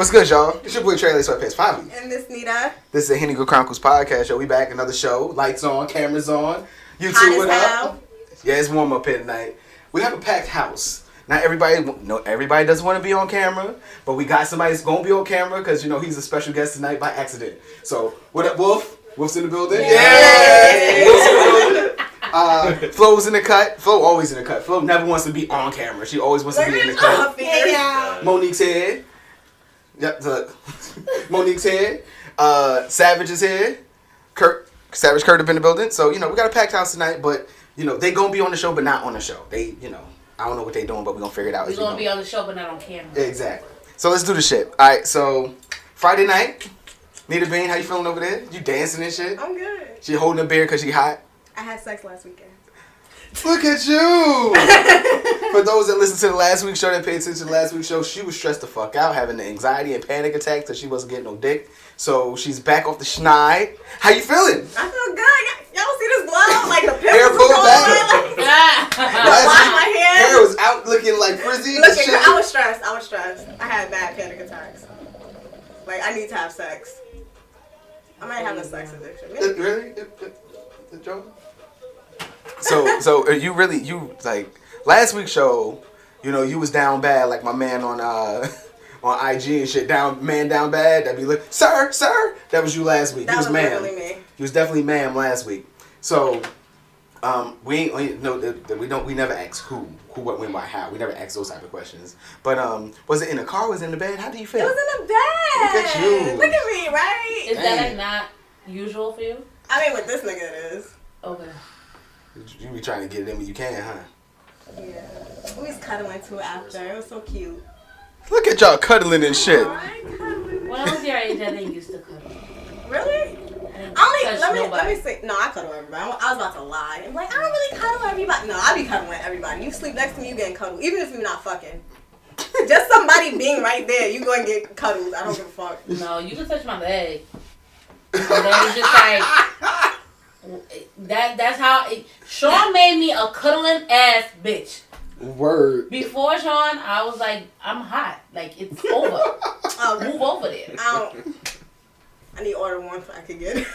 What's good, y'all? It's your boy Tre La and Ms.Nita. This is the Henny Chronicles podcast, yo. We back, another show. Lights on, cameras on. YouTube, what up? Yeah, it's warm up here tonight. We have a packed house. Not everybody doesn't want to be on camera, but we got somebody that's gonna be on camera because he's a special guest tonight by accident. So, what up, Wolf? Wolf's in the building. Yeah. Wolf's in the building. Flo's in the cut. Flo always in the cut. Flo never wants to be on camera. She always wants to be in the cut. Monique's here. Yep, look. Monique's here. Savage is here. Savage Kurt up in the building. So, we got a packed house tonight, but, they gonna be on the show, but not on the show. They, I don't know what they doing, but we gonna figure it out. We gonna be on the show, but not on camera. Exactly. So let's do the shit. Alright, so, Friday night. Nita Bean, how you feeling over there? You dancing and shit? I'm good. She holding a beer because she hot? I had sex last weekend. Look at you! For those that listened to the last week's show, that paid attention to the last week's show, she was stressed the fuck out, having the anxiety and panic attacks that she wasn't getting no dick. So she's back off the schneid. How you feeling? I feel good. Y'all see this blood? Like the Hair pimples pulled back. I washed my hair. Hair was out looking like frizzy. I was stressed. I had bad panic attacks. Like, I need to have sex. I might have a sex addiction. Really? So you last week's show, you was down bad like my man on IG and shit, down bad. That'd be like, sir. That was you last week. That was ma'am. Really me. He was definitely ma'am last week. So we never ask who, what, when, why, how. We never ask those type of questions. But was it in the car? Was it in the bed? How do you feel? It was in the bed. Look at you. Look at me, right? Is that not usual for you? I mean, with this nigga it is. Okay. You be trying to get it in when you can, huh? Yeah. We was cuddling too after. It was so cute. Look at y'all cuddling and shit. When I was your age, I didn't used to cuddle. Really? Let me say. No, I cuddle everybody. I was about to lie. I'm like, I don't really cuddle everybody. No, I be cuddling everybody. You sleep next to me, you getting cuddled. Even if you're not fucking. Just somebody being right there, you going to get cuddled. I don't give a fuck. No, you can touch my leg. And then it's just like... That's how Sean made me a cuddling ass bitch. Word. Before Sean, I was like, I'm hot. Like, it's over. Okay. Move over there. I need order one so I could get it.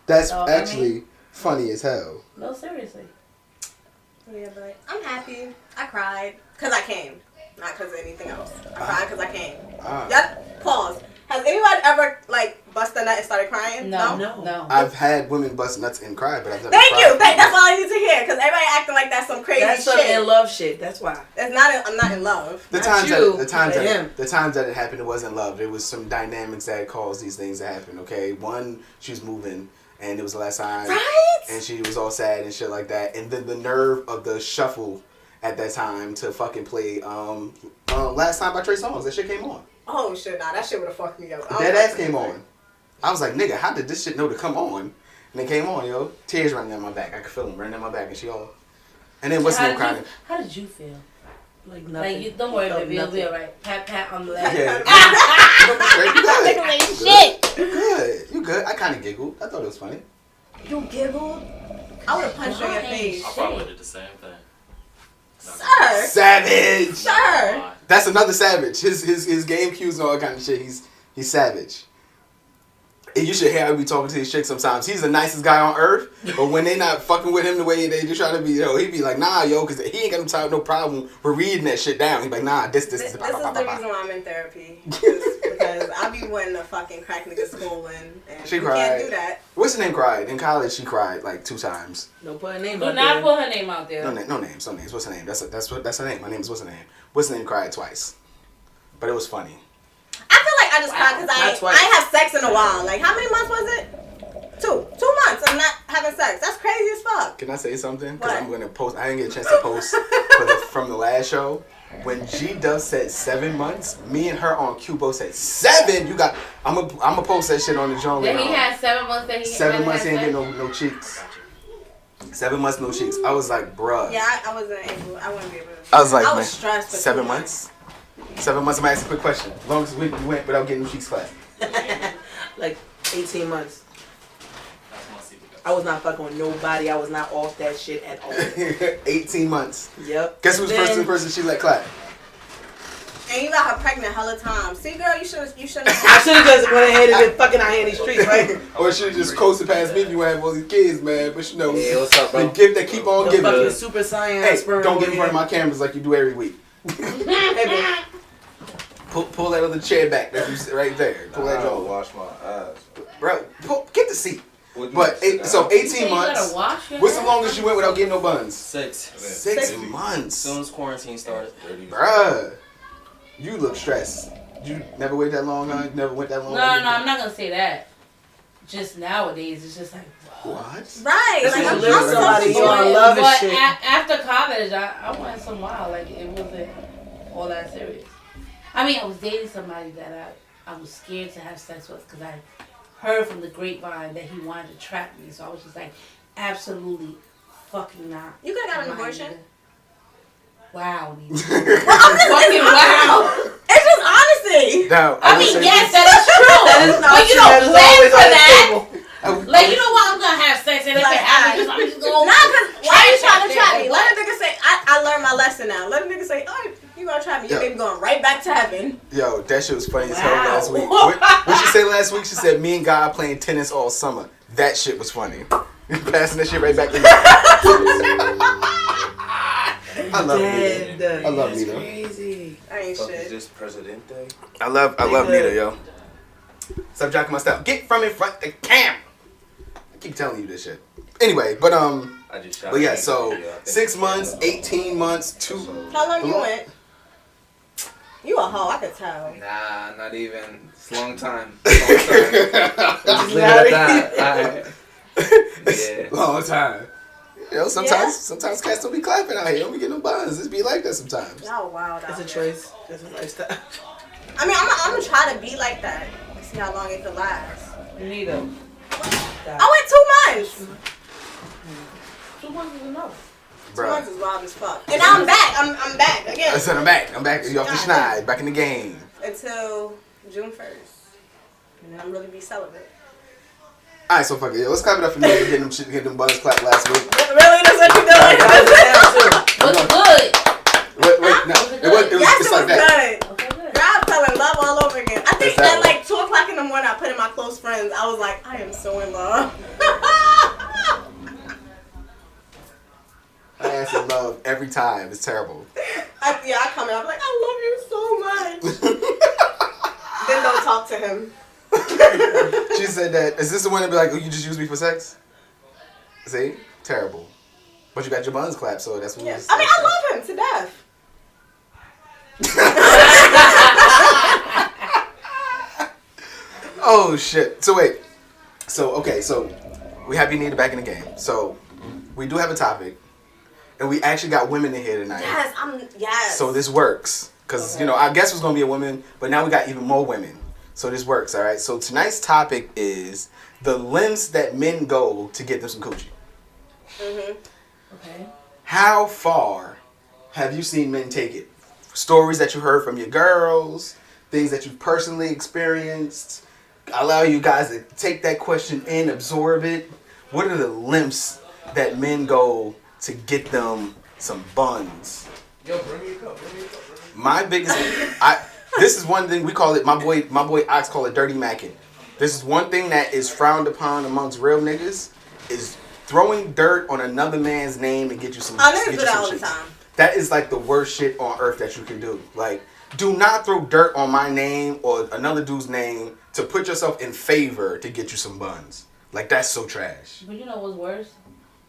That's actually funny as hell. No, seriously. Yeah, but I'm happy. I cried because I came, not because of anything else. I cried because I came. Pause. Has anyone ever bust a nut and started crying? No. I've had women bust nuts and cry, but I've never Thank cried. you. That's all I need to hear because everybody acting like that's some crazy that's shit. That's some in love shit. That's why. I'm not in love. The times that it happened, it wasn't love. There was some dynamics that caused these things to happen. Okay, one, she was moving, and it was the last time, right? And she was all sad and shit like that. And then the nerve of the shuffle at that time to fucking play Last Time by Trey Songz. That shit came on. Oh shit, nah, that shit would have fucked me up. That ass came on. I was like, nigga, how did this shit know to come on? And it came on, yo. Tears running down my back. I could feel them running down my back, and she all. And then what's the name crying? How did you feel? Like nothing. Like, don't worry, baby. It'll be alright. Pat on the left. Yeah. You good. Shit. You good. I kind of giggled. I thought it was funny. You giggled? I would have punched you in your face. I probably did the same thing. Sir. Savage. Sir. That's another savage. His game cues and all that kind of shit. He's savage. And you should hear how we talking to his chick sometimes. He's the nicest guy on earth, but when they not fucking with him the way they just try to be, he be like, nah, yo, because he ain't got no problem with reading that shit down. He be like, nah, this. This is the reason why I'm in therapy. Because I be wanting to fucking crack niggas schooling, and she cried. Can't do that. What's her name cried? In college, she cried like 2 times. Don't put her name Do out not there. put her name out there. No names. What's her name? That's her name. My name is what's her name? What's her name cried twice. But it was funny. I feel like I just cried because I ain't have sex in a while. Like, how many months was it? 2 months of not having sex. That's crazy as fuck. Can I say something? Because What? I'm going to post. I didn't get a chance to post from the last show. When G Dub said 7 months, me and her on Q both said 7. You got. I'm gonna post that shit on the joint. Then he had 7 months that he 7 months he ain't getting no cheeks. 7 months no cheeks. I was like, bruh. Yeah, I wasn't able. I wouldn't be able to. I was like, I man, was stressed. For 7 months. 7 months. I'm gonna ask a quick question. As long as we went without getting no cheeks clapped. Like 18 months. I was not fucking with nobody. I was not off that shit at all. 18 months. Yep. Guess who's first person she let clap? And you got her pregnant hella times. See, girl, you should. I should have just went ahead and been fucking out here in these streets, right? Or should have just coasted past me if you would have all these kids, man. But you know, yeah, what's up, bro? the gift that keep on The giving. fucking Super Saiyan Hey, sperm. don't get in front of my cameras like you do every week. Hey, man. Pull that other chair back that you sit right there. Pull that I jaw. wash my ass. Bro, get the seat. But 18 months. What's the longest you went without getting no buns? 6. 6 months. As soon as quarantine started. Bruh, you look stressed. You never wait that long, huh? You never went that long? No, I'm not gonna say that. Just nowadays, it's just like what? Right. Like, I'm live with somebody you don't love and shit. After college, I went some while. Like, it wasn't all that serious. I mean, I was dating somebody that I was scared to have sex with because I heard from the grapevine that he wanted to trap me. So I was just like, absolutely fucking not. You could have got an abortion. Wow, fucking wow. It's just honesty. No, I mean, yes, that is true. That is not but you true. don't That is plan always for on the that. table. Like, you know what? I'm gonna have sex, and if Like, it happens, I'm just gonna. Nah, cause why are you trying to trap me? Like, Let a nigga say, I learned my lesson now. Let a nigga say, oh, you gonna trap me? Your baby going right back to heaven. Yo, that shit was funny as hell Wow. last week. What she said last week? She said, me and God playing tennis all summer. That shit was funny. Passing that shit right back to me. I love Nita. I love Nita. Crazy. I ain't Fuck, shit. is this Presidente? I love Nita, yo. Stop jacking my style. Get from in front of the camera. I keep telling you this shit. Anyway, but I just shot but yeah, him. so Yeah, I think 6 months, 18 months, 2. How long you went? You a hoe, I could tell. Nah, not even. It's a long time. Just leave it at that. Alright. Yeah. Long time. You know, sometimes cats don't be clapping out here. Don't be getting no buns. It's be like that sometimes. Y'all wild out It's a here. choice. It's a lifestyle. I mean, I'm gonna try to be like that. See how long it could last. Nita. I went 2 months. 2 months is enough. 2 Bruh. months is wild as fuck. And now I'm back. I'm back again. I said I'm back. I'm back. You off the schneid. Back in the game. Until June 1st. And then I'm really be celibate. Alright, so fuck it. Let's clap it up for Nita getting them buns clapped last week. Really? That's what you doing? What's good? Wait, no. Yes, It's it like was that. good. Okay, good. Girl, I fell in love all over again. I think It's that at like 2 o'clock in the morning, I put in my close friends. I was like, I am so in love. I ask in love every time. It's terrible. I come in, I'm like, I love you so much. Then don't talk to him. She said that. Is this the one that be like, oh, you just use me for sex? See? Terrible. But you got your buns clapped, so that's what Yeah. I mean, I love him to death. Oh, shit. So, wait. So, okay. So, we have you Nita back in the game. So, we do have a topic. And we actually got women in here tonight. Yes. So, this works. Because, you know, I guess it was going to be a woman. But now we got even more women. So, this works, all right? So, tonight's topic is the lengths that men go to get them some coochie. Mm-hmm. Okay. How far have you seen men take it? Stories that you heard from your girls, things that you've personally experienced. I allow you guys to take that question in, absorb it. What are the lengths that men go to get them some buns? Yo, bring me a cup. My biggest, this is one thing we call it. My boy Ox call it dirty macking. This is one thing that is frowned upon amongst real niggas is throwing dirt on another man's name and get you some. Niggas do that all the shit. time. That is like the worst shit on earth that you can do. Like, do not throw dirt on my name or another dude's name to put yourself in favor to get you some buns. Like, that's so trash. But you know what's worse?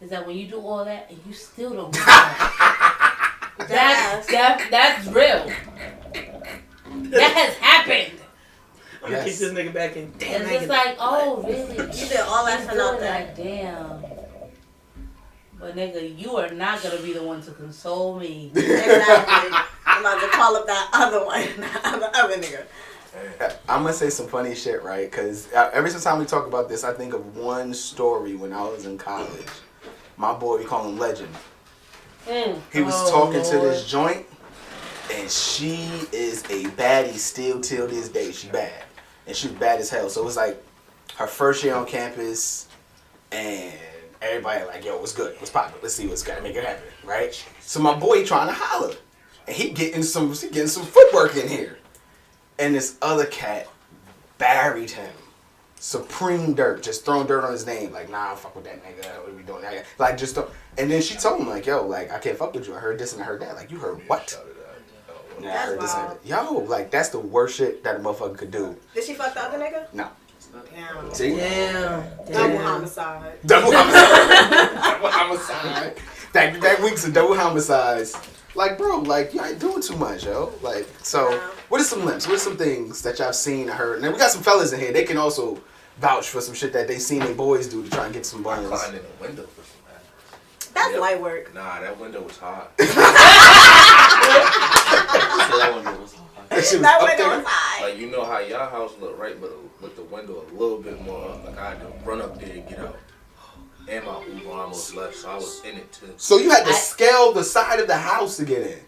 Is that when you do all that and you still don't get that. That's real. That has happened. I'm gonna kick this nigga back in. Damn, It's just like, oh, really? You did all that for nothing. Like, damn. But nigga, you are not gonna be the one to console me. Exactly. I'm about to call up that other one. The other nigga. I'm gonna say some funny shit, right? Because every single time we talk about this, I think of one story when I was in college. My boy, we call him Legend. He was talking to this joint, and she is a baddie still till this day. She bad. And she was bad as hell. So it was like her first year on campus, and everybody like, yo, what's good? What's poppin'? Let's see what's gotta make it happen, right? So my boy trying to holler. and he getting some footwork in here. And this other cat buried him. Supreme dirt. Just throwing dirt on his name. Like, nah, fuck with that nigga. What are we doing? Like, just don't. And then she told him, like, yo, like, I can't fuck with you. I heard this and I heard that. Like, you heard what? Yeah, I heard this and yo, like, that's the worst shit that a motherfucker could do. Did she fuck the other nigga? No. Damn. See? Damn. Double homicide. Double homicide. Double homicide. Back weeks of double homicides. Like, bro, like, you ain't doing too much, yo. Like, so, what are some limps? What are some things that y'all seen or heard? Now, we got some fellas in here. They can also vouch for some shit that they seen their boys do to try and get some buns. I climbed in the window for some ass. That's light work. Nah, that window was hot. That window was hot. That window was high. Like, you know how y'all house look, right? But with the window a little bit more up. Like, I had to run up there and get out. And my Uber almost left, so I was in it too. So you had to scale the side of the house to get in?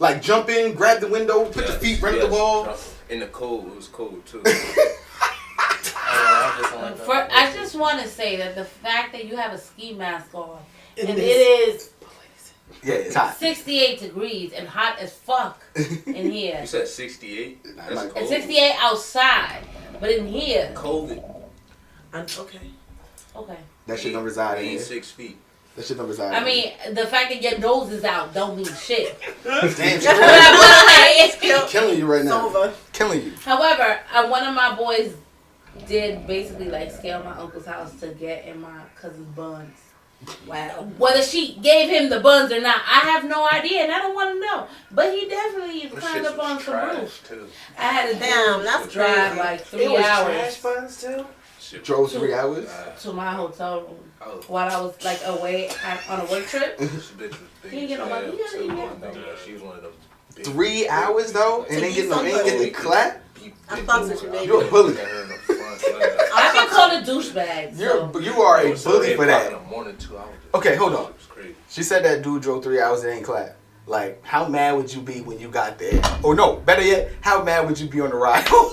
Like, jump in, grab the window, put your feet right at the wall? In the cold, it was cold too. I just want to say that the fact that you have a ski mask on, and it is yeah, it's hot. 68 degrees and hot as fuck in here. You said 68? That's cold. It's 68 outside, but in here. COVID. Okay. That shit don't reside in here. 6 feet. That shit don't reside I mean, the fact that your nose is out don't mean shit. Damn, It's killing you right now. Over. Killing you. However, one of my boys did basically like scale my uncle's house to get in my cousin's buns. Wow. Whether she gave him the buns or not, I have no idea, and I don't want to know. But he definitely climbed up on some roof. I had to drive like 3 hours. Trash buns too. Drove 3 hours to my hotel room while I was like away on a work trip. This bitch was big. He get on my. She was one of them. 3 hours though, and ain't getting the clap. I fucks with you, baby. You're a bully. I've been called a douchebag. You are a bully for that. More than 2 hours. Okay, hold on. She said that dude drove 3 hours and ain't clap. Like, how mad would you be when you got there? Or no, better yet, how mad would you be on the ride home?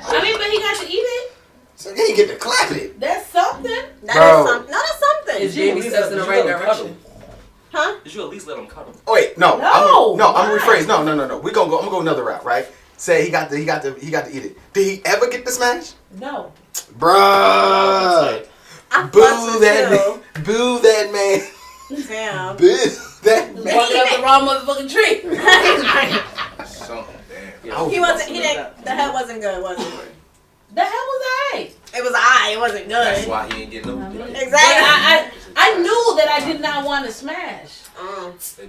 I mean, but he got to eat it. So he ain't get to clap it. That's something. That is something. No, that's something. It's baby steps in the right direction. Huh? Did you at least let him cut him? Oh wait, no. No. I'm gonna rephrase. No. I'm gonna go another route, right? Say he got to eat it. Did he ever get the smash? No. Bruh. Boo that man. Damn. Boo that man. Walking up the wrong motherfucking tree. Something, damn. He wasn't. He didn't. The head wasn't good, was it? The hell was I? It was It wasn't good. That's why he ain't getting no. Exactly. I knew that I did not want to smash.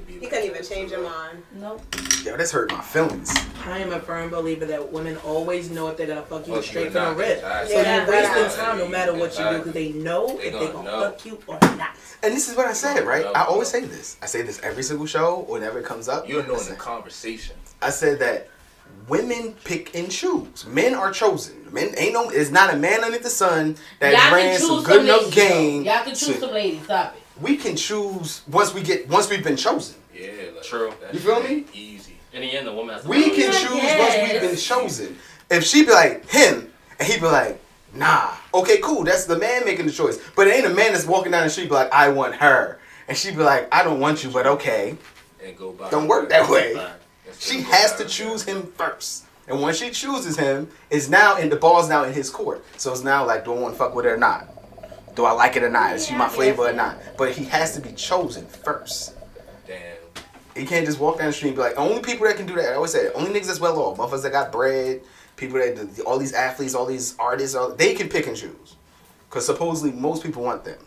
He couldn't even change your mind. Nope. Yo, that's hurt my feelings. I am a firm believer that women always know if they're gonna fuck you straight from the not. rip. Exactly. So Yeah, you're wasting exactly. time no matter what you do because they know They if they're gonna gonna know. fuck you or not. And this is what I said, right? I always say this. I say this every single show whenever it comes up. You're knowing the conversation. I said that women pick and choose. Men are chosen. Men it's not a man underneath the sun that ran some good enough game. Y'all can choose some ladies. Stop it. We can choose once we've been chosen. Yeah, like, True. You feel me? Easy. In the end, the woman has to We can choose once we've been chosen. If she be like him and he be like, nah, okay, cool, that's the man making the choice. But it ain't a man that's walking down the street be like, I want her. And she be like, I don't want you, but okay. And go by. Don't work that way. Instead She of go has by to the choose him first. And once she chooses him, the ball's now in his court. So it's now like, do I want to fuck with her or not? Do I like it or not? Is she my flavor or not? But he has to be chosen first. Damn. He can't just walk down the street and be like, only people that can do that, I always say, only niggas that's well off, motherfuckers that got bread, people that, all these athletes, all these artists, they can pick and choose. Because supposedly most people want them.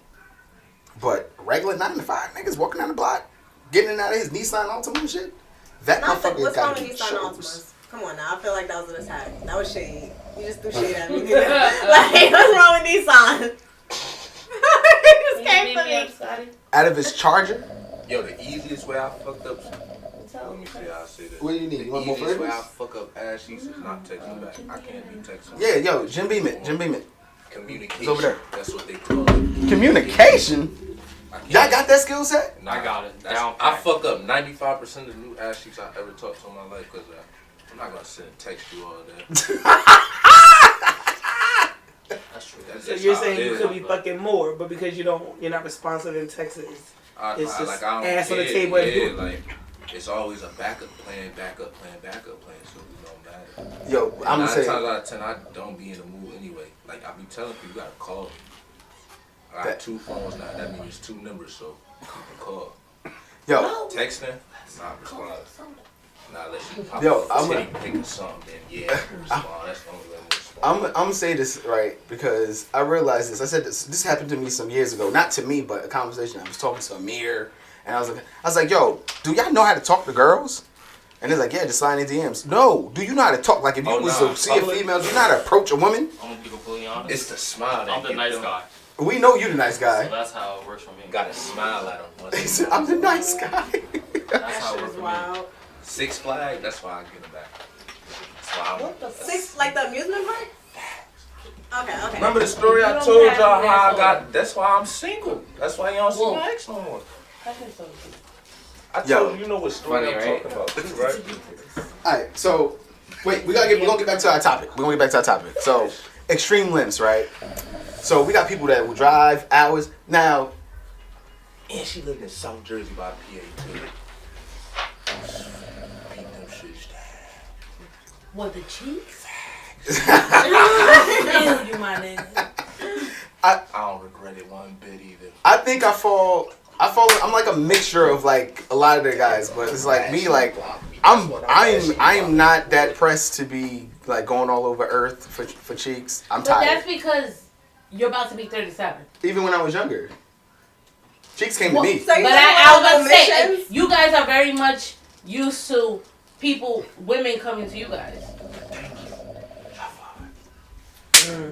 But regular 9 to 5 niggas walking down the block, getting in and out of his Nissan Altima and shit, that motherfucker What's wrong got to with be Nissan chosen. Altimas? Come on now, I feel like that was an attack. That was shade. You just threw shade at me. Like, what's wrong with Nissan? It just came for me. Out of his Charger? Yo, the easiest way I fucked up. Let me see how I say this. What do you need? You want The more easiest way I flavors? fuck up ass cheeks is not texting back. I can't do texting. Yeah, yo, Jim Beam it. Communication. It's over there. That's what they call it. Communication? I can't- Y'all got that skill set? Nah, I got it. that's- Down I pat. fuck up 95% of the new ass cheeks I ever talked to in my life because I'm not gonna sit and text you all that. That's true. That's So just you're how saying it you is, could be but fucking more, but because you're not responsive in Texas, it's just I don't ass on the table. Yeah, like it's always a backup plan, so it don't matter. Yo, I'm gonna say 9 times out of 10, I don't be in the mood anyway. Like I be telling people, you gotta call me. I got 2 phones now. That means 2 numbers, so you can call. Yo, texting, not respond. Nah, unless you pop yo, up a pic or something, then yeah, respond. That's the only way to respond. I'm gonna say this right because I realized this. I said this happened to me some years ago. Not to me, but a conversation. I was talking to Amir, and I was like, yo, do y'all know how to talk to girls? And they're like, yeah, just slide in DMs. No, do you know how to talk? Like if you was to see a female, do you know how to approach a woman? I'm gonna be completely honest. It's the smile that I'm the nice guy. We know you the nice guy. So that's how it works for me. You gotta smile at them. He said, I'm the nice guy. That's how it works for me. Wow. Six Flags, that's why I get them back. That's why What the six? Like the amusement park? Okay. Remember the story I told y'all how I got? That's why I'm single. That's why you don't see my ex no more. I told you know what story I'm talking about, right? Alright, so wait, we're gonna get back to our topic. So extreme lengths, right? So we got people that will drive hours. Now, and she lived in South Jersey by PA too. Beat them shits down. What, the cheeks? Ew, you my nigga. I don't regret it one bit either. I think I'm like a mixture of like a lot of the guys, but it's like me, like I am not that pressed to be like going all over earth for cheeks. I'm tired. But that's because you're about to be 37. Even when I was younger, cheeks came to me. So but I was about to say, like, you guys are very much used to women coming to you guys.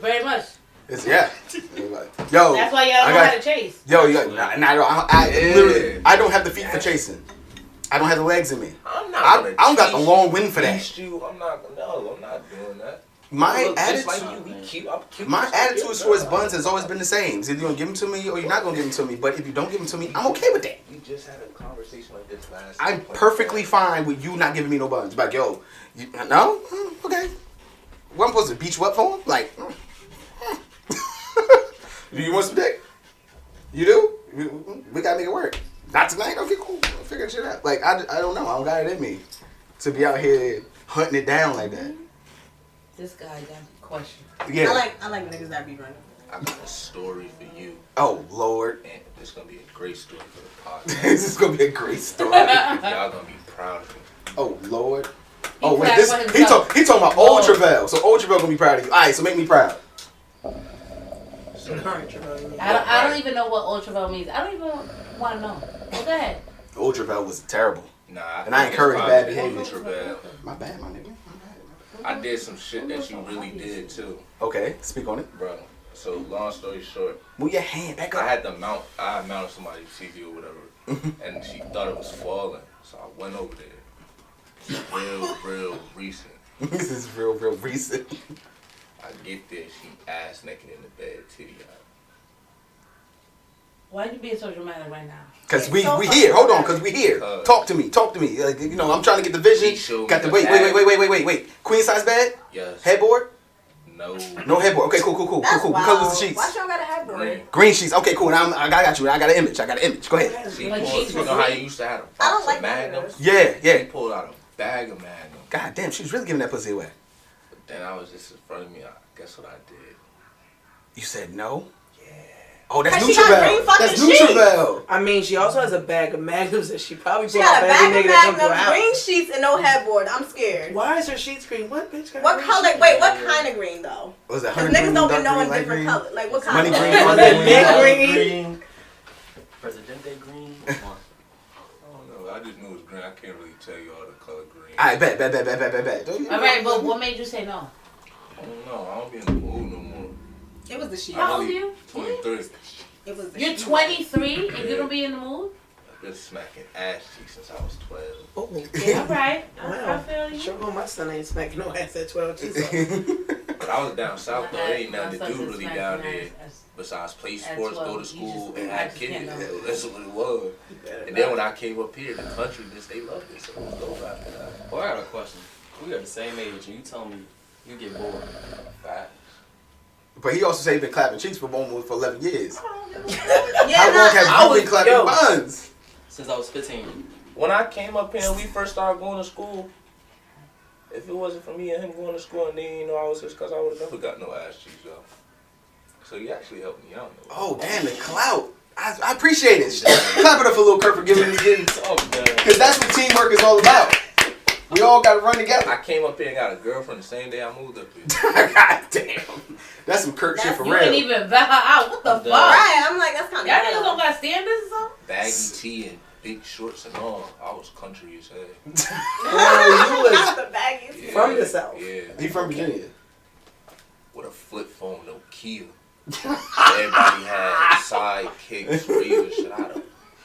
Very much. Yeah. Yo. That's why y'all don't know how to chase. Yo, I literally, I don't have the feet for chasing. I don't have the legs in me. I don't got the long wind for that. I'm not doing that. My attitude towards buns has always been the same. It's either you're gonna give them to me or you're not gonna give them to me. But if you don't give them to me, I'm okay with that. We just had a conversation like this last. I'm perfectly fine with you not giving me no buns. Like, yo, no, okay. What, I'm supposed to beat you up for them? Like, do you want some dick? You do? We gotta make it work. Not tonight? Okay, cool. We'll figure shit out. Like, I don't know. I don't got it in me to be out here hunting it down like that. This guy got a question. Yeah. I like niggas that be running. I got a story for you. Oh, Lord. And it's gonna be a great story for the podcast. This is gonna be a great story. Y'all gonna be proud of me. Oh, Lord. Oh, wait, he talking about old Travell. So old Travell gonna be proud of you. All right, so make me proud. Current Travell. I don't even know what old Travell means. I don't even want to know. Well, go ahead. Old Travell was terrible. Nah. And I encourage bad behavior. Travell. My bad, my nigga. I did some shit that you really did too. Okay, speak on it. Bro, so long story short. Move your hand back up. I mounted somebody's TV or whatever. And she thought it was falling. So I went over there. Real recent. This is real recent. I get there, she ass naked in the bed, titty out. Why are you being so dramatic right now? Cause we here. Hold on, cause we here. Talk to me. Like, you know, I'm trying to get the vision. Got the wait. Queen size bed? Yes. Headboard? No. No headboard. Okay, cool. That's What wild. color was the sheets? Why y'all got a headboard? Green sheets. Okay, cool. Now I got you. I got an image. Go ahead. You know how you used to have a I don't box like of Magnums? Yeah. She pulled out a bag of Magnums. God damn, she was really giving that pussy away. But then I was just in front of me. Guess what I did? You said no? Yeah. Oh, that's Cause new she got Travell. green fucking That's new sheets. Travell. I mean, she also has a bag of Magnums that she probably She pulled got off a bag every of nigga that come to her Magnums, house. green sheets, and no headboard. I'm scared. Why is her sheets green? What bitch got What green color? sheets? Wait, what kind of green though? Was it Because honey niggas green, don't be dark knowing green, light different green? colors. Like what Money kind? green, Was money it mint green. green? Presidente green. I don't know. I just knew it was green. I can't really tell you all the color green. Alright, bet. All right, but what made you say no? I don't know. I don't be in the mood no more. It was the sheets. How old are you? 23. It was the You're sheets. 23 and you don't be in the mood? I've been smacking ass cheeks since I was 12. Oh, All right. I wow. feel you. Sure, my son ain't smacking no ass at 12 too. But I was down south though. There ain't nothing to My do son's really smacking down ass there besides play sports, 12. go to You school, just- and I have just kids. can't know. That's what it was. And then when I came up here, the country, they loved it. So it was dope after that. Well, I got a question. We are the same age, and you tell me you get bored. Facts. But he also said he's been clapping cheeks for almost 11 years. Yeah, How long have you been clapping buns? Since I was 15. when I came up here and we first started going to school, if it wasn't for me and him going to school and they didn't know I was his cousin, I would have never got no ass cheeks, yo. So he actually helped me out. Oh, damn, the clout. I appreciate it. Clap it up for Lil Kurt for giving us getting. Oh, man. Because that's what teamwork is all about. We all got to run together. I came up here and got a girlfriend the same day I moved up here. God damn. That's some Kurt shit for real. You didn't even vet her out. What the fuck? Right, I'm like, that's kind of y'all niggas don't got standards or something? Baggy tee and big shorts and all. I was country as hell. Oh, you was the baggies. from the South. Yeah. He from Virginia. With a flip phone, no Kia. Everybody had side kicks, razor shit.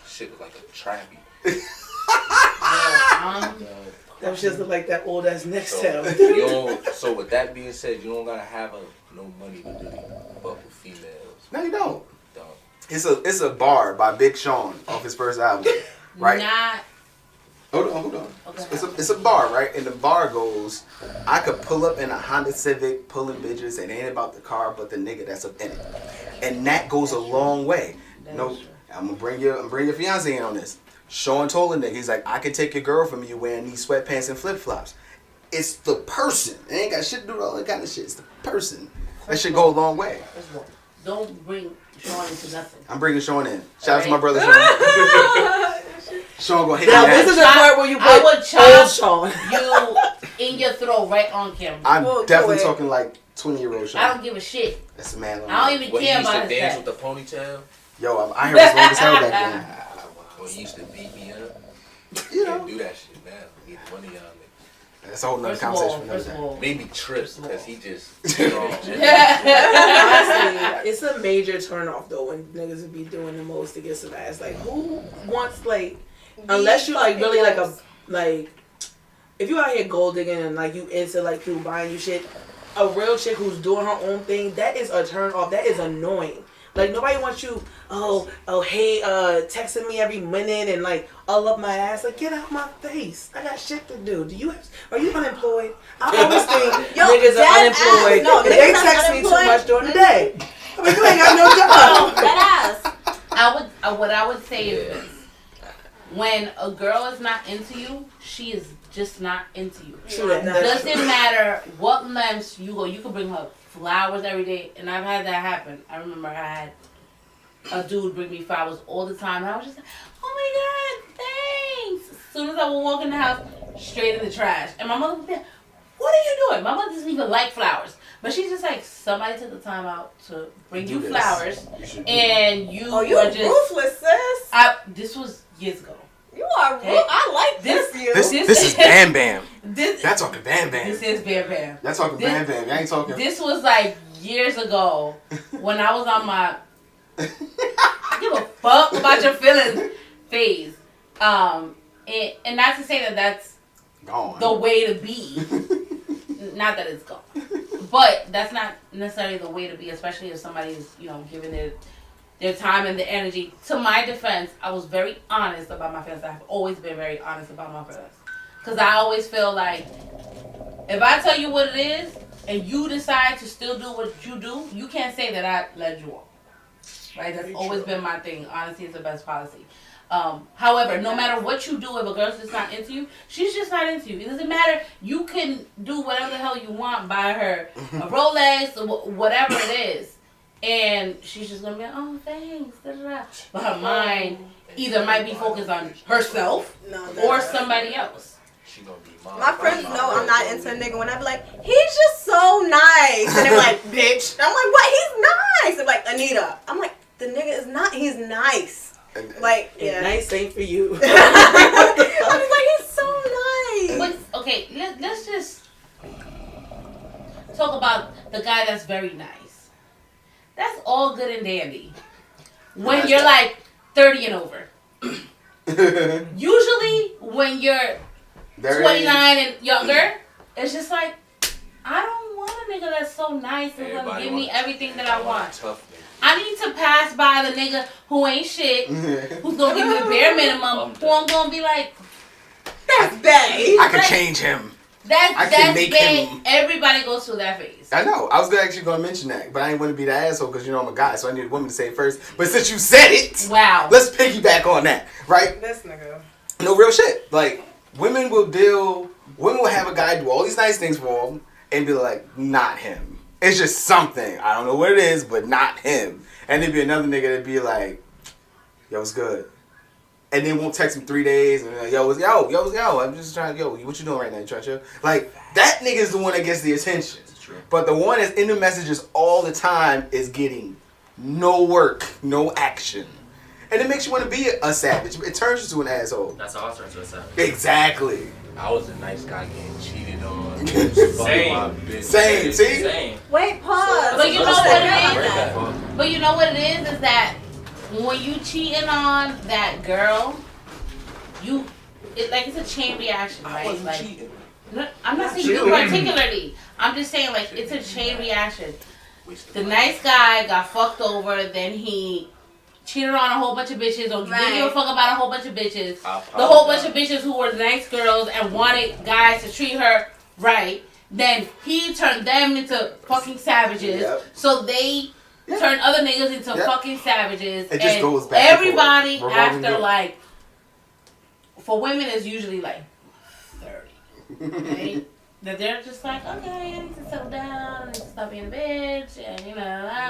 Shit was like a trappy. That just look like that old ass next town. So with that being said, you don't gotta have no money to do fuck with females. No, you don't. Don't. It's a bar by Big Sean off his first album, right? Not. Hold on. Okay. It's a bar, right? And the bar goes, I could pull up in a Honda Civic pulling bitches. It ain't about the car, but the nigga that's up in it. And that goes a long way. No, I'm gonna bring your fiance in on this. Sean told a nigga, he's like, I can take your girl from you wearing these sweatpants and flip flops. It's the person. It ain't got shit to do with all that kind of shit. It's the person. That should go a long way. Don't bring Sean into nothing. I'm bringing Sean in. Shout out to my brother Sean. Sean gonna hit me. Now this is the part where you put I would chop Sean you in your throat right on camera. I'm definitely talking like 20-year-old Sean. I don't give a shit. That's a man. I don't even care about He used to dance his with the ponytail. Yo, I heard was long as hell back then. When he used to beat me up. You Can't know. do that shit now. Get money on me. That's a whole nother First of conversation all, for another first of day. all. Maybe Trips, because he just Honestly, it's a major turn off though when niggas would be doing the most to get some ass. Like who wants like unless you like really like a like if you out here gold digging and like you into like people buying you shit, a real chick who's doing her own thing, that is a turn off. That is annoying. Like nobody wants you, hey, texting me every minute and like all up my ass. Like get out my face. I got shit to do. Are you unemployed? I always think niggas are unemployed. No, they text me too much during the day. I mean, you ain't got no job. That ass. What I would say is this. When a girl is not into you, she is just not into you. True that. Doesn't matter what lengths you go. You can bring her flowers every day, and I've had that happen. I remember I had a dude bring me flowers all the time, and I was just like, "Oh my god, thanks!" As soon as I would walk in the house, straight in the trash, and my mother would be like, "What are you doing?" My mother doesn't even like flowers, but she's just like, "Somebody took the time out to bring you flowers, and you are just ruthless, sis. This was years ago. You are rude. I like this. This is Bam Bam. That's talking Bam Bam. This is Bam Bam. That's talking Bam Bam. I ain't talking. This was like years ago when I was on my I give a fuck about your feelings phase. And not to say that that's gone. The way to be. Not that it's gone. But that's not necessarily the way to be, especially if somebody is, giving their time and the energy. To my defense, I was very honest about my feelings. I've always been very honest about my feelings. Because I always feel like, if I tell you what it is, and you decide to still do what you do, you can't say that I led you on. Right? That's always been my thing. Honesty is the best policy. However, no matter what you do, if a girl's just not into you, she's just not into you. It doesn't matter. You can do whatever the hell you want, buy her a Rolex or whatever it is. And she's just going to be like, oh, thanks. Da, da, da. But her mind either might be focused on herself or somebody else. She gonna be my friends know I'm not into a nigga when I be like, he's just so nice. And they're like, bitch. I'm like, what? He's nice. They're like, Anita. I'm like, the nigga is not. He's nice. Like, yeah. Nice ain't for you. I was like, he's so nice. But, okay, let's just talk about the guy that's very nice. That's all good and dandy. When you're like 30 and over. Usually, when you're 29 and younger, it's just like, I don't want a nigga that's so nice and gonna give me everything that I want. I need to pass by the nigga who ain't shit, who's gonna give me the bare minimum, who I'm gonna be like, that's bae. I can change him. That's bae. Everybody goes through that phase. I know. I was actually gonna mention that, but I ain't want to be the asshole because I'm a guy, so I need a woman to say it first. But since you said it, wow, let's piggyback on that, right? This nigga. No real shit. Like, women will have a guy do all these nice things for them and be like, not him. It's just something. I don't know what it is, but not him. And there'd be another nigga that'd be like, yo, it's good. And then won't text him 3 days and be like, yo, I'm just trying, what you doing right now? You trying to chill? Like, that nigga's the one that gets the attention. But the one that's in the messages all the time is getting no work, no action. And it makes you want to be a savage. It turns you to an asshole. That's how I turn to a savage. Exactly. I was a nice guy getting cheated on. Same. See? Same. Wait, pause. But you know what it is? But you know what it is that when you cheating on that girl, it's a chain reaction, right? I wasn't like, cheating. No, I'm not saying you particularly. I'm just saying, like, it's a chain reaction. The nice guy got fucked over, then he cheated on a whole bunch of bitches, or didn't give a fuck about a whole bunch of bitches. The whole bunch of bitches who were nice girls and wanted guys to treat her right. Then he turned them into fucking savages. Yep. So they turned other niggas into fucking savages. It just goes back everybody after, like, for women it's usually like 30. Right? That they're just like, okay, I need to settle down, I need to stop being a bitch, and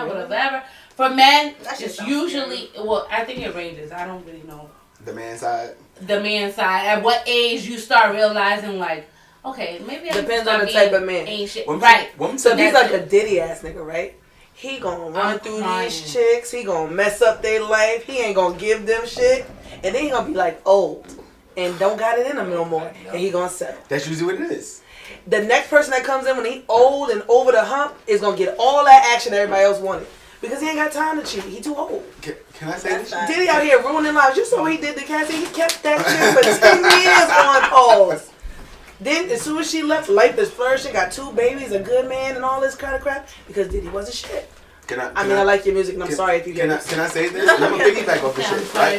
whatever. For men, it's usually, I think it ranges. I don't really know. The man side? The man side. At what age you start realizing, like, okay, maybe I depends on the type of man. Ain't shit. Right. So if he's like a Diddy ass nigga, right? He gonna run through these chicks. He gonna mess up their life. He ain't gonna give them shit. And then he gonna be like old and don't got it in him no more. And he gonna settle. That's usually what it is. The next person that comes in when he old and over the hump is gonna get all that action everybody else wanted. Because he ain't got time to cheat. He too old. Can I say this? Diddy out here ruining lives. You saw what he did to Cassie. He kept that shit for 10 years on pause. Then as soon as she left, life is flourishing. Got 2 babies, a good man, and all this kind of crap. Because Diddy wasn't shit. I like your music, and I'm sorry if you get it. Can I say this? I'm going to piggyback off this shit, right?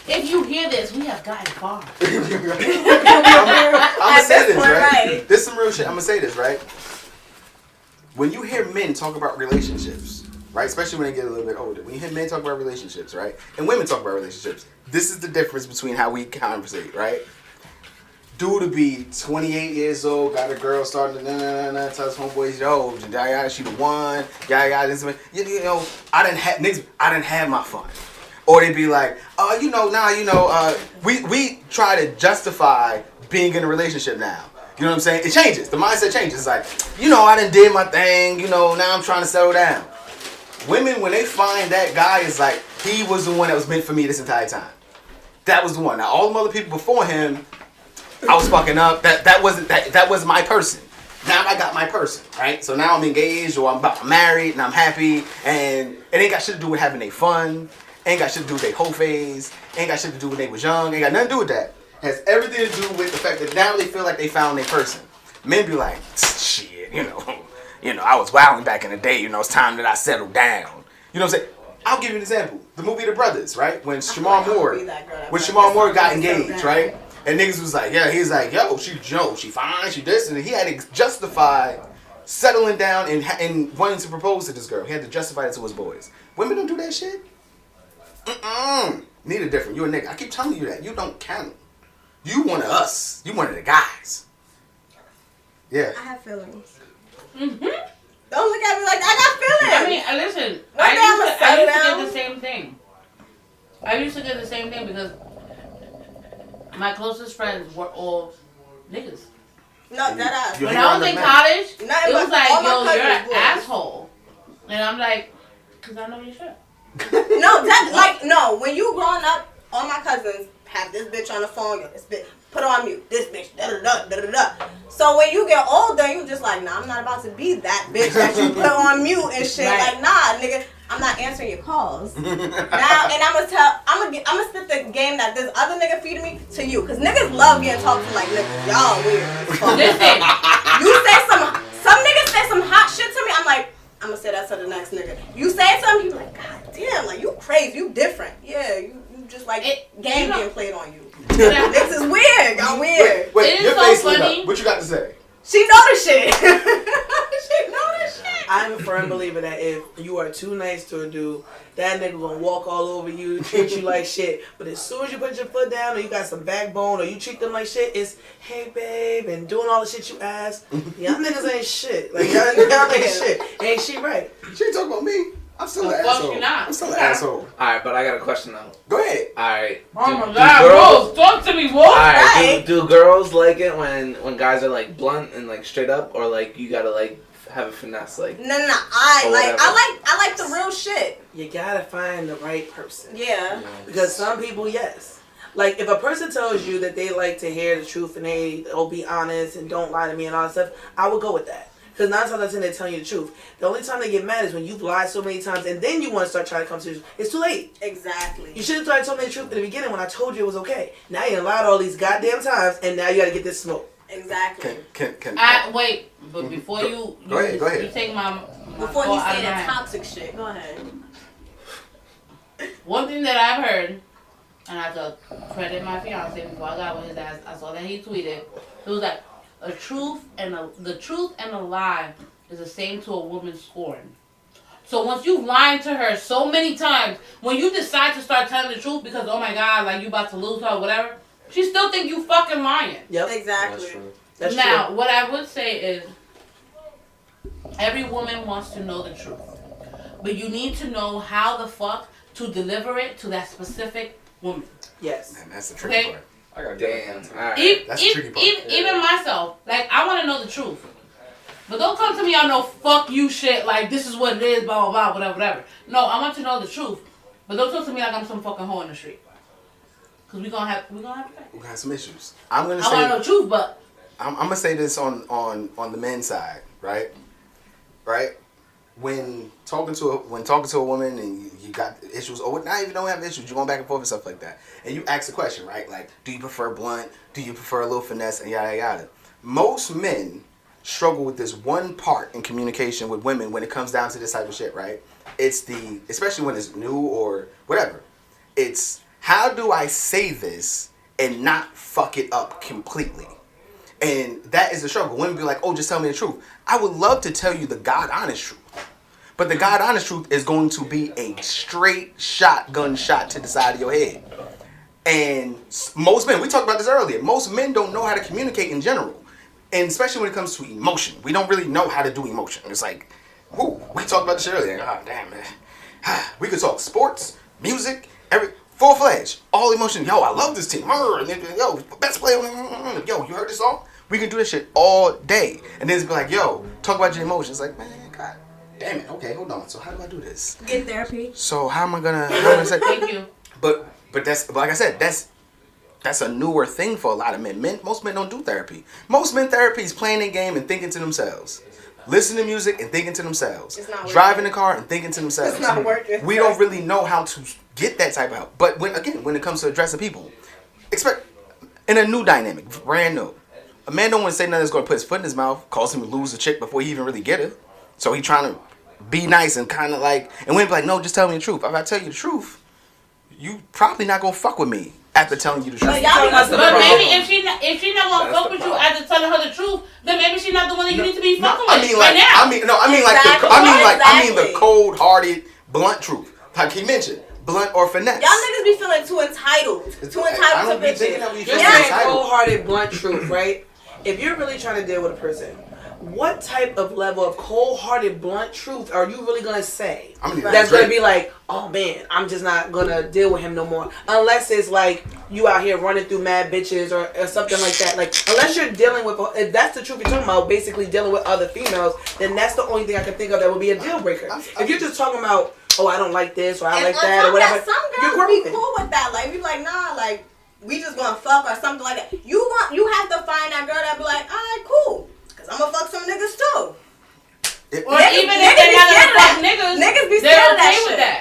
If you hear this, we have gotten far. I'm going to say this, right? This is some real shit. I'm going to say this, right? When you hear men talk about relationships, right? Especially when they get a little bit older. When you hear men talk about relationships, right? And women talk about relationships. This is the difference between how we conversate, right? Dude to be 28 years old, got a girl starting to tell his homeboys, yo, she the one, this, I didn't have my fun. Or they be like, we try to justify being in a relationship now. You know what I'm saying? It changes. The mindset changes. It's like, I done did my thing, now I'm trying to settle down. Women, when they find that guy is like, he was the one that was meant for me this entire time. That was the one. Now, all the other people before him, I was fucking up. That was my person. Now I got my person, right? So now I'm engaged or I'm married and I'm happy, and it ain't got shit to do with having their fun. Ain't got shit to do with their whole phase. Ain't got shit to do with they was young. Ain't got nothing to do with that. It has everything to do with the fact that now they feel like they found their person. Men be like, shit, I was wilding back in the day. It's time that I settled down. You know what I'm saying? I'll give you an example. The movie The Brothers, right? When Shamar Moore got engaged, right? And niggas was like, he's like, she fine, she this, and he had to justify settling down and wanting to propose to this girl. He had to justify it to his boys. Women don't do that shit. Nita different. You a nigga. I keep telling you that. You don't count. You one of us. You one of the guys. Yeah. I have feelings. Mm-hmm. Don't look at me like that. I got feelings. I mean, listen. I used to get the same thing. I used to get the same thing because my closest friends were all niggas. No, that ass. When I was in college, it was like, yo, you're an asshole. And I'm like, because I know you're sure. When you growing up, all my cousins have this bitch on the phone, this bitch, put her on mute, this bitch, da-da-da. So when you get older, you just like, nah, I'm not about to be that bitch that you put on mute and shit. Right. Like, nah, nigga, I'm not answering your calls. Now, and I'm gonna spit the game that this other nigga feeding me to you. Cause niggas love getting talked to like niggas. Y'all weird. Listen. You say some niggas say some hot shit to me, I'm like, I'm gonna say that to the next nigga. You say something, you be like, God damn, like you crazy, you different. Yeah, you just like game being played on you. This is weird, y'all weird. Wait, your face lit up. What you got to say? She know the shit. She know the shit. I'm a firm believer that if you are too nice to a dude, that nigga gonna walk all over you, treat you like shit. But as soon as you put your foot down or you got some backbone or you treat them like shit, it's, hey babe, and doing all the shit you ask. Y'all niggas ain't shit. Like, y'all ain't shit. Ain't she right? She ain't talking about me. I'm still an asshole. You not. I'm still an asshole. Alright, but I got a question though. Go ahead. Alright. Oh my God, Wolf, talk to me, Wolf. Alright, do girls like it when guys are like blunt and like straight up, or like you gotta like have a finesse like? No. I like the real shit. You gotta find the right person. Yeah. Because some people, yes. Like, if a person tells you that they like to hear the truth and they'll be honest and don't lie to me and all that stuff, I would go with that. Because 9 times out of 10 they're telling you the truth. The only time they get mad is when you've lied so many times and then you want to start trying to come to the truth. It's too late. Exactly. You should have tried to tell me the truth in the beginning when I told you it was okay. Now you done lied all these goddamn times and now you gotta get this smoke. Exactly. Wait, but before you go ahead. You take my before thought you out say of that my toxic shit. Go ahead. One thing that I've heard, and I have to credit my fiance before I got with his ass, I saw that he tweeted. It was like the truth and a lie is the same to a woman scorn. So once you've lied to her so many times, when you decide to start telling the truth because, oh my God, like you about to lose her or whatever, she still think you fucking lying. Yep. Exactly. That's now, true. what I would say is every woman wants to know the truth. But you need to know how the fuck to deliver it to that specific woman. Yes. Man, that's the tricky part. I got Damn. Alright. That's the tricky part. Even myself, like, I want to know the truth. But don't come to me on no fuck you shit, like, this is what it is, blah, blah, blah, whatever. No, I want to know the truth. But don't talk to me like I'm some fucking hoe in the street. Because we're going to have We're gonna have some issues. I want to know the truth, but I'm gonna say this on the men's side, right? Right? When talking to a woman and you got issues, or not even don't have issues, you're going back and forth and stuff like that, and you ask a question, right? Like, do you prefer blunt? Do you prefer a little finesse? And yada yada. Most men struggle with this one part in communication with women when it comes down to this type of shit, right? It's especially when it's new or whatever. It's how do I say this and not fuck it up completely? And that is the struggle. Women be like, oh, just tell me the truth. I would love to tell you the God honest truth. But the God honest truth is going to be a straight shotgun shot to the side of your head. And most men, we talked about this earlier, most men don't know how to communicate in general. And especially when it comes to emotion. We don't really know how to do emotion. It's like, whoo, we talked about this earlier. Oh, damn, man. We could talk sports, music, full-fledged, all emotion. Yo, I love this team. Yo, best player. Yo, you heard this song? We could do this shit all day. And then it's be like, yo, talk about your emotions. Like, man, God damn it. Okay, hold on. So how do I do this? Get therapy. So how am I gonna say? thank you. But that's, like I said, that's a newer thing for a lot of men. Most men don't do therapy. Most men therapy is playing a game and thinking to themselves. Listening to music and thinking to themselves. It's not working. Driving the car and thinking to themselves. It's not working. We don't really know how to get that type of help. But when it comes to addressing people, expect in a new dynamic, brand new. A man don't want to say nothing that's going to put his foot in his mouth, cause him to lose a chick before he even really get her. So he trying to be nice and kind of like, and women be like, no, just tell me the truth. If I tell you the truth, you probably not going to fuck with me after telling you the truth. But maybe if she not gonna fuck with you after telling her the truth, then maybe she's not the one that you need to be fucking with right now. I mean the cold-hearted, blunt truth. Like he mentioned, blunt or finesse. Y'all niggas be feeling too entitled. Too entitled to bitches. You're saying cold-hearted, blunt truth, right? If you're really trying to deal with a person, what type of level of cold-hearted, blunt truth are you really going to say? That's going to be like, oh man, I'm just not going to deal with him no more. Unless it's like you out here running through mad bitches or something like that. Like, unless you're dealing with, if that's the truth you're talking about, basically dealing with other females, then that's the only thing I can think of that would be a deal breaker. If you're just talking about, oh, I don't like this or I like that or whatever, some girls be cool with that. Like, be like, nah, like, we just gonna fuck or something like that. You have to find that girl that be like, alright, cool. I'm gonna fuck some niggas too. Or even if they're not gonna fuck niggas be scared of that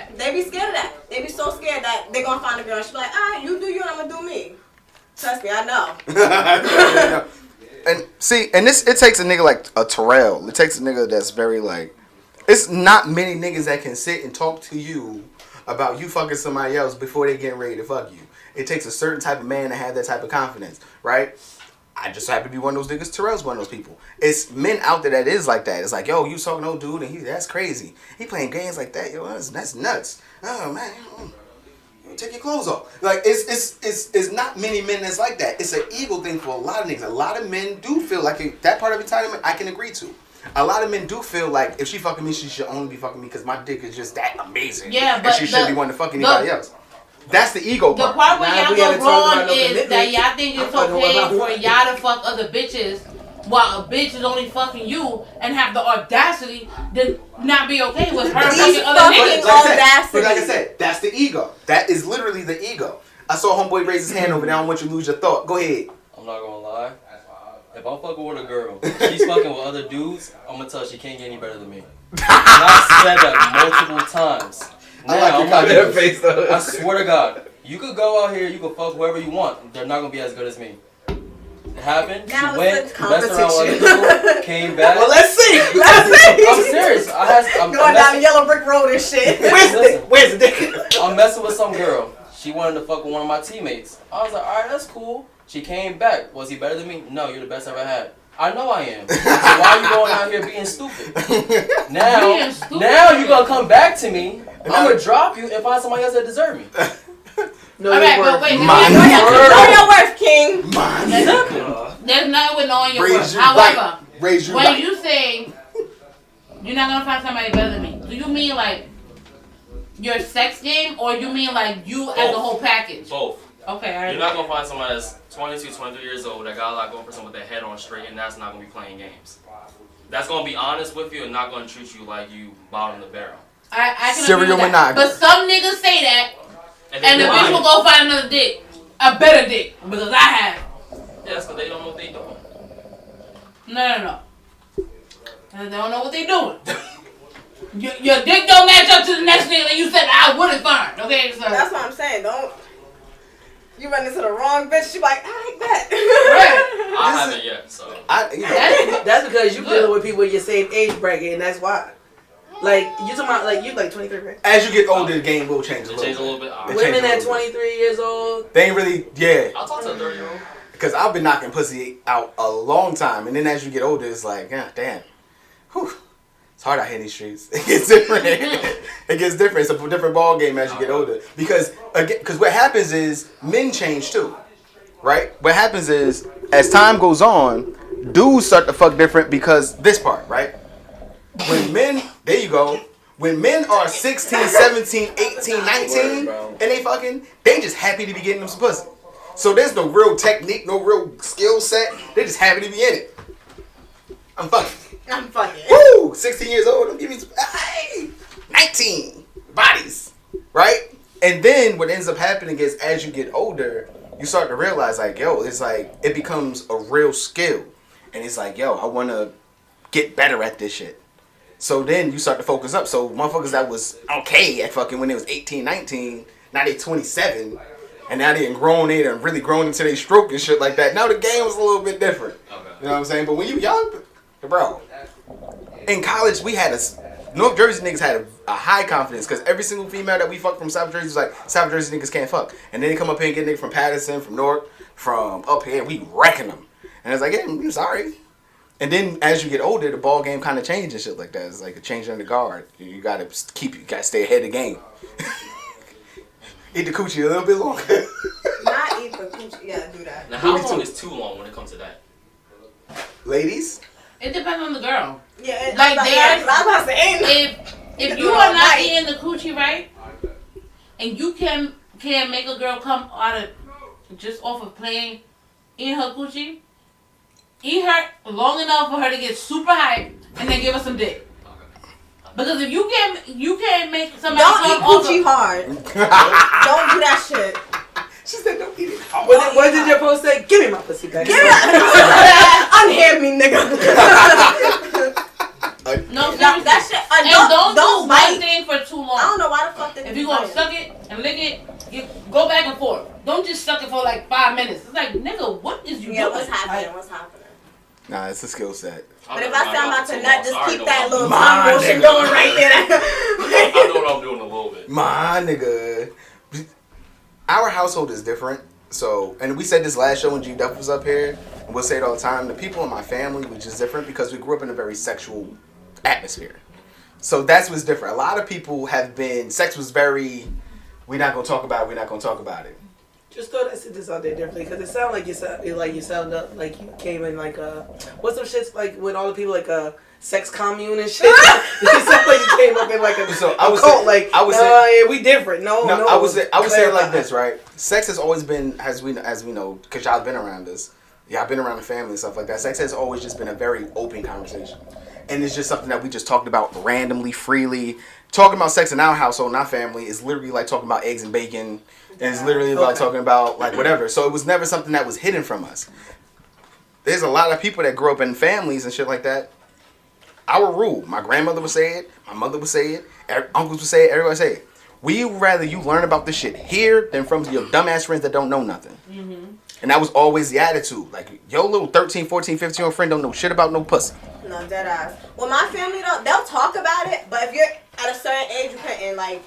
shit. They be scared of that. They be so scared that they gonna find a girl and she be like, alright, you do you and I'm gonna do me. Trust me, I know. And see, and it takes a nigga like a Terrell. It takes a nigga that's very like, it's not many niggas that can sit and talk to you about you fucking somebody else before they getting ready to fuck you. It takes a certain type of man to have that type of confidence, right? I just happen to be one of those niggas. Terrell's one of those people. It's men out there that is like that. It's like, yo, you talking to no dude and that's crazy. He playing games like that, yo, that's nuts. Oh man, take your clothes off. Like it's not many men that's like that. It's an ego thing for a lot of niggas. A lot of men do feel like that part of entitlement I can agree to. A lot of men do feel like if she fucking me, she should only be fucking me because my dick is just that amazing. Yeah, but and she shouldn't be wanting to fuck anybody else. That's the ego part. The part where y'all go wrong is that y'all think it's okay for y'all to fuck other bitches while a bitch is only fucking you and have the audacity to not be okay with her fucking other niggas. But like I said, that's the ego. That is literally the ego. I saw homeboy raise his hand over there. I don't want you to lose your thought. Go ahead. I'm not gonna lie. If I'm fucking with a girl, she's fucking with other dudes, I'm gonna tell her she can't get any better than me. And I said that multiple times. Now, I swear to God, you could go out here, you could fuck whoever you want. They're not gonna be as good as me. It happened. Now she went, messed around with other people, came back. Well, let's see. I'm serious. I'm going down Yellow Brick Road and shit. Where's the dick? I'm messing with some girl. She wanted to fuck with one of my teammates. I was like, all right, that's cool. She came back. Was he better than me? No, you're the best I've ever had. I know I am. So why are you going out here being stupid? Now you're gonna come back to me. I'm gonna drop you and find somebody else that deserve me. No, all right, but wait. Know your worth, King. There's nothing with knowing your worth. However, when you say you're not gonna find somebody better than me, do you mean like your sex game, or you mean like you as a whole package? Both. Okay, all right. You're not gonna find somebody that's 22, 23 years old that got a lot going for someone with their head on straight, and that's not gonna be playing games. That's gonna be honest with you and not gonna treat you like you bottom the barrel. I can agree with that. But some niggas say that, and the bitch will go find another dick, a better dick, because I have. Yeah, that's because they don't know what they doing. No. They don't know what they doing. Your dick don't match up to the next nigga that you said I wouldn't find. Okay, so that's what I'm saying. Don't. You run into the wrong bitch, she like, I like that. Right. I haven't yet, so. That's because you dealing with people in your same age bracket, and that's why. Like, you talking about, like, you like 23, right? As you get older, the game will change a little bit. Women at 23 years old. They ain't really, I'll talk to a 30-year-old. Because I've been knocking pussy out a long time, and then as you get older, it's like, God damn. Whew. It's hard out here in these streets. It gets different. It gets different. It's a different ball game as you get older. Because what happens is men change too, right? What happens is as time goes on, dudes start to fuck different because this part, right? When men, there you go. When men are 16, 17, 18, 19, and they fucking, they just happy to be getting them some pussy. So there's no real technique, no real skill set. They're just happy to be in it. I'm fucking. Woo! 16 years old. Don't give me some. Hey! 19 bodies, right? And then what ends up happening is as you get older, you start to realize like, yo, it's like it becomes a real skill, and it's like, yo, I want to get better at this shit. So then you start to focus up. So motherfuckers that was okay at fucking when they was 18, 19, now they 27, and now they done grown, they done really grown into their stroke and shit like that. Now the game was a little bit different. Okay. You know what I'm saying? But when you young, bro, in college we had North Jersey niggas had a high confidence because every single female that we fucked from South Jersey was like, South Jersey niggas can't fuck. And then they come up here and get a nigga from Patterson, from Newark, from up here, and we wrecking them. And it's like, yeah, I'm sorry. And then as you get older, the ball game kind of changes and shit like that. It's like a change in the guard. You gotta stay ahead of the game. Eat the coochie a little bit longer. Not eat the coochie. Yeah, do that. Now, how long is too long when it comes to that? Ladies? It depends on the girl. Yeah, like if you are not eating the coochie right, and you can make a girl come out of just off of playing, eating her coochie, eat her long enough for her to get super hyped, and then give her some dick. Because if you can't make somebody don't eat coochie hard. Don't do that shit. She said, "Don't eat it." What did your post say? Give me my pussy back. Unhand me, nigga. No, seriously. That shit. And don't do one thing for too long. I don't know why the fuck. If you gonna suck it and lick it, you go back and forth. Don't just suck it for like 5 minutes. It's like, nigga, what is you doing? What's happening? What's happening? Nah, it's a skill set. But if I say I'm about to nut, just keep that little tongue motion going right there. I know what I'm doing a little bit. My nigga. Our household is different. So, and we said this last show when G Duff was up here, and we'll say it all the time, the people in my family, which is different because we grew up in a very sexual atmosphere. So that's what's different. A lot of people have been, sex was very, we're not going to talk about it. Just thought I said this out there differently because it sounded like you sound up like you came in like what's some shits like when all the people like a sex commune and shit. It sounded like you came up in like a cult. We different. No. I would say it like this, right? Sex has always been, as we know, because y'all been around us. Yeah, I've been around the family and stuff like that. Sex has always just been a very open conversation. And it's just something that we just talked about randomly, freely. Talking about sex in our household, in our family, is literally like talking about eggs and bacon. And it's literally about talking about like whatever. So it was never something that was hidden from us. There's a lot of people that grow up in families and shit like that. Our rule, my grandmother would say it, my mother would say it, uncles would say it, everybody would say it. We would rather you learn about this shit here than from your dumbass friends that don't know nothing. Mm-hmm. And that was always the attitude. Like, your little 13, 14, 15-year-old friend don't know shit about no pussy. No, dead ass. Well, my family, they'll talk about it, but if you're at a certain age, you couldn't, like...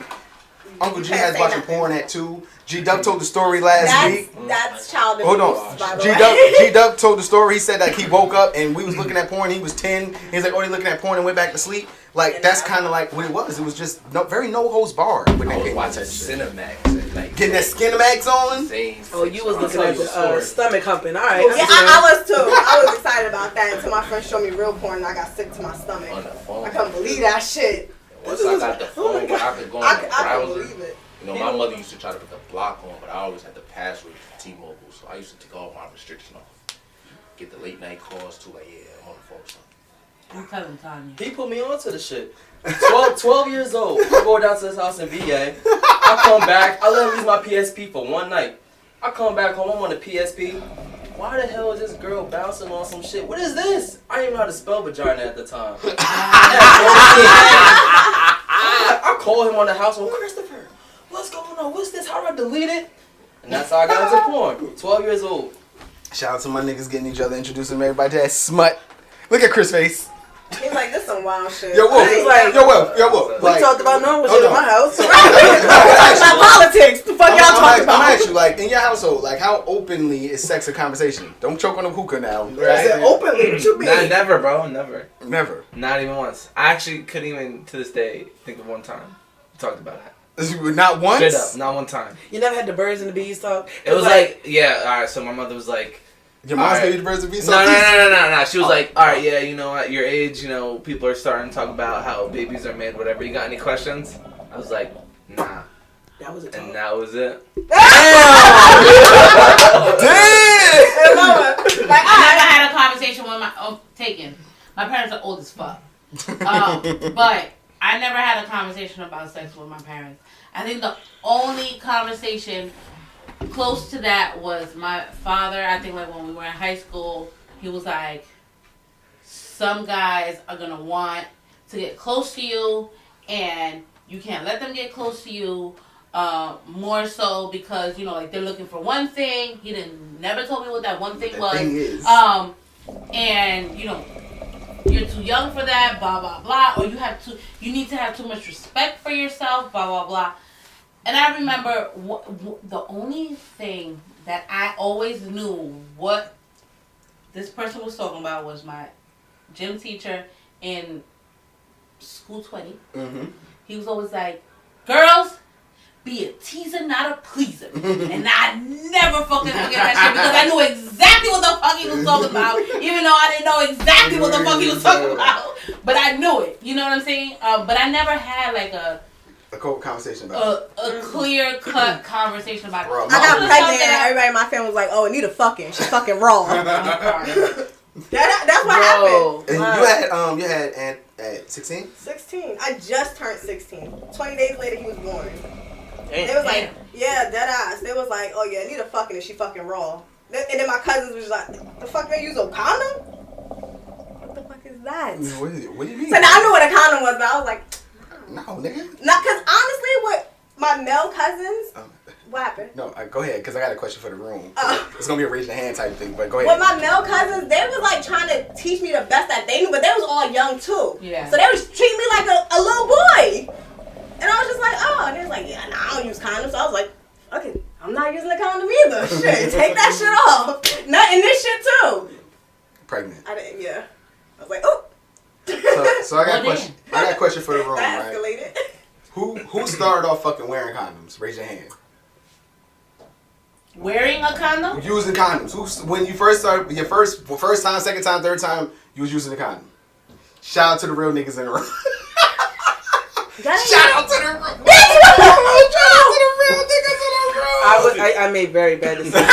Uncle G has watching porn at 2. G-Dub told the story last week. That's child abuse. Hold on. G-Dub told the story. He said that he woke up and we was looking at porn. He was 10. He was like, oh, they looking at porn and went back to sleep. Like, that's kind of like what it was. It was just very no-holds barred when they came watching Cinemax. Like, getting that Skinemax on. Oh, you was looking at the stomach humping. All right. Yeah, I was too. I was excited about that until my friend showed me real porn and I got sick to my stomach. On the phone. I couldn't believe that shit. Once I got the phone, where I could go on the browser. I couldn't believe it. You know, my mother used to try to put the block on, but I always had the password for T-Mobile, so I used to take all my restriction off. Get the late night calls too, like, yeah, I'm on the phone. I'm telling Tanya. He put me onto the shit. 12 years old. I go down to his house in VA. I come back. I let him use my PSP for one night. I come back home. I'm on the PSP. Why the hell is this girl bouncing on some shit? What is this? I didn't even know how to spell vagina at the time. I called him on the house. Well, Christopher, what's going on? What's this? How do I delete it? And that's how I got into porn. 12 years old. Shout out to my niggas getting each other, introducing everybody to that smut. Look at Chris' face. He's like, this some wild shit. Yo, Wolf. We talked about normal shit in my house. About politics. The fuck y'all talking about? I'm asking you, like, in your household, like, how openly is sex a conversation? Don't choke on the hookah now. Right. Openly? What you mean? Never, bro. Never. Not even once. I actually couldn't even, to this day, think of one time we talked about that. Not once? Straight up, not one time. You never had the birds and the bees talk? It was like, yeah, alright, so my mother was like, your mom's gave you the birds and bees? No. She was like, alright, yeah, you know, at your age, you know, people are starting to talk about how babies are made, whatever. You got any questions? I was like, nah. That was it. And that was it. Damn! Like, I never had a conversation with my parents are old as fuck. But I never had a conversation about sex with my parents. I think the only conversation close to that was my father. I think like when we were in high school, he was like, some guys are going to want to get close to you and you can't let them get close to you. More so because, you know, like they're looking for one thing. He never told me what that one thing was. Thing is. And, you know, you're too young for that, blah, blah, blah. Or you need to have too much respect for yourself, blah, blah, blah. And I remember the only thing that I always knew what this person was talking about was my gym teacher in school 20. Mm-hmm. He was always like, girls, be a teaser, not a pleaser. And I never fucking forget that shit because I knew exactly what the fuck he was talking about, even though I didn't know exactly what the fuck he was talking about. But I knew it. You know what I'm saying? But I never had like a cold conversation about a clear-cut conversation about it. I got pregnant and everybody in my family was like, oh, Anita fucking. She's fucking raw. That's what happened. And you had Aunt at 16? 16. I just turned 16. 20 days later, he was born. Damn. They was like, yeah, dead ass. They was like, oh yeah, Anita fucking and she fucking raw. And then my cousins was like, the fuck they use a condom? What the fuck is that? What do you mean? So now I knew what a condom was, but I was like, no, nigga. Not because honestly, with my male cousins, what happened? No, go ahead, because I got a question for the room. It's going to be a raise the hand type thing, but go ahead. With my male cousins, they was like trying to teach me the best that they knew, but they was all young too. Yeah. So they was treating me like a little boy. And I was just like, oh. And they was like, yeah, nah, I don't use condoms. So I was like, okay, I'm not using a condom either. Shit, take that shit off. Nut in this shit too. Pregnant. I didn't. Yeah. I was like, oh. So I got a question. I got a question for the room. That right? escalated. Who started off fucking wearing condoms? Raise your hand. Wearing a condom? Using condoms. When you first started, your first time, second time, third time, you was using a condom. Shout out to the real niggas in the room. Shout out to the real. Shout out to the real niggas in the room. I made very bad decisions.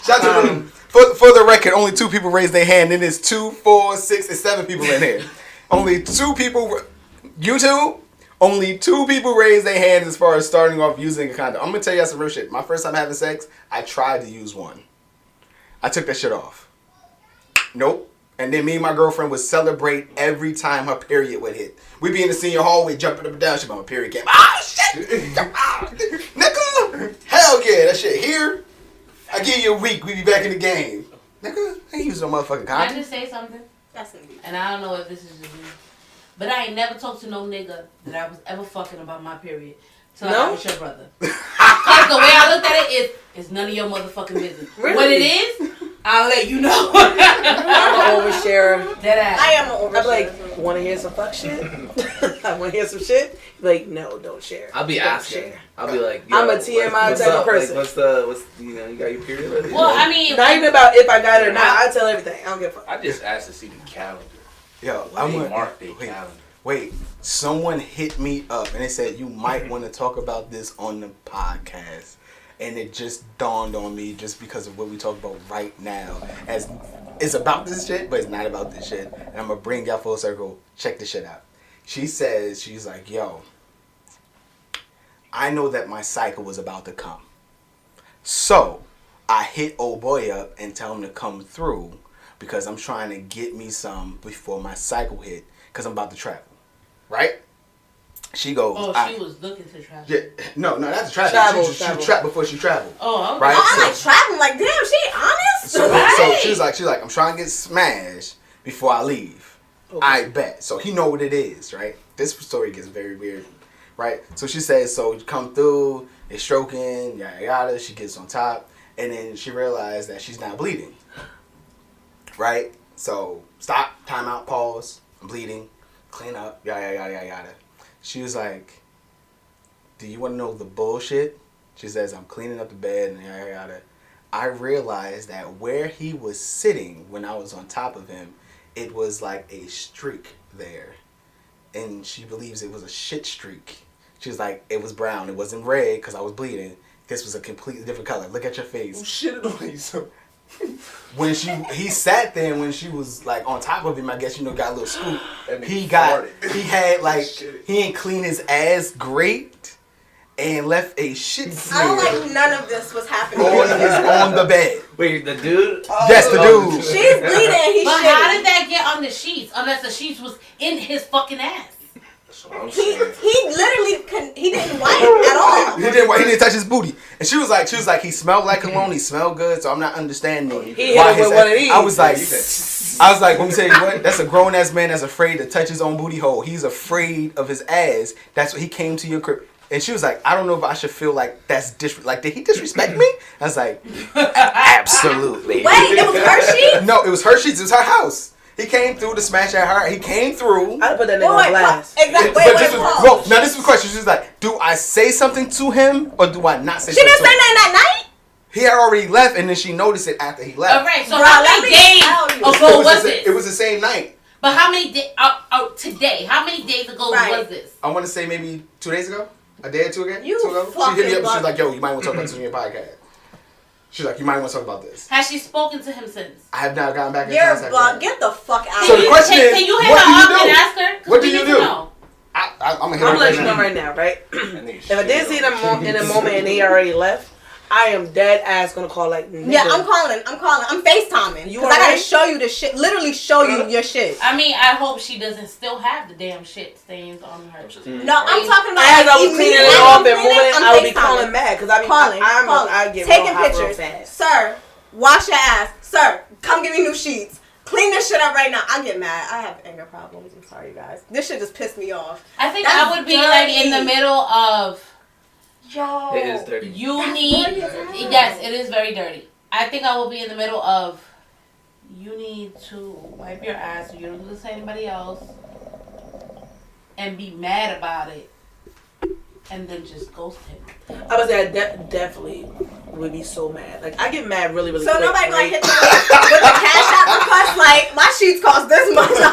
Shout out to the room. For the record, only 2 people raised their hand. And there's 2, 4, 6, and 7 people in here. Only 2 people. YouTube. Only 2 people raised their hands as far as starting off using a condom. I'm gonna tell you some real shit. My first time having sex, I tried to use one. I took that shit off. Nope. And then me and my girlfriend would celebrate every time her period would hit. We'd be in the senior hallway jumping up and down. She'd be, my period came. Ah, shit! Nigga! Hell yeah, that shit here. I give you a week, we be back in the game. Nigga, I ain't using no motherfucking condom. Can I just say something? That's indeed. And I don't know if this is just me. But I ain't never talked to no nigga that I was ever fucking about my period. Till I was your brother. Because the way I looked at it is, it's none of your motherfucking business. Really? What it is, I'll let you know. I'm an oversharer. That ass. I am an oversharer. I'm like, want to hear some fuck shit? I want to hear some shit? Like, no, don't share. I'll be asking. Share. I'll be like, I'm a TMI type of person. Like, what's you got your period? Well, I mean, not even about if I got it or not. I tell everything. I don't give a fuck. I just asked to see the calendar. Yo, I'm gonna mark their calendar. Wait, someone hit me up and they said you might want to talk about this on the podcast. And it just dawned on me just because of what we talk about right now. As it's about this shit, but it's not about this shit. And I'm going to bring y'all full circle. Check this shit out. She says, she's like, yo, I know that my cycle was about to come. So I hit old boy up and tell him to come through because I'm trying to get me some before my cycle hit because I'm about to travel. Right? She goes. Oh, she was looking to travel. Yeah, no, not to travel. She traveled before she traveled. Oh, okay. Right? I'm like traveling. Like, damn, she honest. So right. she's like, I'm trying to get smashed before I leave. Okay. I bet. So he know what it is, right? This story gets very weird, right? So she says, so you come through, it's stroking, yada yada. She gets on top, and then she realized that she's not bleeding, right? So stop, time out, pause. I'm bleeding, clean up, yada yada yada yada. She was like, do you want to know the bullshit? She says, I'm cleaning up the bed and yada yada. I realized that where he was sitting when I was on top of him, it was like a streak there. And she believes it was a shit streak. She was like, it was brown. It wasn't red because I was bleeding. This was a completely different color. Look at your face. Oh, shit on you, so. When he sat there and when she was like on top of him, I guess, got a little scoop. He ain't clean his ass great and left a shit smear. I don't like none of this was happening. on the bed. Wait, the dude? Yes, the dude. She's bleeding and he's But shitting. how did that get on the sheets unless the sheets was in his fucking ass? He literally he didn't wipe at all. He didn't touch his booty. And she was like, he smelled like cologne, he smelled good, so I'm not understanding he hit him with one of these. I was like, let me tell you what, that's a grown ass man that's afraid to touch his own booty hole. He's afraid of his ass. That's what he came to your crib. And she was like, I don't know if I should feel like that's like, did he disrespect me? I was like, absolutely. Wait, it was her sheets? No, it was her sheets. It was her house. He came through to smash at her. He came through. I'd put that nigga on blast. Exactly. Now this was the question. She was like, do I say something to him or do I not say she something to him? She didn't say nothing that night? He had already left and then she noticed it after he left. All right, so how many days ago was this? It was the same night. But how many days, today, how many days ago was this? I want to say maybe 2 days ago. A day or two ago. She hit me up and she was like, yo, you might want to talk about this on your podcast. She's like, you might want to talk about this. Has she spoken to him since? I have not gotten back in You're contact blocked. Get the fuck out. So the question is, can you hit her up and ask her? What do you do? I'm going to hit her up letting you know right now, right? If I didn't see them in a moment and he already left, I am dead ass gonna call like nigga. Yeah, I'm calling. I'm FaceTiming. Because I gotta show you the shit. Literally show you your shit. I mean, I hope she doesn't still have the damn shit stains on her. No, I'm talking about as I was cleaning it off and moving, I would be calling mad because I get taking real pictures. Real fast. Sir, wash your ass. Sir, come give me new sheets. Clean this shit up right now. I get mad. I have anger problems. I'm sorry, you guys. This shit just pissed me off. I think I would be like in the middle of Yo. It is dirty. You need. Yes, it is very dirty. I think I will be in the middle of. You need to wipe your ass so you don't do this to anybody else, and be mad about it, and then just ghost him. I would say I definitely would be so mad. Like I get mad really, really. So quick, nobody gonna right? hit you with the cash app request like my sheets cost this much. No,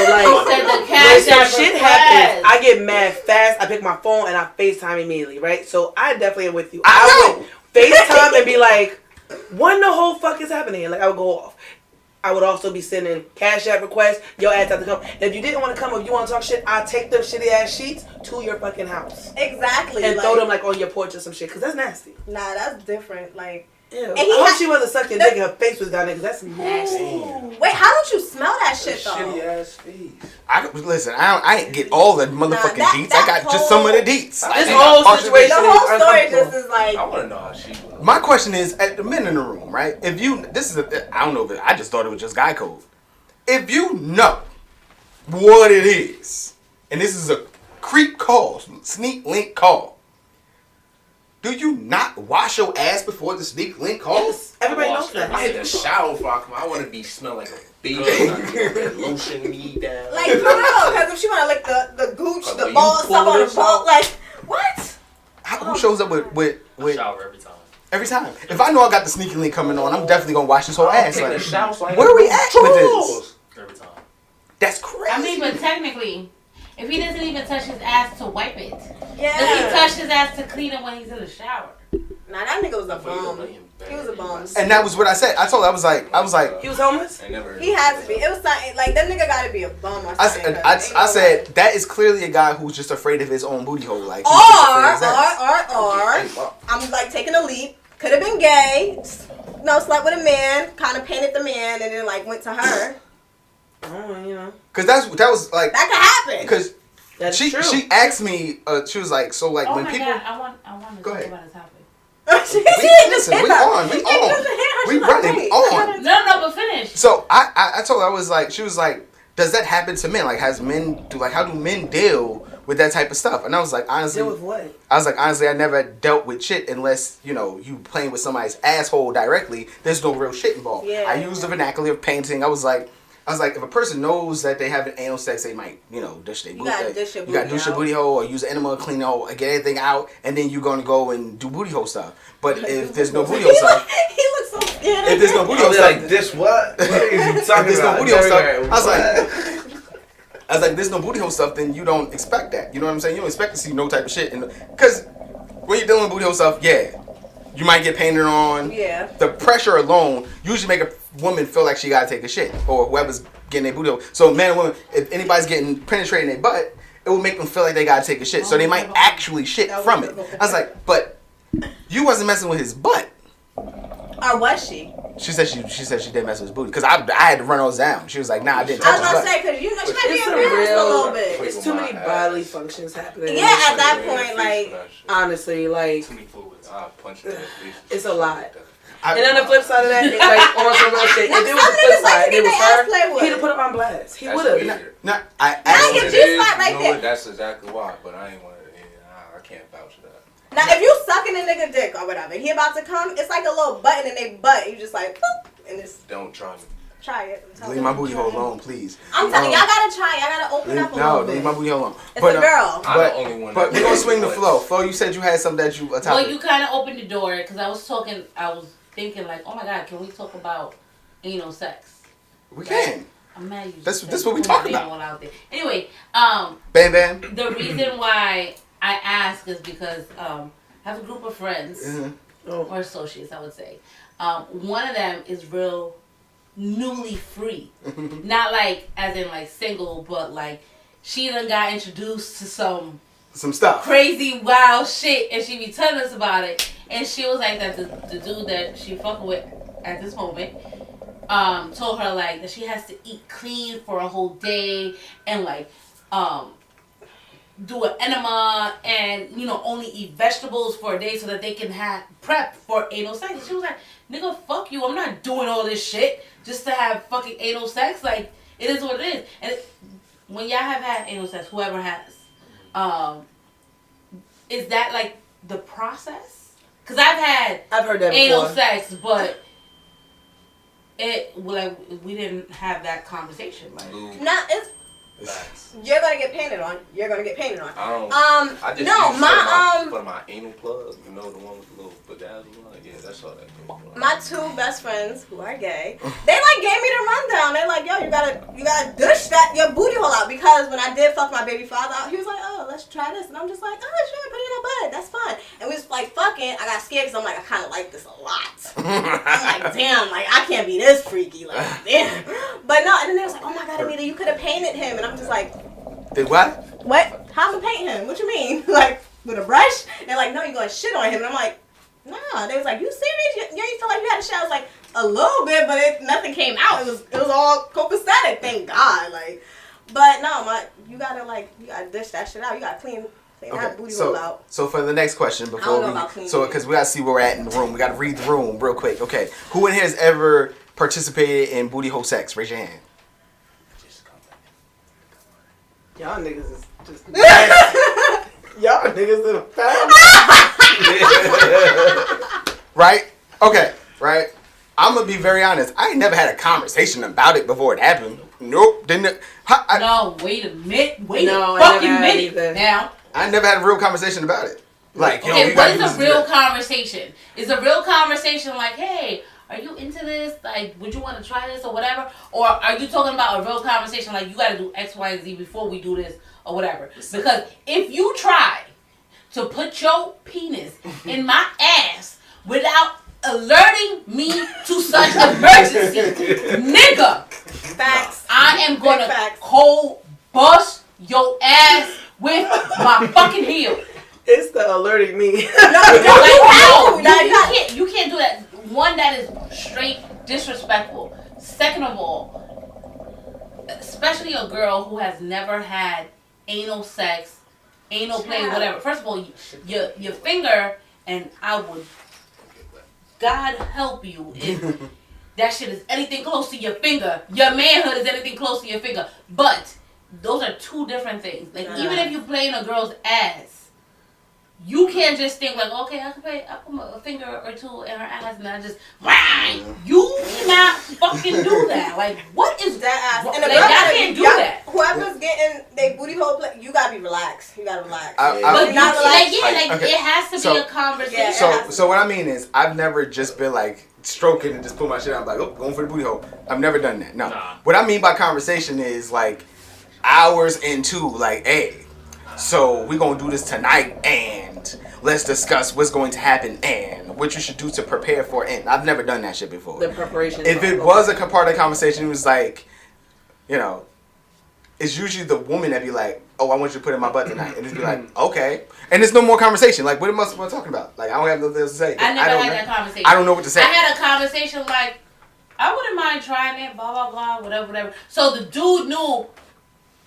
like the when cash some app shit request. happens, I get mad fast. I pick my phone and I FaceTime immediately, right? So I definitely am with you. I would FaceTime and be like, "What the whole fuck is happening?" Like I would go off. I would also be sending cash app requests. Your ass have to come. If you didn't want to come, if you want to talk shit, I'll take them shitty ass sheets to your fucking house. Exactly. And throw them like on your porch or some shit, cause that's nasty. Nah, that's different. Like, Ew. I hope she wasn't sucking dick and her face was down there, cause that's nasty. wait, how don't you smell that shit though? Shitty ass feet. Listen, I ain't get all the motherfucking deets. I got just some of the deets. This whole situation. The whole story just is like. I want to know how she was. My question is, at the men in the room, right? If you, I don't know if I just thought it was just guy code. If you know what it is, and this is a creep call, sneak link call, do you not wash your ass before the sneak link call? Yes, everybody knows that. I hit the shower before I come. I want to be smell like a baby. Lotion me down. Like, for real, because if she want to lick the gooch, the you ball, stuff pull on the this ball, out? like, what? Who shows up with Shower every time. every time? If I know I got the sneaky link coming on, I'm definitely gonna wash this whole ass. Taking Like, a shower so I where can we go at with this? chores. Every time. That's crazy. I mean, but technically, if he doesn't even touch his ass to wipe it, Yeah. does he touch his ass to clean it when he's in the shower? Nah, that nigga was a bum. He was a bum. And that was what I said. I told her, I was like, He was homeless? I never. He had to be. It was something, like, that nigga gotta be a bum or I something. said, 'cause ain't I no said way. that is clearly a guy who's just afraid of his own booty hole. Like, he's just afraid of his ass. Or, I'm like taking a leap. Could have been gay. No, slept with a man. Kind of painted the man, and then like went to her. Oh, you know. Cause that was like That could happen. Cause That's she true. she asked me. She was like, so like Oh when my people. god, I want to Go talk ahead. about his topic. Listen, we on, we running, we on. No, but finish. So I told her, I was like, she was like, does that happen to men? Like, how do men deal with that type of stuff? And I was like, honestly, Deal with what? I never dealt with shit unless, you playing with somebody's asshole directly. There's no real shit involved. Yeah. I used the vernacular of painting. I was like, if a person knows that they have an anal sex, they might, dish their booty. You gotta dish your booty hole or use an enema, clean it hole, get everything out, and then you're gonna go and do booty hole stuff. But if there's no booty hole stuff, He looks so scared. if there's no booty hole They're stuff, like, this what? What are you if talking there's no about? booty hole stuff, Everywhere. I was like, there's no booty hole stuff, then you don't expect that. You know what I'm saying? You don't expect to see no type of shit. Because when you're dealing with booty hole stuff, yeah, you might get painted on. Yeah. The pressure alone usually make a woman feel like she gotta take a shit, or whoever's getting their booty hole. So man and woman, if anybody's getting penetrated in their butt, it will make them feel like they gotta take a shit. So they might actually shit from it. I was like, but you wasn't messing with his butt. Or was she? She said she did mess with his booty because I had to run those down. She was like, nah, I didn't I touch was his gonna butt. say, because she might be It's a embarrassed a little bit. It's too many bodily functions happening. Yeah, at that point, like, honestly, like, Too many fluids. I punch that. it's a lot. I- And on the flip side of that, it's like on some real shit. If it was the flip side and it was her, he'd have put it on blast. He would have. Nah, I Now actually. your G-spot right there. That's exactly why, but I ain't want to. I can't vouch for that. Now, if you sucking a nigga dick or whatever, he about to come, it's like a little button in their butt. You just like, boop, and it's, Don't try me. try it. Leave my booty hole alone, please. I'm telling y'all gotta try. Y'all gotta open up a little bit. leave my booty hole alone. It's a girl. I'm the only one. But we're gonna swing the flow. Flo, you said you had something that you topic. Well, you kind of opened the door because I was thinking like, oh my god, can we talk about anal sex? We can. I'm mad you That's just what we put talk the about. one out there. Anyway, Bam bam. the reason why I ask is because I have a group of friends or associates, I would say. One of them is real newly free, not like as in like single, but like she done got introduced to some stuff. crazy wild shit, and she be telling us about it. And she was like that the dude that she fucking with at this moment told her like that she has to eat clean for a whole day and like do an enema and only eat vegetables for a day so that they can have prep for anal sex. And she was like, nigga, fuck you, I'm not doing all this shit just to have fucking anal sex. Like, it is what it is. And when y'all have had anal sex, whoever has, is that like the process. Because I've heard that anal before. Sex, but we didn't have that conversation. Like, you're gonna get painted on. You're gonna get painted on. I just use for my anal plug, the one with the little bedazzle on it. Yeah, that's all that goes. My two best friends who are gay, they gave me the rundown. They're like, yo, you gotta dish your booty hole out, because when I did fuck my baby father out, he was like, oh, let's try this, and I'm just like, oh, sure, put it in my butt, that's fine. And we was fucking. I got scared because I'm like, I kind of like this a lot. I'm like, damn, I can't be this freaky, damn. But no, and then they was like, oh my God, Anita, you could have painted him, and I'm just like, did what? What? How am I paint him? What you mean? With a brush? And they're like, no, you're gonna shit on him. And I'm like, nah. They was like, you serious? You feel like you had a shit? I was like, a little bit, but nothing came out. It was all copacetic, thank God. But no, you gotta dish that shit out. You gotta clean that booty hole out. So for the next question, because we gotta see where we're at in the room, we gotta read the room real quick. Okay, who in here has ever participated in booty hole sex? Raise your hand. Y'all niggas is just nasty. Y'all niggas is a Right? Okay, right? I'm gonna be very honest. I ain't never had a conversation about it before it happened. Nope. Didn't. No, wait a minute. Wait a fucking minute. Now. I never had a real conversation about it. What is a real conversation? Is a real conversation hey, are you into this? Would you want to try this or whatever? Or are you talking about a real conversation you got to do X, Y, and Z before we do this or whatever? Because if you try to put your penis in my ass without alerting me to such emergency, nigga, facts. I am going to cold bust your ass with my fucking heel. It's the alerting me. You can't do that. One, that is straight disrespectful. Second of all, especially a girl who has never had anal sex, anal play, whatever. First of all, your finger, and I would, God help you if that shit is anything close to your finger. Your manhood is anything close to your finger. But those are two different things. Even if you play in a girl's ass, you can't just think okay, I put a finger or two in her ass and I just, you cannot fucking do that. What is that ass? And I can't do that. Whoever's getting their booty hole play, you gotta be relaxed. You gotta relax. But not relaxed. It has to be a conversation. So what I mean is, I've never just been stroking and just pull my shit out going for the booty hole. I've never done that. No. Nah. What I mean by conversation is hours into hey, so we're going to do this tonight, and let's discuss what's going to happen and what you should do to prepare for it. And I've never done that shit before. The preparation. If it was a part of the conversation, it was it's usually the woman that be oh, I want you to put it in my butt tonight. And it's be okay. And there's no more conversation. What am I talking about? I don't have nothing else to say. I never had that conversation. I don't know what to say. I had a conversation I wouldn't mind trying it, blah, blah, blah, whatever. So the dude knew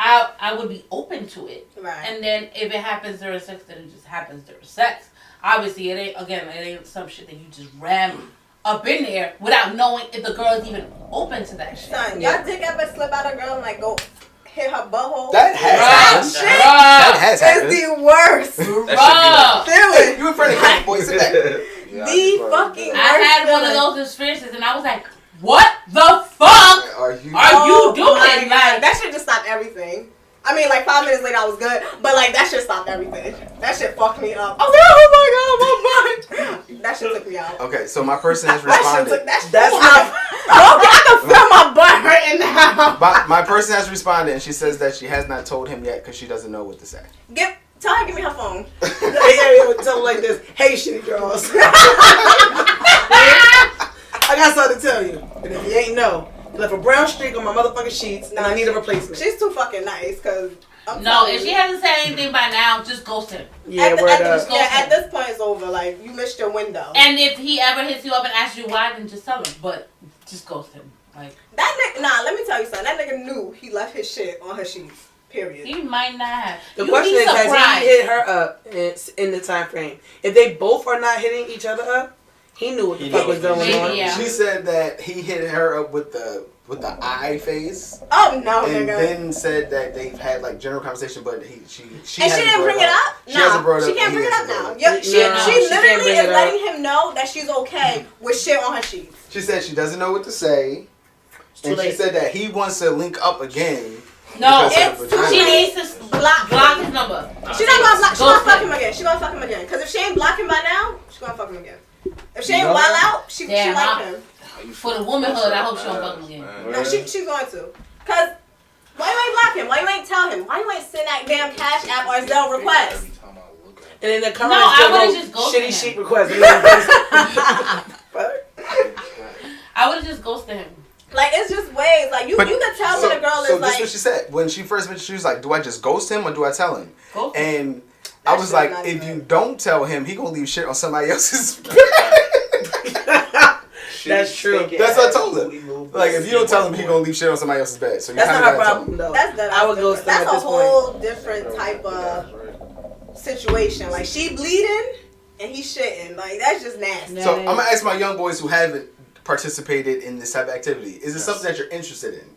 I would be open to it. Right. And then if it happens during sex, then it just happens during sex. Obviously, it ain't some shit that you just ram up in there without knowing if the girl is even open to that shit. Son, y'all dick ever slip out a girl and go hit her butthole? That has happened. That has happened. It's the worst. Hey, you in front of the boy, sit back. The fucking worst. I had one of those experiences and I was like, what the fuck are you doing? That shit just stopped everything. I mean, 5 minutes later I was good, but that shit stopped everything. That shit fucked me up. I was oh my God, that shit took me out. Okay, so my person has responded. That's not. I can feel my butt hurting now. My person has responded, and she says that she has not told him yet because she doesn't know what to say. Tell her, give me her phone. Tell her this. Hey, shitty girls. I got something to tell you. And if you ain't know, you left a brown streak on my motherfucking sheets, and I need a replacement. She's too fucking nice, cause if she hasn't said anything by now, just ghost him. Yeah, at this point it's over. You missed your window. And if he ever hits you up and asks you why, then just tell him. But just ghost him. That nigga. Nah, let me tell you something. That nigga knew he left his shit on her sheets. Period. He might not have. The question is, has he hit her up in the time frame? If they both are not hitting each other up, he knew what the fuck was going on. Yeah. She said that he hit her up with the with the eye face. Oh no, and nigga. then said that they've had like general conversation, but she and she didn't bring it up. She hasn't brought it up. She can't bring it up now. Yep, she she literally is letting him know that she's okay with shit on her sheets. She said she doesn't know what to say, and she said that he wants to link up again. No, she needs to block his number. She's not gonna block. She's gonna fuck him again. She's gonna fuck him again. Cause if she ain't blocking by now, she's gonna fuck him again. If she ain't wild out, she like him. For the womanhood, I hope she don't fuck him again. No, she's going to. Cause why you ain't block him? Why you ain't tell him? Why you ain't send that damn Cash App or Zelle request? And then the current I would have just ghosted him. shitty sheet request. I would have just ghosted him. Like, it's just ways. Like, you can tell when a girl is like... So this is what she said. When she first met, she was like, do I just ghost him or do I tell him? Ghost him. And I was like, if you don't tell him, he gonna leave shit on somebody else's bed. That's true. That's what I told him. Like, if you don't tell him, he gonna leave shit on somebody else's bed. So you that's not a problem, though. I would ghost him at this point. That's a whole different type of situation. Like, she bleeding and he shitting. Like, that's just nasty. So I'm gonna ask my young boys who haven't participated in this type of activity. Is it something that you're interested in?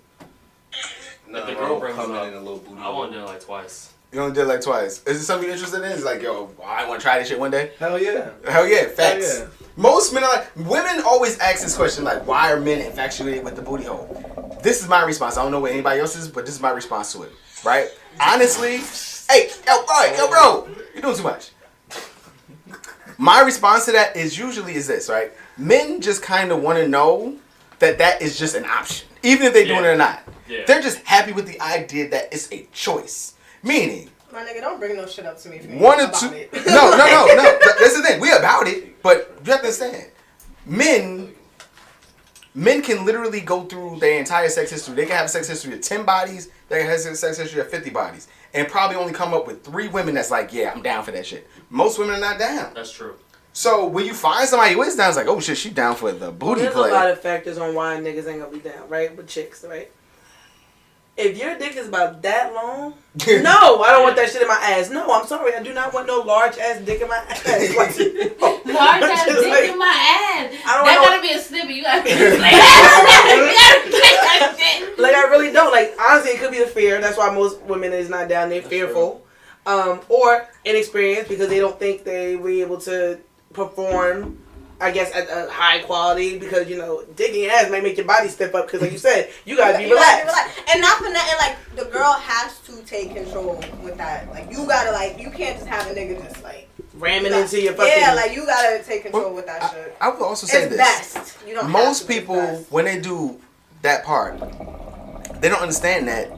No, if the girl brings it up, in a little booty. I want to do it like twice. You only did it like twice. Is it something you're interested in? It's like, yo, I want to try this shit one day. Hell yeah. Hell yeah. Facts. Hell yeah. Most men are like, women always ask this question, like, why are men infatuated with the booty hole? This is my response. I don't know what anybody else is, but this is my response to it. Right? Honestly, hey, yo, bro, you're doing too much. My response to that is this, right? Men just kind of want to know that is just an option, even if they're doing it or not. Yeah. They're just happy with the idea that it's a choice. Meaning, my nigga, don't bring no shit up to me. One or two. No. That's the thing. We about it, but you have to understand. Men can literally go through their entire sex history. They can have a sex history of 10 bodies. They can have a sex history of 50 bodies, and probably only come up with 3 women that's like, yeah, I'm down for that shit. Most women are not down. That's true. So when you find somebody who is down, it's like, oh shit, she down for the booty play. There's a lot of factors on why niggas ain't gonna be down, right? With chicks, right? If your dick is about that long, no, I don't want that shit in my ass. No, I'm sorry, I do not want no large ass dick in my ass. Large ass dick in my ass. That gotta be a snippet. You gotta be like, I really don't. Like, honestly, it could be the fear. That's why most women is not down. They're fearful, or inexperienced because they don't think they will be able to perform, I guess, at a high quality, because, you know, digging your ass might make your body step up, because like you said, you gotta be relaxed. And not for nothing, like, the girl has to take control with that. Like, you gotta, like, you can't just have a nigga just, like, ramming into your fucking... Yeah, like, you gotta take control with that shit. I would also say it's this. Best. You don't Most people, when they do that part, they don't understand that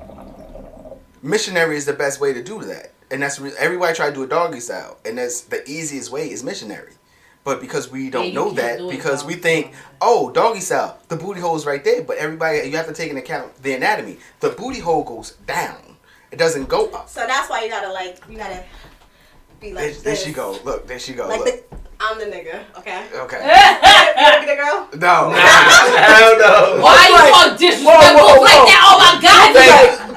missionary is the best way to do that. And that's everybody try to do a doggy style, and that's the easiest way is missionary. But because we don't know that, because we think, oh, doggy style, the booty hole is right there. But everybody, you have to take into account the anatomy. The booty hole goes down. It doesn't go up. So that's why you gotta be like there she go. Look, there she go. Like I'm the nigga, okay? Okay. You wanna be the girl? No. Hell no. Why are you all disrespectful like that? Oh my God.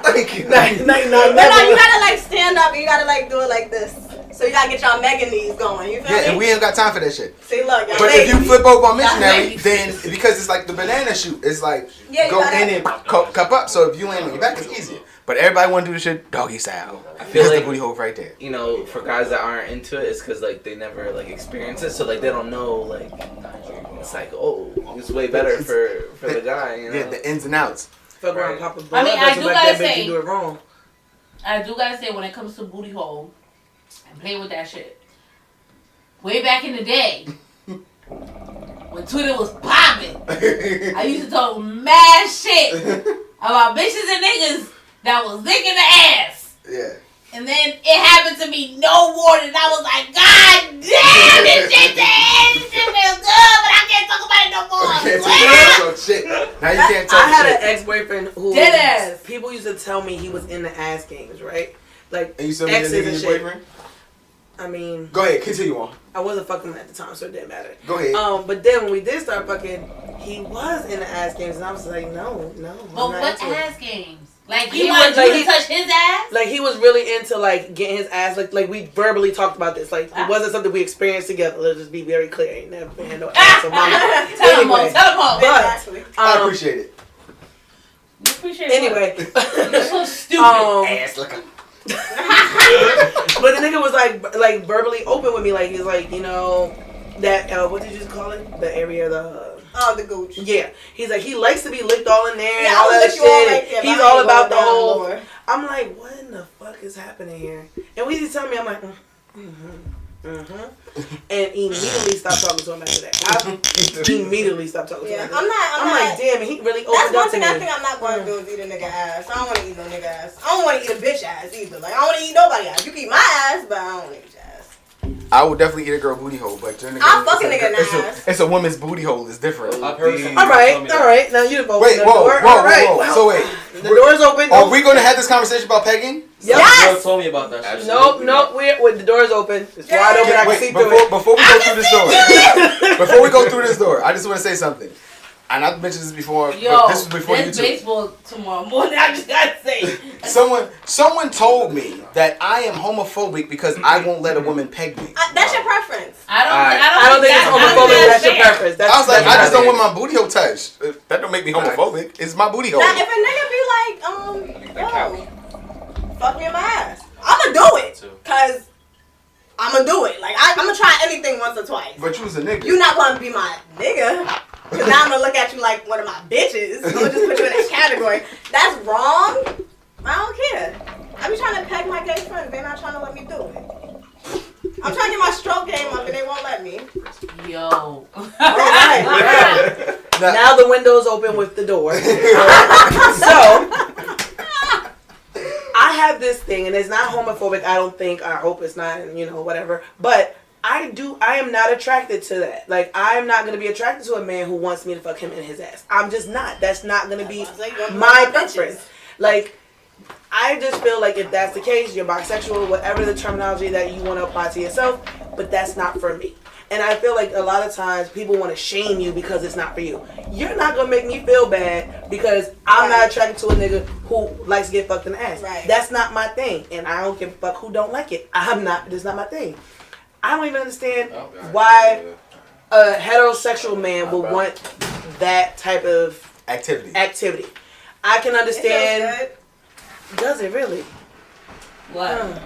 Thank you. No, you gotta like stand up and you gotta like do it like this. So you gotta get y'all mega knees going. You feel me? Yeah, and we ain't got time for that shit. See, look, but if you flip over on missionary, then because it's like the banana shoot, it's like go in and cup up. So if you land on your back, it's easier. But everybody want to do the shit doggy style. I feel like the booty hole right there. You know, for guys that aren't into it, it's because like they never like experience it, so like they don't know like it's like it's way better for the guy. You know? Yeah, the ins and outs. Right. I mean, I do gotta say, you do it wrong. I do gotta say, when it comes to booty hole, and play with that shit. Way back in the day, when Twitter was popping, I used to talk mad shit about bitches and niggas that was licking the ass. Yeah. And then it happened to me, no warning. I was like, God damn, this shit feels good, but I can't talk about it no more. Shit. Now you can't talk I had shit. an ex-boyfriend who deadass. People used to tell me he was in the ass games, right? Like, and you still exes and shit. Boyfriend? I mean, go ahead, continue on. I wasn't fucking him at the time, so it didn't matter. Go ahead. But then when we did start fucking, he was in the ass games, and I was like, no. But what ass games? Like he wanted you to touch his ass? Like he was really into like getting his ass like we verbally talked about this. Like it wasn't something we experienced together. Let's just be very clear. Ain't never been no ass on my Tell him all. But I appreciate it. You appreciate anyway. You're so stupid. Ass looking. But the nigga was like verbally open with me, like he's like, you know, that what did you just call it? The area, the gooch. Yeah, he's like he likes to be licked all in there. Yeah, and all that shit. all right there, he's all about the whole. Lower. I'm like, what in the fuck is happening here? And when he's telling me, I'm like, and immediately stopped talking to him after that. I immediately stopped talking to him. I'm not. like, damn, he really opened that's up one to thing me. I think I'm not going to do is eat a nigga ass. I don't want to eat no nigga ass. I don't want to eat a bitch ass either. Like I don't want to eat nobody ass. You can eat my ass, but I don't want to eat your ass. I would definitely eat a girl booty hole, but I'll fuck a nigga in the ass. It's a woman's booty hole. It's different. I've heard all right. Now you both. Wait, whoa. So wait, the door's open. Are we going to have this conversation about pegging? Yes. Girl told me about that shit. Nope. The door's open. It's wide open. I can see through it. Before we go through this door, before we go through this door, I just want to say something. And I've mentioned this before. Yo, this was before there's YouTube. baseball tomorrow morning. I just gotta say. Someone told me that I am homophobic because I won't let a woman peg me. That's your preference. I don't think it's homophobic. That's your preference. I was like, I just don't want my booty hole touched. That don't make me homophobic. It's my booty hole. Now, if a nigga be like, yo, fuck me in my ass, I'ma do it. Cause I'ma do it. Like I'ma try anything once or twice. But you was a nigga. You not gonna be my nigga. Cause now I'm gonna look at you like one of my bitches. I'm gonna just put you in that category. That's wrong. I don't care. I be trying to peg my gay friends. They're not trying to let me do it. I'm trying to get my stroke game up and they won't let me. Yo. Right. Now the window's open with the door. So I have this thing, and it's not homophobic. I don't think. I hope it's not. And whatever. But I am not attracted to that. Like, I'm not going to be attracted to a man who wants me to fuck him in his ass. I'm just not. That's not going to be my preference. Like, I just feel like if that's the case, you're bisexual, whatever the terminology that you want to apply to yourself, but that's not for me. And I feel like a lot of times people want to shame you because it's not for you. You're not going to make me feel bad because I'm not attracted to a nigga who likes to get fucked in the ass. Right. That's not my thing. And I don't give a fuck who don't like it. That's not my thing. I don't even understand why a heterosexual man would want that type of activity. I can understand. It feels good. Does it really? What?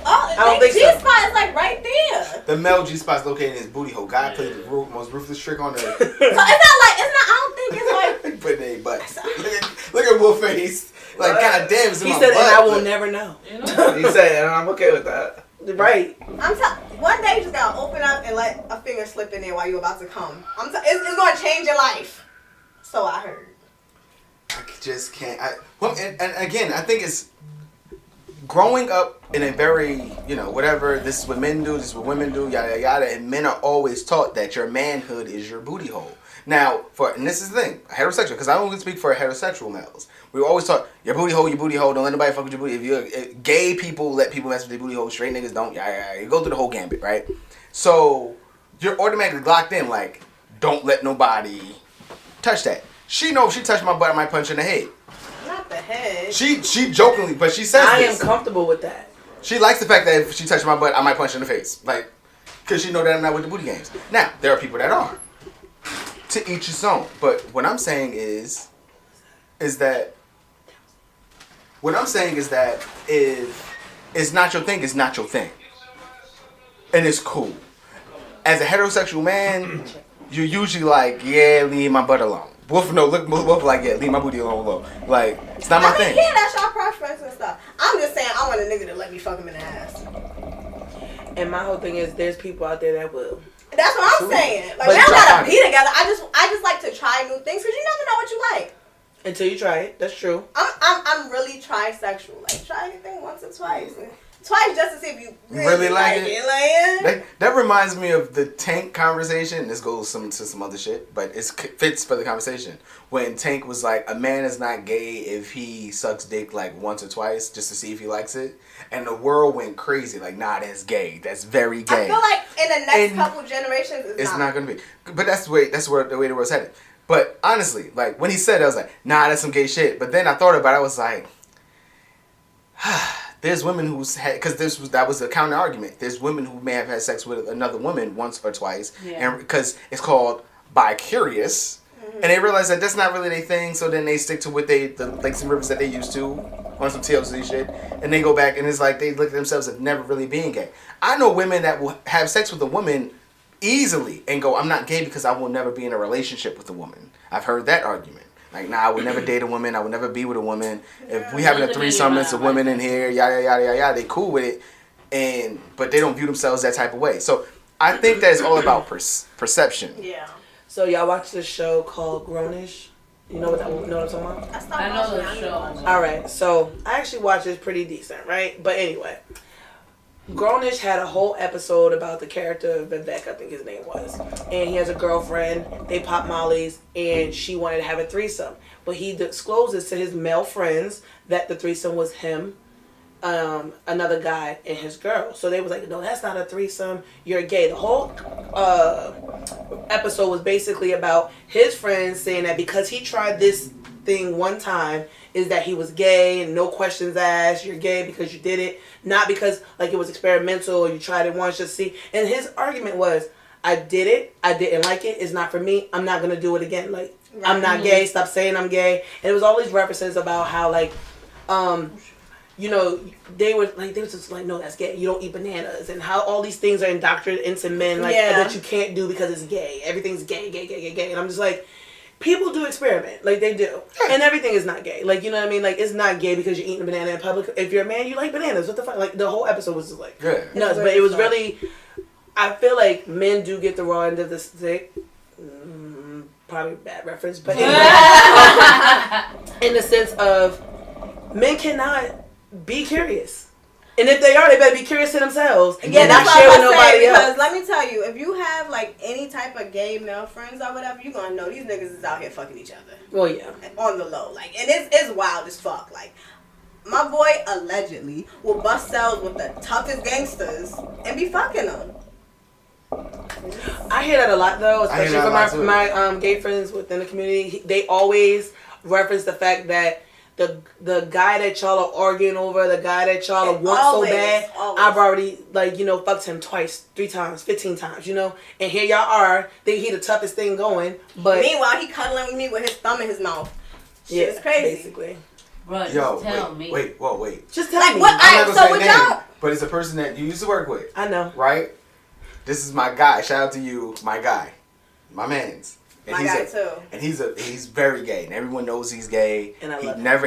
Oh, I don't think so. G-spot is like right there. The male G-spot's located in his booty hole. God played the most ruthless trick on the. So it's not. I don't think it's like. But they look at Wolf's face. Like, God damn, it's in he my said, butt, and I will never know. He said, and I'm okay with that. Right. One day you just gotta open up and let a finger slip in there while you're about to come. It's gonna change your life. So I heard. I just can't. And again, I think it's growing up in a very, whatever, this is what men do, this is what women do, yada, yada, and men are always taught that your manhood is your booty hole. Now, and this is the thing, heterosexual, because I only speak for heterosexual males. We were always taught, your booty hole, don't let nobody fuck with your booty. If gay people let people mess with their booty hole, straight niggas don't, you go through the whole gambit, right? So, you're automatically locked in, like, don't let nobody touch that. She knows if she touched my butt, I might punch her in the head. Not the head. She jokingly, but she says I this. am comfortable with that. She likes the fact that if she touched my butt, I might punch her in the face. Like, because she know that I'm not with the booty games. Now, there are people that are. To each his own. But what I'm saying is that if it's not your thing, it's not your thing. And it's cool. As a heterosexual man, you're usually like, yeah, leave my butt alone. Wolf like, yeah, leave my booty alone. Like, it's not my thing. Yeah, that's your preference and stuff. I'm just saying, I want a nigga to let me fuck him in the ass. And my whole thing is, there's people out there that will. That's what I'm saying. Like, we don't gotta be together. I just like to try new things because you never know what you like. Until you try it. That's true. I'm really trisexual. Like, try anything once or twice. Twice just to see if you really like it. Like, that reminds me of the Tank conversation. This goes to some other shit, but it fits for the conversation. When Tank was like, a man is not gay if he sucks dick like once or twice just to see if he likes it. And the world went crazy. Like, nah, that's gay. That's very gay. I feel like in the next couple generations, it's not going to be. But that's the way the world's headed. But honestly, like, when he said it, I was like, nah, that's some gay shit. But then I thought about it. I was like, there's women who's had, because that was a counter argument. There's women who may have had sex with another woman once or twice, and because it's called bi-curious, And they realize that that's not really their thing, so then they stick to what the lakes and rivers that they used to on some TLC shit, and they go back and it's like they look at themselves as never really being gay. I know women that will have sex with a woman easily and go, I'm not gay because I will never be in a relationship with a woman. I've heard that argument. Like, nah, I would never date a woman. I would never be with a woman. If we having a threesome, it's a woman in here, yada, yada, yada, yada. They cool with it, but they don't view themselves that type of way. So I think that it's all about perception. Yeah. So y'all watch this show called Grownish? You know what I'm talking about? I know the show. All right. So I actually watched it pretty decent, right? But anyway, Grownish had a whole episode about the character of Vivek, I think his name was. And he has a girlfriend, they pop mollies, and she wanted to have a threesome. But he discloses to his male friends that the threesome was him, another guy, and his girl. So they was like, no, that's not a threesome, you're gay. The whole episode was basically about his friends saying that because he tried this thing one time, is that he was gay and no questions asked, you're gay because you did it, not because like it was experimental or you tried it once just see. And his argument was, I did it, I didn't like it, it's not for me, I'm not gonna do it again. Like, right. I'm not gay, stop saying I'm gay. And it was all these references about how like you know, they were just like, no, that's gay, you don't eat bananas, and how all these things are indoctrinated into men, like that you can't do because it's gay, everything's gay, gay, gay, gay, gay. And I'm just like, people do experiment, like they do, and everything is not gay. Like, you know what I mean? Like, it's not gay because you're eating a banana in public. If you're a man, you like bananas. What the fuck? Like, the whole episode was just like nuts. But it was really, I feel like men do get the raw end of the stick. Probably a bad reference, but anyway, in the sense of men cannot be curious. And if they are, they better be curious to themselves. Yeah, that's what I was about to say, because let me tell you, if you have like any type of gay male friends or whatever, you're gonna know these niggas is out here fucking each other. Well, yeah. On the low. Like, and it's wild as fuck. Like, my boy allegedly will bust cells with the toughest gangsters and be fucking them. I hear that a lot though, especially from my gay friends within the community. They always reference the fact that the guy that y'all are arguing over, the guy that y'all want so bad, I've already, like, you know, fucked him twice, 3 times, 15 times, you know? And here y'all are, think he the toughest thing going, but... Meanwhile, he cuddling with me with his thumb in his mouth. Shit, it's crazy. Basically. Bro, Yo, tell me. wait. Just tell me. What, I'm not gonna say name, y'all... but it's a person that you used to work with. I know. Right? This is my guy. Shout out to you, my guy. My mans. And my guy too. And he's very gay, and everyone knows he's gay. And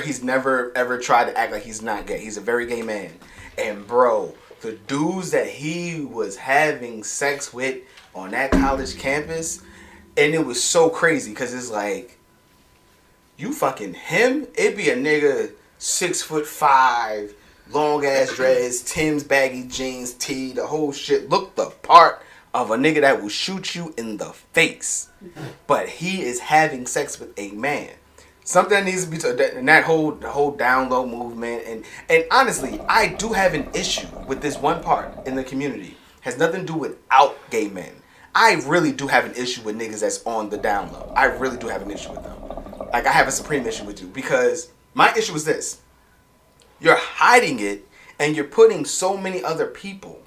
he's never ever tried to act like he's not gay. He's a very gay man. And bro, the dudes that he was having sex with on that college campus, and it was so crazy because it's like, you fucking him? It'd be a nigga 6'5", long ass dreads, Tim's baggy jeans, tee, the whole shit. Look the part of a nigga that will shoot you in the face. But he is having sex with a man. Something that needs to be and that the whole down low movement, and honestly, I do have an issue with this one part in the community. Has nothing to do with out gay men. I really do have an issue with niggas that's on the down low. I really do have an issue with them. Like, I have a supreme issue with you, because my issue is this: you're hiding it, and you're putting so many other people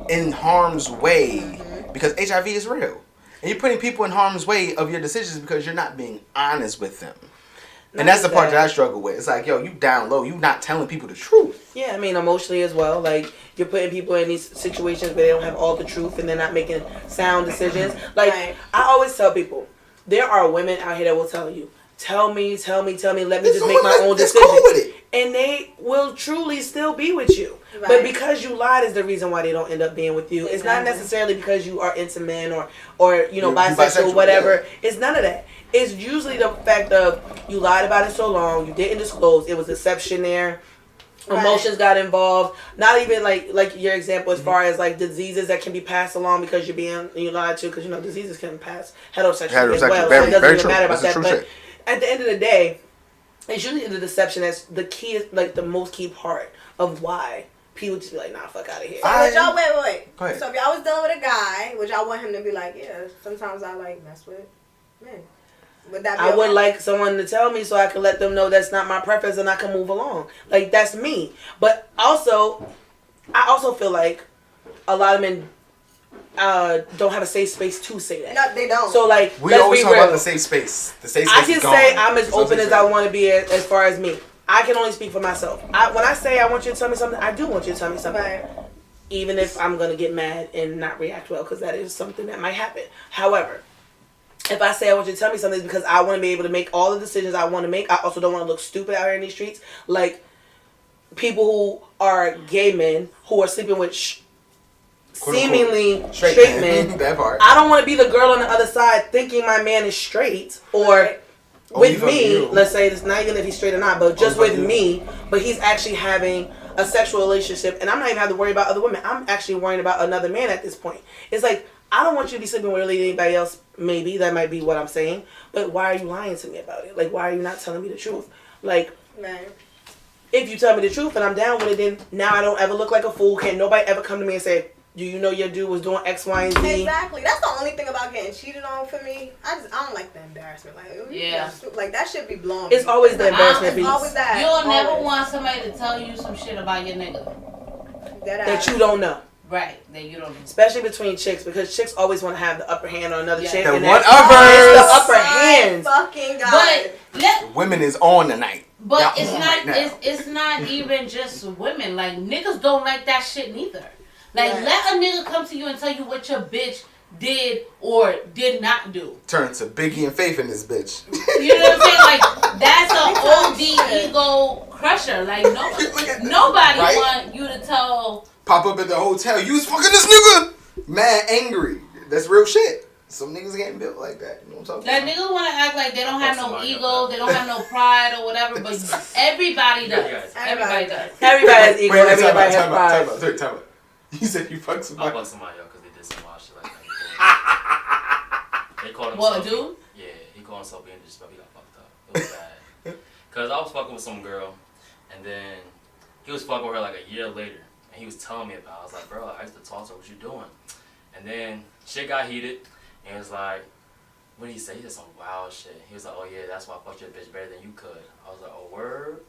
in harm's way because HIV is real. And you're putting people in harm's way of your decisions because you're not being honest with them. And that's the part that I struggle with. It's like, yo, you down low. You not telling people the truth. Yeah, I mean, emotionally as well. Like, you're putting people in these situations where they don't have all the truth and they're not making sound decisions. Like, I always tell people, there are women out here that will tell you, tell me, let me just make my own decision. Cool with it. And they will truly still be with you. Right. But because you lied is the reason why they don't end up being with you. It's not necessarily because you are into men or you know, bisexual, whatever. Yeah. It's none of that. It's usually the fact of you lied about it so long, you didn't disclose, it was deception there. Right. Emotions got involved. Not even like your example as far as like diseases that can be passed along because you lied to, because you know diseases can pass heterosexually as well. So it doesn't even matter about that. But at the end of the day, it's usually the deception that's the key, like the most key part of why people just be like, nah, fuck out of here. So would y'all wait. Go ahead. So if y'all was dealing with a guy, would y'all want him to be like, yeah, sometimes I like mess with men? Would that be I would like someone to tell me so I can let them know that's not my preference and I can move along. Like, that's me. But also, I also feel like a lot of men don't have a safe space to say that. No, they don't. So like, we always talk about the safe space. The safe space. I can say I'm as open as I want to be as far as me. I can only speak for myself. When I say I want you to tell me something, I do want you to tell me something. Right. Even if I'm gonna get mad and not react well, because that is something that might happen. However, if I say I want you to tell me something, it's because I want to be able to make all the decisions I want to make. I also don't want to look stupid out here in these streets. Like people who are gay men who are sleeping with seemingly straight men. That part. I don't want to be the girl on the other side thinking my man is straight or with me. Let's say it's not even if he's straight or not, but just with me. But he's actually having a sexual relationship, and I'm not even having to worry about other women. I'm actually worrying about another man at this point. It's like, I don't want you to be sleeping with really anybody else. Maybe that might be what I'm saying, but why are you lying to me about it? Like, why are you not telling me the truth? Like, if you tell me the truth and I'm down with it, then now I don't ever look like a fool. Can't nobody ever come to me and say, do you know your dude was doing X, Y, and Z? Exactly. That's the only thing about getting cheated on for me. I don't like the embarrassment. Like that should be blown. It's always the embarrassment piece. It's always that. You'll never want somebody to tell you some shit about your nigga that you don't know. Right, that you don't know. Especially between chicks, because chicks always want to have the upper hand on another chick. The and one the upper hand. Fucking God. But women is on tonight. But it's not even just women. Like niggas don't like that shit neither. Like let a nigga come to you and tell you what your bitch did or did not do. Turn to Biggie and Faith in this bitch. You know what I'm saying? Like that's an OD ego crusher. Like nobody want you to tell. Pop up at the hotel. You was fucking this nigga. Mad angry. That's real shit. Some niggas getting built like that. You know what I'm talking about? Like niggas want to act like they don't have no ego, they don't have no pride or whatever, but everybody does. Everybody does. Everybody has ego. Everybody has pride. Time out. You said you fucked somebody. I fucked somebody up because they did some wild shit like that. They called himself. What, dude? Yeah, he called himself being disrespectful. He got fucked up. It was bad. Because I was fucking with some girl, and then he was fucking with her like a year later. And he was telling me about it. I was like, bro, I used to talk to her. What you doing? And then shit got heated. And he was like, what did he say? He said some wild shit. He was like, oh yeah, that's why I fucked your bitch better than you could. I was like, oh, word?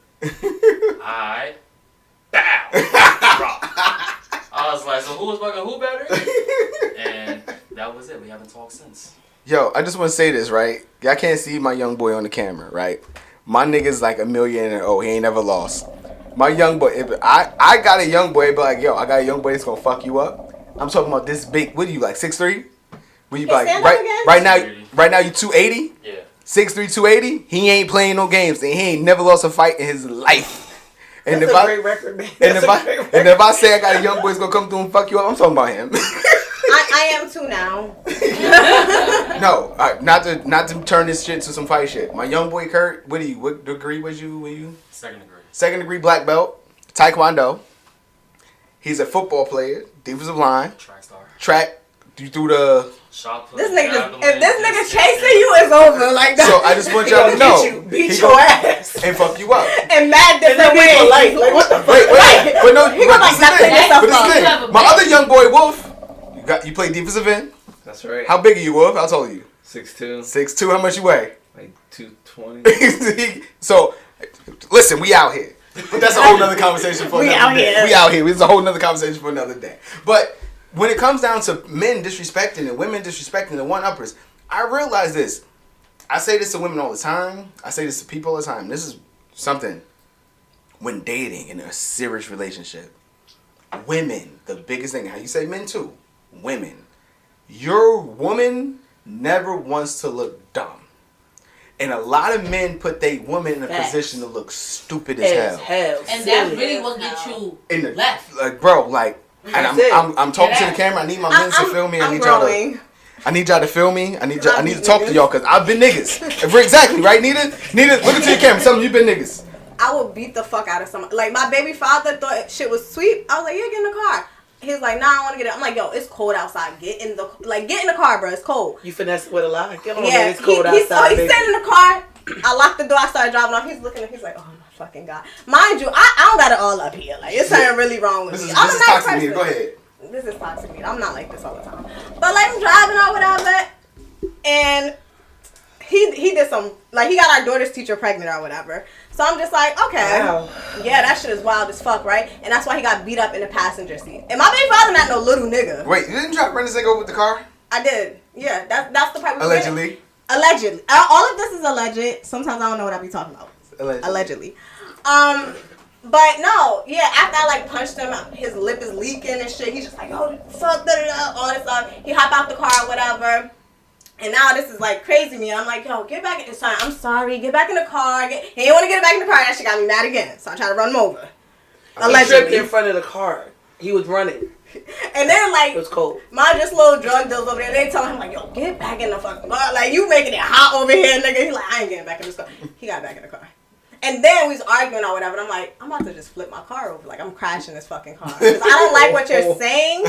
Alright. Bow. I was like, so who was fucking who better? And that was it. We haven't talked since. Yo, I just want to say this, right? Y'all can't see my young boy on the camera, right? My nigga's like $1 million and he ain't never lost. My young boy, I got a young boy, but like, yo, I got a young boy that's gonna fuck you up. I'm talking about this big. What are you like, 6'3"? What you like right now you 280? Yeah. 6'3", 280? He ain't playing no games and he ain't never lost a fight in his life. And that's a great record, man. And if I say I got a young boy that's gonna come through and fuck you up, I'm talking about him. I am too now. No, not to turn this shit to some fight shit. My young boy Kurt, what degree was you? Second degree. Second degree black belt, Taekwondo. He's a football player, defensive line. Track star. Track. You threw the. Shot put, if this nigga chasing you, it's over like that. So I just want y'all to know. Beat your ass. And fuck you up. And mad different ways. Like what the fuck? Wait. But no, he was like nothing. My other young boy Wolf, you play defensive end. That's right. How big are you, Wolf? How tall are you? 6'2". 6'2". How much you weigh? Like 220. So, listen, we out here. But that's a whole nother conversation for another day. We out here. It's a whole nother conversation for another day. But when it comes down to men disrespecting and women disrespecting the one-uppers, I realize this. I say this to women all the time. I say this to people all the time. This is something when dating in a serious relationship. Women, the biggest thing. How you say men too. Women. Your woman never wants to look dumb. And a lot of men put their woman in a position to look stupid as hell. And that's really what gets you left. Like, bro, like, and I'm talking to the camera. I need my men to feel me. I need y'all to feel me. I need to talk to y'all because I've been niggas. Exactly, right, Nita? Nita, look into your camera. Tell me you've been niggas. I would beat the fuck out of somebody. Like, my baby father thought shit was sweet. I was like, yeah, get in the car. He was like, nah, I want to get it. I'm like, yo, it's cold outside. Get in the car, bro. It's cold. You finesse with a lie. Get on, it's cold outside. He sat in the car. I locked the door. I started driving off. He's looking. He's like, oh my fucking God. Mind you, I don't got it all up here. Like, it's something really wrong with me. I'm a nice person. Go ahead. This is toxic meat. I'm not like this all the time. But like, I'm driving or whatever, and he did some, like, he got our daughter's teacher pregnant or whatever. So I'm just like, okay. Wow. Yeah, that shit is wild as fuck, right? And that's why he got beat up in the passenger seat. And my baby father not no little nigga. Wait, you didn't try to run this nigga over with the car? I did. Yeah, that's the part. Allegedly. Allegedly. All of this is alleged. Sometimes I don't know what I be talking about. Allegedly. But no, yeah, after I like punched him, his lip is leaking and shit. He's just like, oh, fuck, all this stuff. He hop out the car or whatever. And now this is like crazy to me. I'm like, yo, get back in the car. I'm sorry, get back in the car. He didn't want to get back in the car. That shit got me mad again. So I tried to run him over. He tripped in front of the car. He was running. And then like, it was cold. My just little drug deals over there, they tell him like, yo, get back in the fucking car. Like, you making it hot over here, nigga. He's like, I ain't getting back in this car. He got back in the car. And then we was arguing or whatever, and I'm like, I'm about to just flip my car over. Like, I'm crashing this fucking car. Because I don't like what you're saying.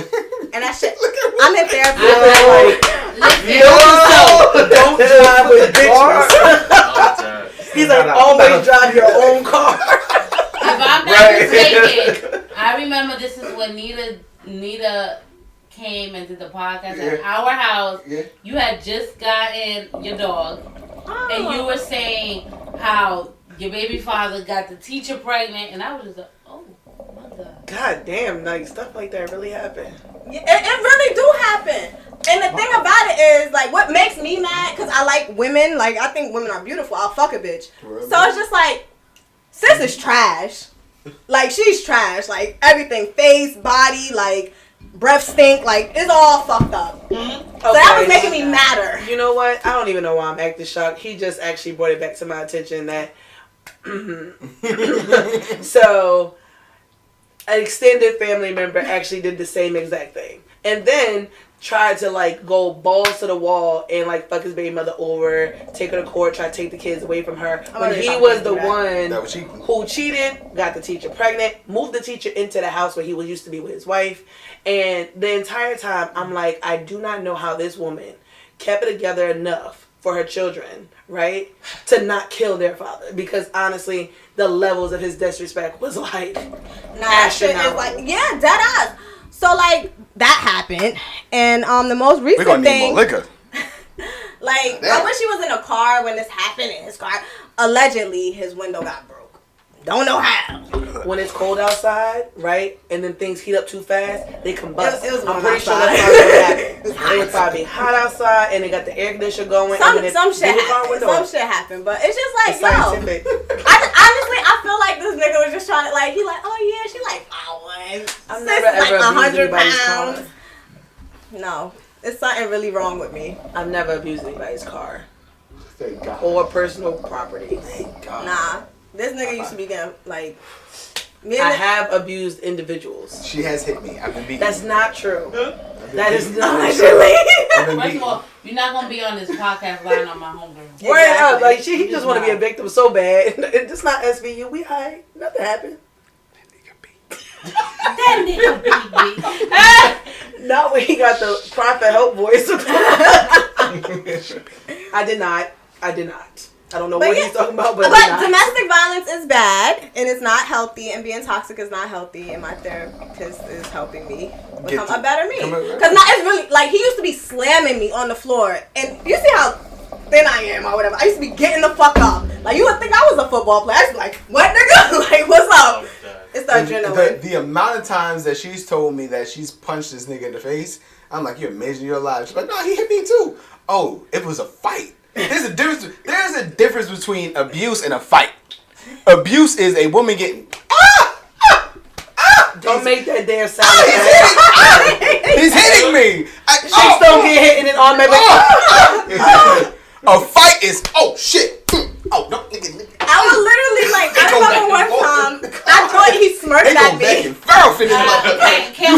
And that shit, I'm in therapy. Don't drive with bitches. He's like, always drive your own car. If I'm not mistaken, I remember this is when Nita came and did the podcast at our house. Yeah. You had just gotten your dog. Oh. And you were saying how your baby father got the teacher pregnant, and I was just like, oh my God. God damn, like stuff like that really happened. Yeah, it really do happen. And the thing about it is, like, what makes me mad, because I like women, like, I think women are beautiful. I'll fuck a bitch. Really? So it's just like, sis is trash. Like, she's trash. Like, everything, face, body, like, breath stink, like, it's all fucked up. Mm-hmm. So that was making me madder. You know what? I don't even know why I'm acting shocked. He just actually brought it back to my attention that so an extended family member actually did the same exact thing, and then tried to like go balls to the wall and like fuck his baby mother over, take her to court, try to take the kids away from her. When he was the one who cheated, got the teacher pregnant, moved the teacher into the house where he was used to be with his wife, and the entire time I'm like, I do not know how this woman kept it together enough for her children, right, to not kill their father, because honestly the levels of his disrespect was like that shit is like, yeah, dead ass. So like that happened, and the most recent we're gonna thing, need more liquor. Like, I wish he was in a car when this happened, and his car allegedly his window got broke. Don't know how. When it's cold outside, right, and then things heat up too fast, they combust. It was I'm pretty sure that's probably what happened. It was probably hot outside, and they got the air conditioner going. Some shit happened, but it's just like, yo. Honestly, I feel like this nigga was just trying to, like, he like, oh yeah, she like 5'1". I'm never ever like abused 100 pounds. No, it's something really wrong with me. I've never abused anybody's car. Thank God. Or personal property. Thank God. Nah. This nigga used to be getting, like... I have abused individuals. She has hit me. I've been beaten. That's not true. That is not true. First of all, you're not going to be on this podcast lying on my homegirl. Word up. Like, he just want to be a victim so bad. It's not SVU. We high. Nothing happened. That nigga beat me. Not when he got the Prophet Hope voice. I did not. I don't know what he's talking about, but domestic violence is bad, and it's not healthy, and being toxic is not healthy, and my therapist is helping me become a better me. Because it's really, like, he used to be slamming me on the floor, and you see how thin I am or whatever. I used to be getting the fuck up. Like, you would think I was a football player. I used to be like, what, nigga? Like, what's up? It's the adrenaline. The amount of times that she's told me that she's punched this nigga in the face, I'm like, you're amazing, you're alive. She's like, no, he hit me too. Oh, it was a fight. There's a difference between abuse and a fight. Abuse is a woman getting Don't make that damn sound. He's hitting me. Chicks don't get hit and then automatically. A fight is shit. Oh no. I was literally like, I remember one time I thought he smirked at me. Can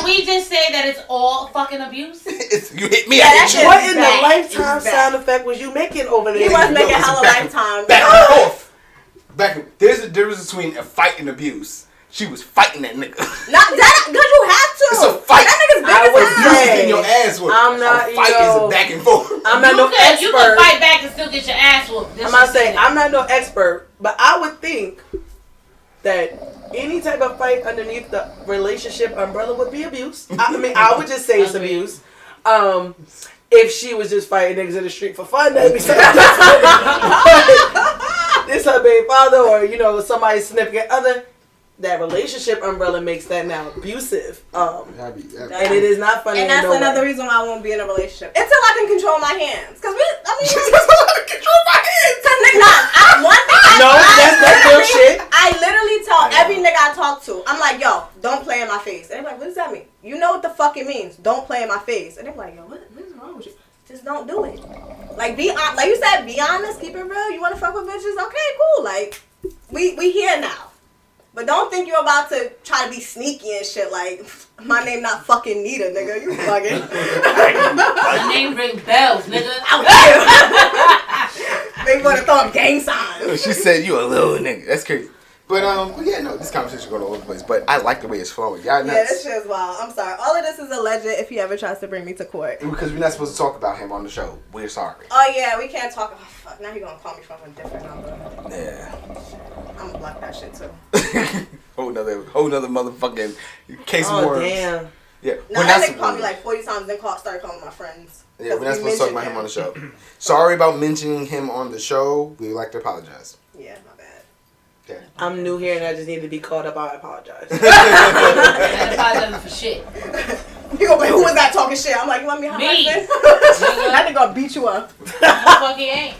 we just say that it's all fucking abuse? You hit me. I hit you. What in the Lifetime sound effect was you making over there? He was making hella Lifetime. Back and forth. There's a difference between a fight and abuse. She was fighting that nigga. Not that, because you have to. It's a fight. That nigga's big as hell. You getting your ass whooped. I'm not. A fight is a back and forth. I'm not no expert. You can fight back and still get your ass whooped. I'm not saying I'm not no expert, but I would think that any type of fight underneath the relationship umbrella would be abuse. I mean, I would just say it's abuse. If she was just fighting niggas in the street for fun, that'd be something different. This her baby father or, you know, somebody's significant other. That relationship umbrella makes that now abusive. And it is not funny. And that's another reason why I won't be in a relationship. Until I can control my hands. Because control my hands. Because that's real shit. I literally tell every nigga I talk to, I'm like, yo, don't play in my face. And they're like, what does that mean? You know what the fuck it means. Don't play in my face. And they're like, yo, what is wrong with you? Just don't do it. Like you said, be honest, keep it real. You want to fuck with bitches? Okay, cool. Like, we here now. But don't think you're about to try to be sneaky and shit. Like, my name not fucking Nita, nigga. You fucking. My name rings bells, nigga. They want to throw up gang signs. She said you a little nigga. That's crazy. But yeah, no, this conversation going all over the place. But I like the way it's flowing. Y'all nuts. Yeah, this shit is wild. I'm sorry. All of this is alleged if he ever tries to bring me to court. Because we're not supposed to talk about him on the show. We're sorry. Oh yeah, we can't talk. Oh fuck! Now he gonna call me from a different number. Yeah. I'm gonna block that shit too. whole nother motherfucking case of worms. Damn. Yeah. Now that nigga called me like 40 times, then started calling my friends. Yeah, we're not supposed to talk about him on the show. Sorry about mentioning him on the show. We would like to apologize. Yeah, my bad. Yeah. I'm new here and I just need to be caught up. I apologize. I apologize for shit. You gonna be, who was that talking shit? I'm like, you want me to Me. That nigga gonna beat you up. Motherfucker ain't.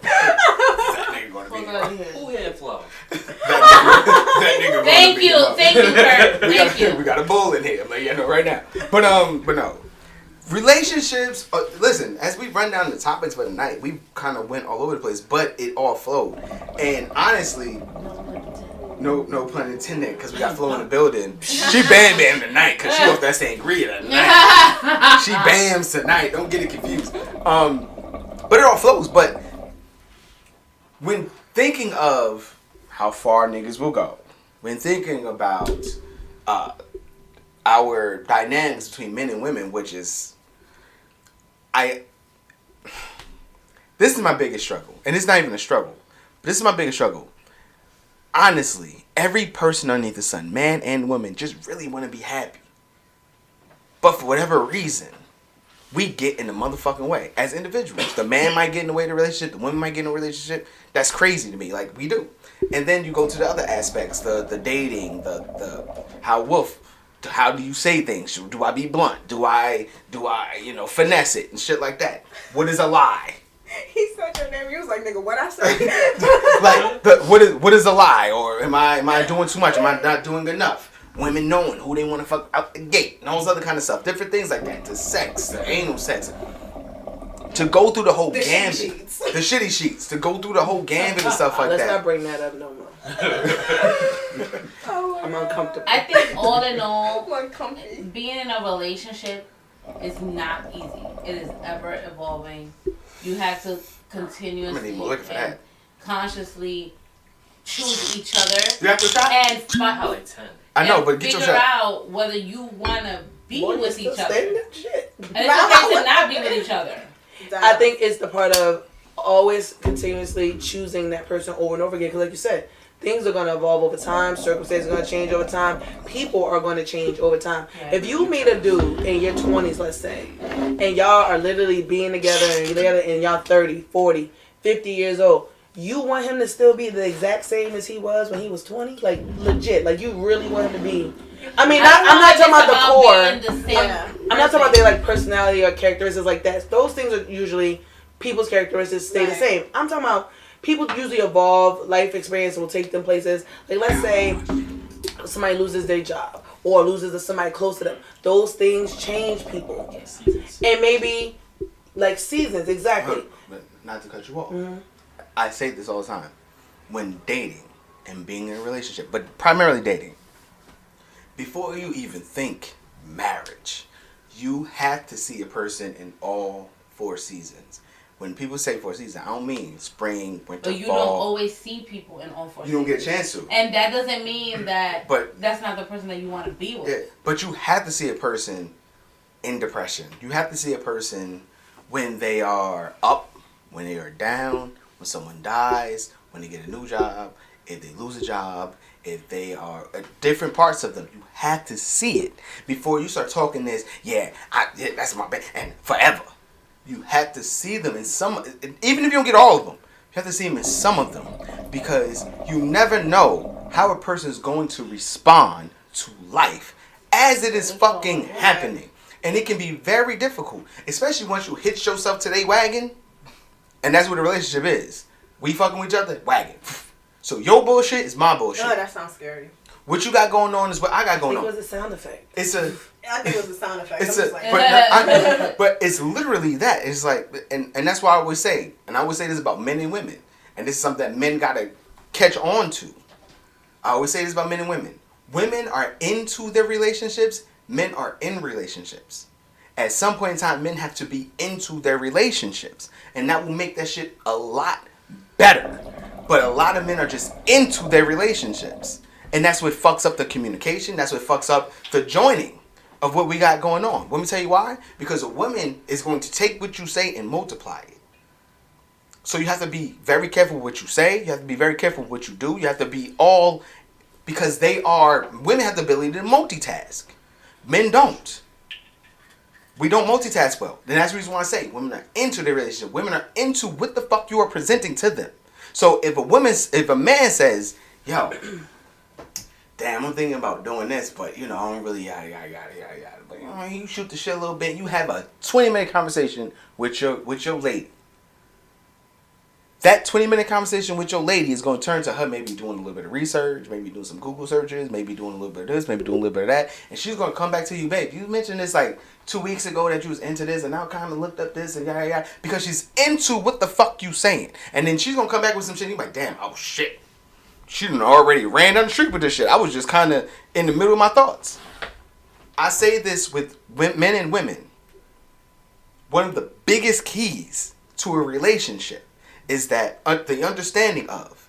That nigga gonna be Who had flow? that nigga Thank you, Kurt. Thank you. We got a bull in here. I'm letting you know right now. But no. Relationships, listen, as we run down the topics for the night, we kind of went all over the place, but it all flowed. And honestly, no pun intended, because we got Flo in the building. She bam tonight, because she off that sangria tonight. She bams tonight. Don't get it confused. But it all flows. But when thinking of how far niggas will go, when thinking about our dynamics between men and women, which is, this is my biggest struggle. And it's not even a struggle. But this is my biggest struggle. Honestly, every person underneath the sun, man and woman, just really want to be happy. But for whatever reason, we get in the motherfucking way as individuals. The man might get in the way of the relationship. The woman might get in the relationship. That's crazy to me. Like, we do. And then you go to the other aspects, the dating, the how do you say things? Do I be blunt? Do I finesse it and shit like that? What is a lie? He said your name. He was like, nigga, what I say? Like, what is a lie? Or am I doing too much? Am I not doing enough? Women knowing who they want to fuck out the gate and all this other kind of stuff. Different things like that. To sex, to anal sex. To go through the whole gambit. The shitty sheets. To go through the whole gambit and stuff like Let's that. not bring that up no more. I'm uncomfortable. I think all in all, being in a relationship is not easy. It is ever evolving. You have to continuously and consciously choose each other. You have to try. And find like 10. I know, but get your figure shot. out whether you want to be with each other. And it's okay to not be with each other. I think it's the part of always continuously choosing that person over and over again. Because like you said, things are going to evolve over time. Circumstances are going to change over time. People are going to change over time. Yeah. If you meet a dude in your 20s, let's say, and y'all are literally being together and y'all 30, 40, 50 years old, you want him to still be the exact same as he was when he was 20? Like, legit. Like, you really want him to be... I mean, I'm not talking about the core. I'm not talking about their, like, personality or characteristics like that. Those things are usually... People's characteristics stay the same. I'm talking about people usually evolve. Life experience will take them places. Like, let's say somebody loses their job or loses somebody close to them. Those things change people. And maybe, like, seasons, exactly. But not to cut you off. Mm-hmm. I say this all the time. When dating and being in a relationship, but primarily dating, before you even think marriage, you have to see a person in all 4 seasons. When people say 4 seasons, I don't mean spring, winter, fall. But you don't always see people in all 4 seasons. You don't get a chance to. And that doesn't mean that but that's not the person that you want to be with. Yeah, but you have to see a person in depression. You have to see a person when they are up, when they are down, when someone dies, when they get a new job, if they lose a job, if they are different parts of them. You have to see it before you start talking this, that's my best, and forever. you have to see them in some, even if you don't get all of them, you have to see them in some of them, because you never know how a person is going to respond to life as it is fucking happening. And it can be very difficult, especially once you hitch yourself to their wagon. And that's what a relationship is. We fucking with each other, wagon. So your bullshit is my bullshit. Oh, that sounds scary. What you got going on is what I got going on. I think it was a sound effect. I think it was a sound effect. But it's literally that. It's like, and that's why I always say, and I always say this about men and women, and this is something that men gotta catch on to. I always say this about men and women. Women are into their relationships. Men are in relationships. At some point in time, men have to be into their relationships, and that will make that shit a lot better. But a lot of men are just into their relationships. And that's what fucks up the communication. That's what fucks up the joining of what we got going on. Let me tell you why. Because a woman is going to take what you say and multiply it. So you have to be very careful with what you say. You have to be very careful with what you do. You have to be all... Because women have the ability to multitask. Men don't. We don't multitask well. Then that's the reason why I say women are into their relationship. Women are into what the fuck you are presenting to them. So if a man says, yo... Damn, I'm thinking about doing this, but I don't really yada. But you shoot the shit a little bit. You have a 20-minute conversation with your lady. That 20-minute conversation with your lady is going to turn to her maybe doing a little bit of research, maybe doing some Google searches, maybe doing a little bit of this, maybe doing a little bit of that, and she's going to come back to you, babe. You mentioned this like 2 weeks ago that you was into this, and now kind of looked up this and yada, because she's into what the fuck you saying, and then she's going to come back with some shit. And you're like, damn, oh shit. She done already ran down the street with this shit. I was just kind of in the middle of my thoughts. I say this with men and women. One of the biggest keys to a relationship is that the understanding of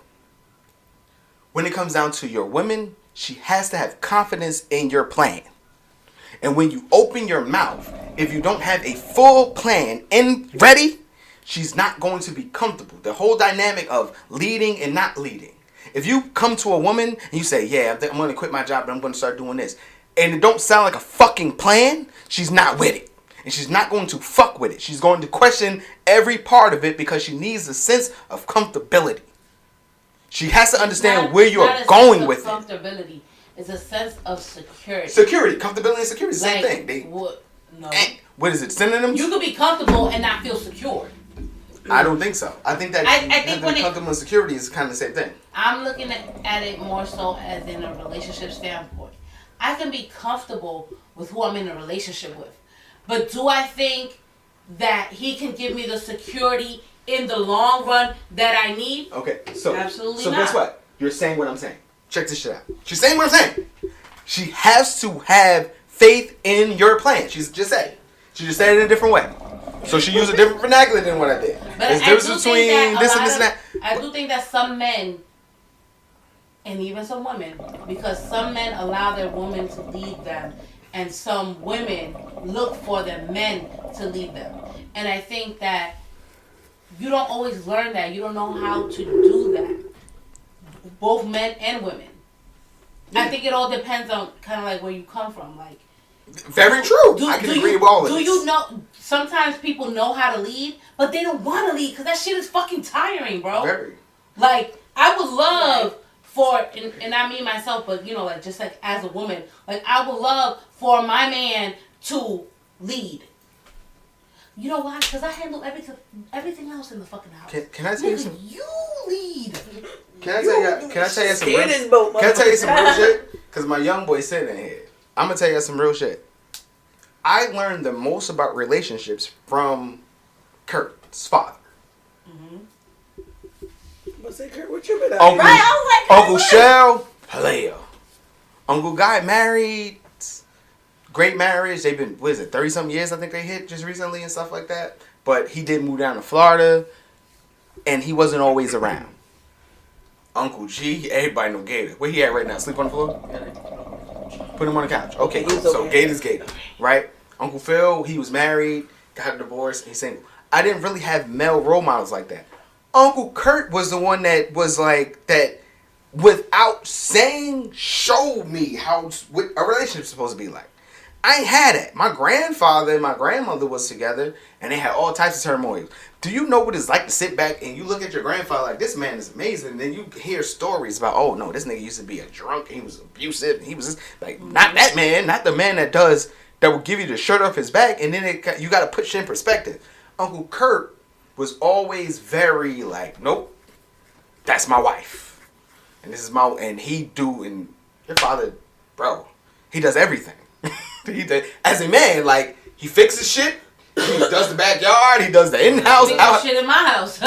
when it comes down to your woman, she has to have confidence in your plan. And when you open your mouth, if you don't have a full plan ready, she's not going to be comfortable. The whole dynamic of leading and not leading. If you come to a woman and you say, yeah, I'm going to quit my job, but I'm going to start doing this, and it don't sound like a fucking plan, she's not with it. And she's not going to fuck with it. She's going to question every part of it because she needs a sense of comfortability. She has to understand where you're going with it. Comfortability. It's a sense of security. Security. Comfortability and security. Same thing. No. What is it? Synonyms? You could be comfortable and not feel secure. I don't think so. I think that I think comfortable and security is kind of the same thing. I'm looking at it more so as in a relationship standpoint. I can be comfortable with who I'm in a relationship with. But do I think that he can give me the security in the long run that I need? Okay, so absolutely not. Guess what? You're saying what I'm saying. Check this shit out. She's saying what I'm saying. She has to have faith in your plan. She just said it. She just said it in a different way. So she used a different vernacular than what I did. But There's a difference between this and this and that. I do think that some men, and even some women, because some men allow their women to lead them, and some women look for their men to lead them. And I think that you don't always learn that. You don't know how to do that. Both men and women. I think it all depends on kind of like where you come from. Like, very true. I can agree with all of this. Do you know? Sometimes people know how to lead, but they don't want to lead because that shit is fucking tiring, bro. Very. Like, I would love for, and I mean myself, but like just like as a woman, like I would love for my man to lead. You know why? Because I handle everything else in the fucking house. Can I tell you some? You lead. Can I tell you some real shit? Because my young boy sitting in here. I'm gonna tell you some real shit. I learned the most about relationships from Kurt's father. What's it, Kurt? What you been at? Uncle Shell, Haleo. Uncle Guy married. Great marriage. They've been, 30-something years I think they hit just recently and stuff like that. But he did move down to Florida. And he wasn't always around. Uncle G, everybody know Gator. Where he at right now? Sleep on the floor? Put him on the couch. Okay, cool. So Gator's Gator, right? Uncle Phil, he was married, got a divorce, and he's single. I didn't really have male role models like that. Uncle Kurt was the one that was like that, without saying, showed me what a relationship's supposed to be like. I ain't had it. My grandfather and my grandmother was together, and they had all types of turmoil. Do you know what it's like to sit back and you look at your grandfather like, this man is amazing, and then you hear stories about, oh no, this nigga used to be a drunk, he was abusive, he was just, like, not that man, not the man that will give you the shirt off his back, and then you got to put shit in perspective. Uncle Kurt was always very like, nope, that's my wife, and this is and your father, bro, he does everything. As a man, like, he fixes shit. He does the backyard. He does the in-house. He does shit in my house.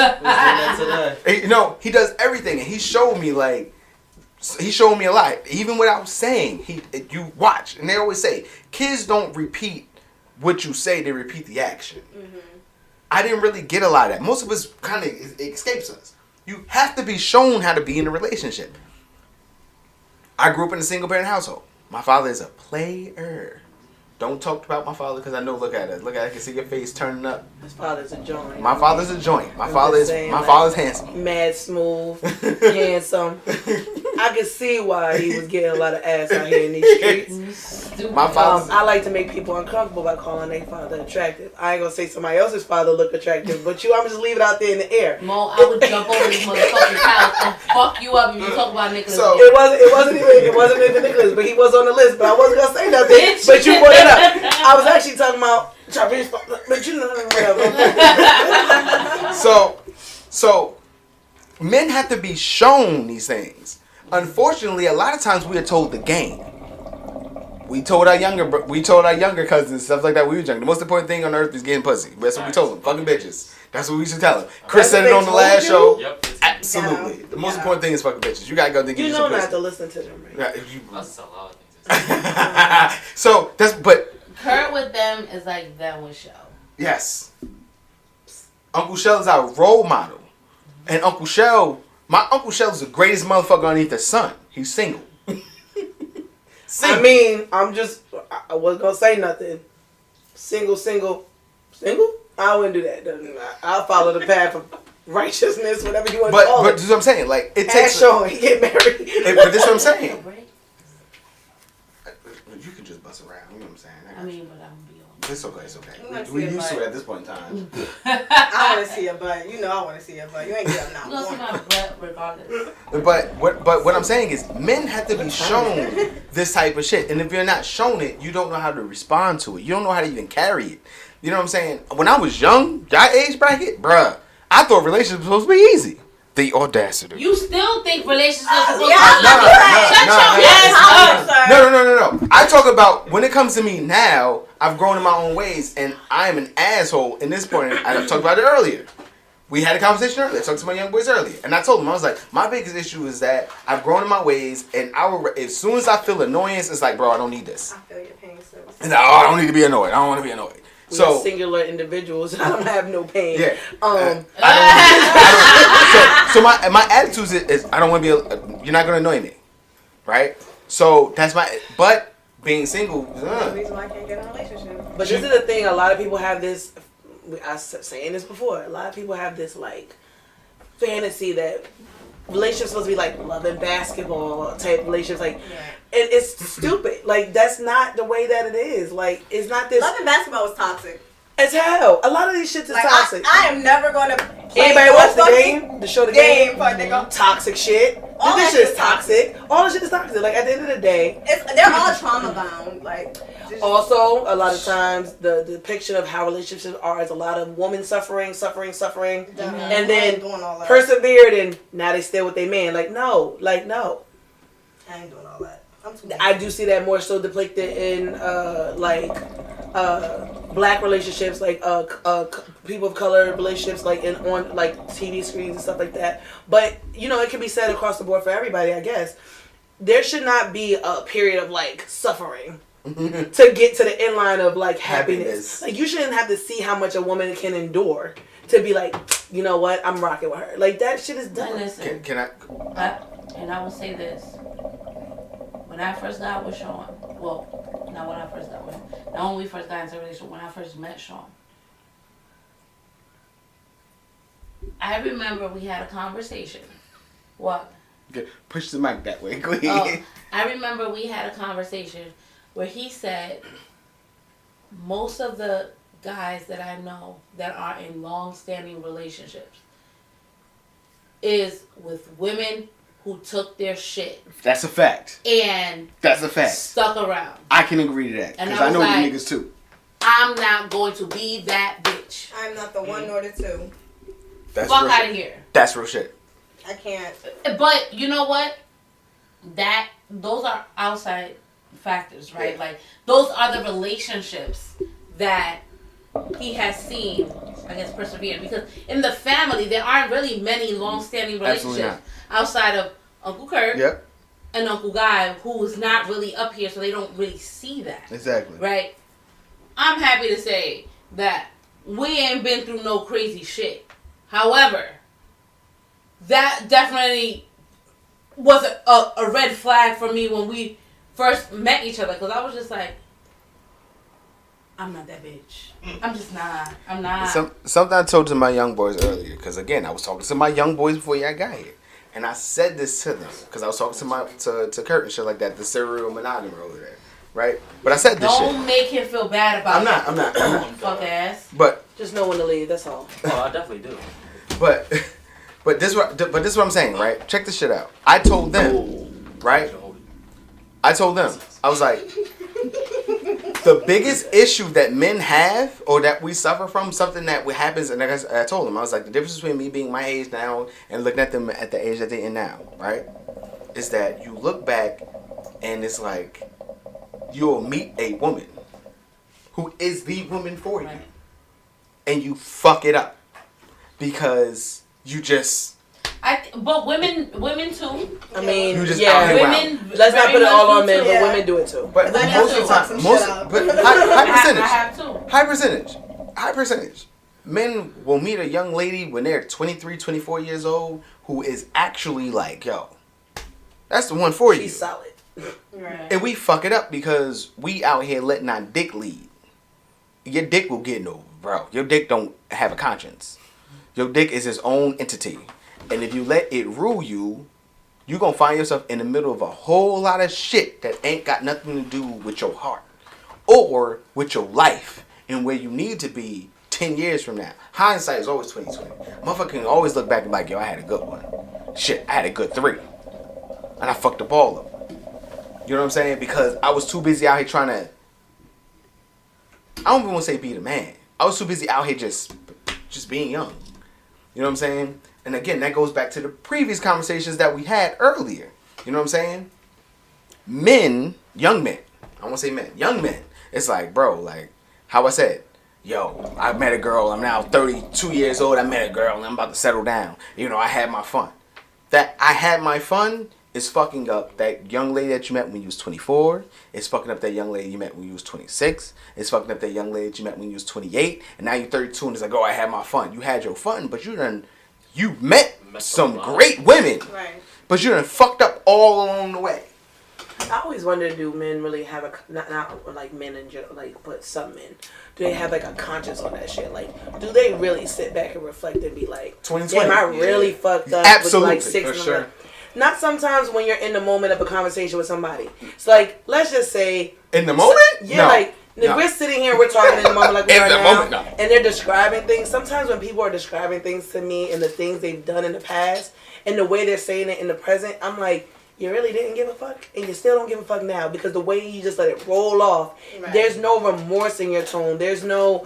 You know, he does everything, and he showed me a lot. Even without saying, you watch, and they always say, kids don't repeat what you say; they repeat the action. Mm-hmm. I didn't really get a lot of that. Most of us kind of it escapes us. You have to be shown how to be in a relationship. I grew up in a single-parent household. My father is a player. Don't talk about my father because I know. Look at it. I can see your face turning up. His father's a joint. My father's a joint. My father's handsome. Mad smooth, handsome. I can see why he was getting a lot of ass out here in these streets. My father. I like to make people uncomfortable by calling their father attractive. I ain't gonna say somebody else's father look attractive, but I'm just leave it out there in the air. Mo, I would jump over this motherfucker's house and fuck you up if you talk about Nicholas. So it wasn't even Nicholas, but he was on the list. But I wasn't gonna say nothing. But you brought it up. I was actually talking about Travis, but you know whatever. So men have to be shown these things. Unfortunately, a lot of times we are told the game. We told our younger cousins stuff like that when we were young. The most important thing on earth is getting pussy. That's what we told them. Fucking bitches. That's what we should tell them. Chris said it on the last show. Yep. Absolutely. The most important thing is fucking bitches. You gotta go think. You know not to listen to them, right? That's a lot of things. So Kurt with them is like them with Shell. Yes. Uncle Shell is our role model. And my Uncle Shell is the greatest motherfucker underneath the sun. He's single. I mean, I wasn't gonna say nothing. Single. I wouldn't do that. I'll follow the path of righteousness, whatever you want to call it. But this is what I'm saying. Like, it takes. Showing, get married. But this is what I'm saying. You can just bust around. You know what I'm saying? But I'm gonna be on. It's okay. We used to it at this point in time. I want to see your butt. You know I want to see your butt. You ain't getting up now. You gonna see my butt regardless. But what I'm saying is, men have to be shown this type of shit, and if you're not shown it, you don't know how to respond to it. You don't know how to even carry it. You know what I'm saying? When I was young, that age bracket, bruh, I thought relationships were supposed to be easy. The audacity. You still think relationships are supposed to be No. I talk about when it comes to me now, I've grown in my own ways, and I am an asshole in this point. I talked about it earlier. We had a conversation earlier. I talked to my young boys earlier. And I told them, I was like, my biggest issue is that I've grown in my ways, and as soon as I feel annoyance, it's like, bro, I don't need this. I feel your pain, so. It's like, I don't need to be annoyed. I don't want to be annoyed. We're singular individuals. I don't have no pain. Yeah. So my attitude is I don't want to be. You're not gonna annoy me, right? So that's but being single. That's the reason why I can't get in a relationship. But this is the thing. A lot of people have this. I was saying this before. A lot of people have this like fantasy that relationships supposed to be like love and basketball type relationships, like. And it's stupid. Like, that's not the way that it is. Like, it's not this. Love and basketball was toxic. As hell. A lot of these shits is toxic. I am never going to play. Anybody watch the game? The show the game? Nigga. Toxic shit. All this shit is toxic. All this shit is toxic. Like, at the end of the day. They're all trauma bound. Like. Also, a lot of times, the depiction of how relationships are is a lot of women suffering. Mm-hmm. And then persevered, and now they stay with their man. Like, no. I ain't doing all that. I do see that more so depicted in black relationships, like people of color relationships, like on like TV screens and stuff like that. But it can be said across the board for everybody. I guess there should not be a period of like suffering to get to the end line of like happiness. Like you shouldn't have to see how much a woman can endure to be like, you know what, I'm rocking with her. Like that shit is done. Listen, can I? And I will say this. When I first got with Sean, not when I first got with him, not when we first got into a relationship, when I first met Sean, I remember we had a conversation. What? Push the mic that way, go ahead. I remember we had a conversation where he said most of the guys that I know that are in long-standing relationships is with women who took their shit. That's a fact. And that's a fact. Stuck around. I can agree to that because I know the niggas too. I'm not going to be that bitch. I'm not the one nor the two. That's fuck out of here. That's real shit. I can't. But you know what? Those are outside factors, right? Yeah. Like those are the relationships that he has seen, I guess, persevere. Because in the family, there aren't really many long-standing relationships outside of Uncle Kurt and Uncle Guy, who is not really up here, so they don't really see that. Exactly. Right? I'm happy to say that we ain't been through no crazy shit. However, that definitely was a red flag for me when we first met each other. Because I was just like, I'm not that bitch. I'm just not. I'm not. Something I told to my young boys earlier. Because again, I was talking to my young boys before y'all got here. And I said this to them. Because I was talking to Kurt and shit like that. The serial monogamer over there. Right? But I said this shit. Don't make him feel bad about it. I'm not. Fuck ass. But just know when to leave, that's all. Oh, I definitely do. But this is what I'm saying, right? Check this shit out. I told them, right? I told them. I was like, the biggest issue that men have or that we suffer from, something that happens, and I told them, I was like, the difference between me being my age now and looking at them at the age that they're in now, right? Is that you look back and it's like, you'll meet a woman who is the woman for you. And you fuck it up. Because you just... But women too. I mean, you just women. Let's not put it all on men, but women do it too. But most of the time, high percentage. I have too. High percentage. Men will meet a young lady when they're 23, 24 years old who is actually like, yo, that's the one for you. She's solid. Right. And we fuck it up because we out here letting our dick lead. Your dick will get no, bro. Your dick don't have a conscience. Your dick is its own entity. And if you let it rule you, you're going to find yourself in the middle of a whole lot of shit that ain't got nothing to do with your heart or with your life and where you need to be 10 years from now. Hindsight is always 20/20. Motherfucker can always look back and be like, yo, I had a good one. Shit, I had a good 3. And I fucked up all of them. You know what I'm saying? Because I was too busy out here trying to... I don't even want to say be the man. I was too busy out here just being young. You know what I'm saying? And again, that goes back to the previous conversations that we had earlier. You know what I'm saying? Men, young men. I won't say men. Young men. It's like, bro, like how I said, yo, I met a girl. I'm now 32 years old. I met a girl and I'm about to settle down. You know, I had my fun. That I had my fun is fucking up that young lady that you met when you was 24. It's fucking up that young lady you met when you was 26. It's fucking up that young lady that you met when you was 28. And now you're 32 and it's like, oh, I had my fun. You had your fun, but you met some great women. Right. But you done fucked up all along the way. I always wonder, do men really have not like men in general, like, but some men, do they have like a conscience on that shit? Like, do they really sit back and reflect and be like, 2020. damn, I really fucked up Absolutely, with like 6 for sure. Not sometimes when you're in the moment of a conversation with somebody. It's like, let's just say... In the moment? Yeah, no. like, if we're sitting here, we're talking in the moment like we are now, moment, no. and they're describing things. Sometimes when people are describing things to me and the things they've done in the past, and the way they're saying it in the present, I'm like, you really didn't give a fuck? And you still don't give a fuck now because the way you just let it roll off, there's no remorse in your tone. There's no...